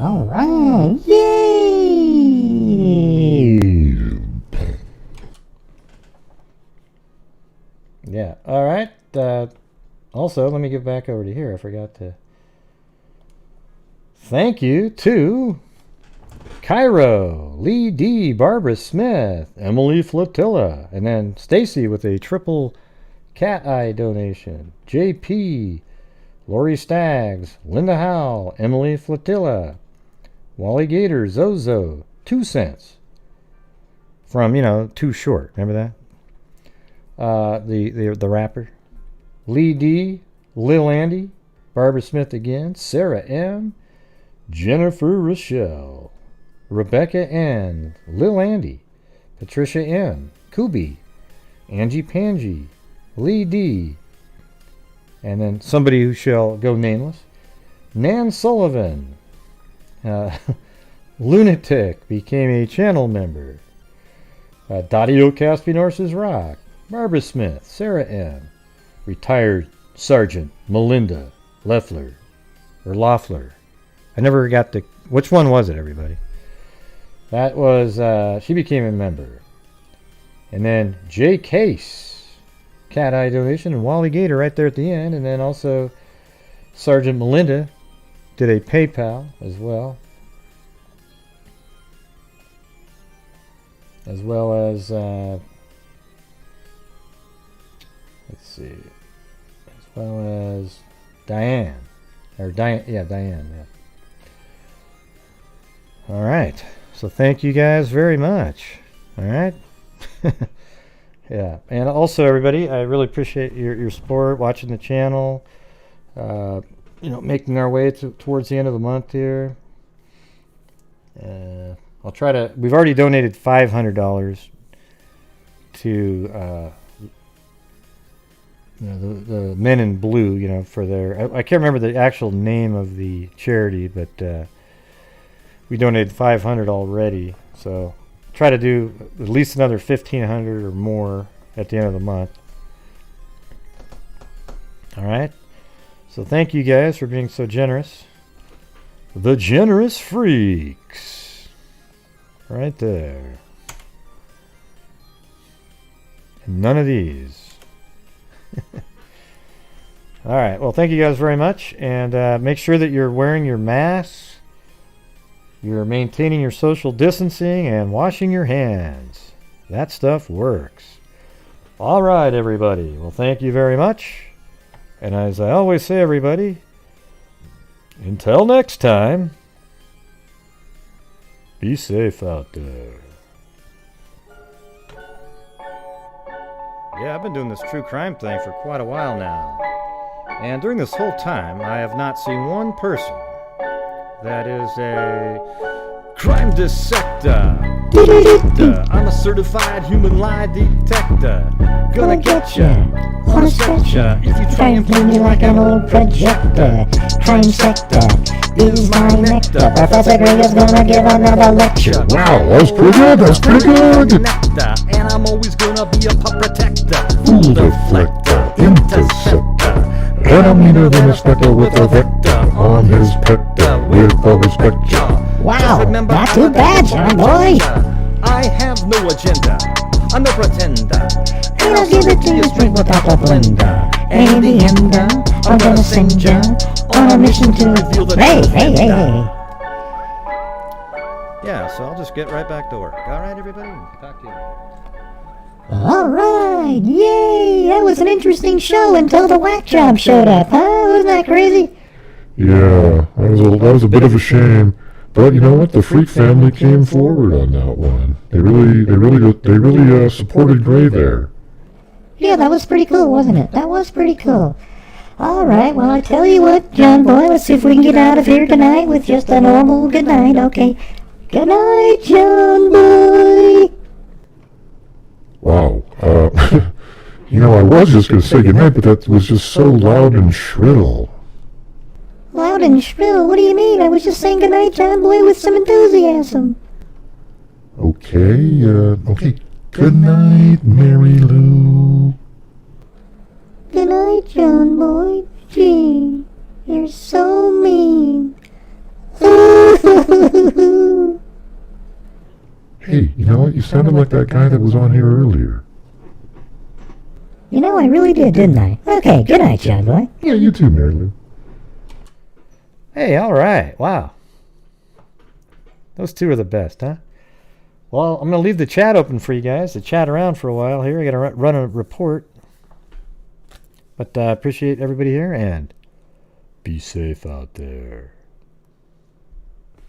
All right. Yay! Yeah. All right. Also, let me get back over to here. I forgot to thank you to Cairo, Lee D, Barbara Smith, Emily Flotilla, and then Stacy with a triple cat eye donation. JP, Lori Staggs, Linda Howell, Emily Flotilla, Wally Gator, Zozo, 2 cents. From, Too Short. Remember that? The rapper. Lee D, Lil Andy, Barbara Smith again, Sarah M, Jennifer Rochelle, Rebecca N, Lil Andy, Patricia M, Kubi, Angie Pangie, Lee D, and then somebody who shall go nameless, Nan Sullivan, Lunatic became a channel member, Dadio Caspian Horses Rock, Barbara Smith, Sarah M, retired Sergeant Melinda Loeffler. I never got the... Which one was it, everybody? That was... she became a member. And then Jay Case, Cat Eye donation, and Wally Gator right there at the end. And then also Sergeant Melinda did a PayPal as well. As well as... let's see... As well as Diane. Diane, yeah. All right. So thank you guys very much. All right. Yeah. And also, everybody, I really appreciate your support, watching the channel, making our way towards the end of the month here. I'll try to... We've already donated $500 to... the Men in Blue, for their... I can't remember the actual name of the charity, but we donated $500 already. So try to do at least another $1,500 or more at the end of the month. All right. So thank you guys for being so generous. The Generous Freaks. Right there. And none of these. All right. Well, thank you guys very much. And make sure that you're wearing your masks. You're maintaining your social distancing and washing your hands. That stuff works. All right, everybody. Well, thank you very much. And as I always say, everybody, until next time, be safe out there. Yeah, I've been doing this true crime thing for quite a while now. And during this whole time, I have not seen one person that is a crime dissector. I'm a certified human lie detector. Gonna get ya, wanna sketch ya, if you try and play me like an old projector. Crime sector is my nectar. Professor Greg is gonna give another lecture. Wow, that's pretty good. And I'm always gonna be a pup protector. Fool deflector, interceptor. And I'm meaner than a spectre with a vector on his pector with a respector. Wow, not too bad, John boy. I have no agenda, I'm no pretender. And I'll give it to you straight without the blender. And in the end, I'm gonna send ya on a mission to reveal the Hey. Yeah, so I'll just get right back to work. All right, everybody? Talk to you later. Alright, yay! That was an interesting show until the whack job showed up, huh? Wasn't that crazy? Yeah, that was a bit of a shame. But you know what? The Freak family came forward on that one. They really supported Gray there. Yeah, that was pretty cool, wasn't it? That was pretty cool. Alright, well, I tell you what, John boy, let's see if we can get out of here tonight with just a normal good night, okay? Good night, John boy! Wow. I was just going to say goodnight, but that was just so loud and shrill. Loud and shrill? What do you mean? I was just saying goodnight, John boy, with some enthusiasm. Okay. Good night, Mary Lou. Good night, John boy. Gee, you're so mean. Hey, you know what? You sounded like that guy that was on here earlier. You know, I really did, didn't I? Okay, good night, John boy. Yeah, you too, Mary Lou. Hey, all right. Wow. Those two are the best, huh? Well, I'm going to leave the chat open for you guys to chat around for a while here. I got to run a report. But I appreciate everybody here, and Be safe out there.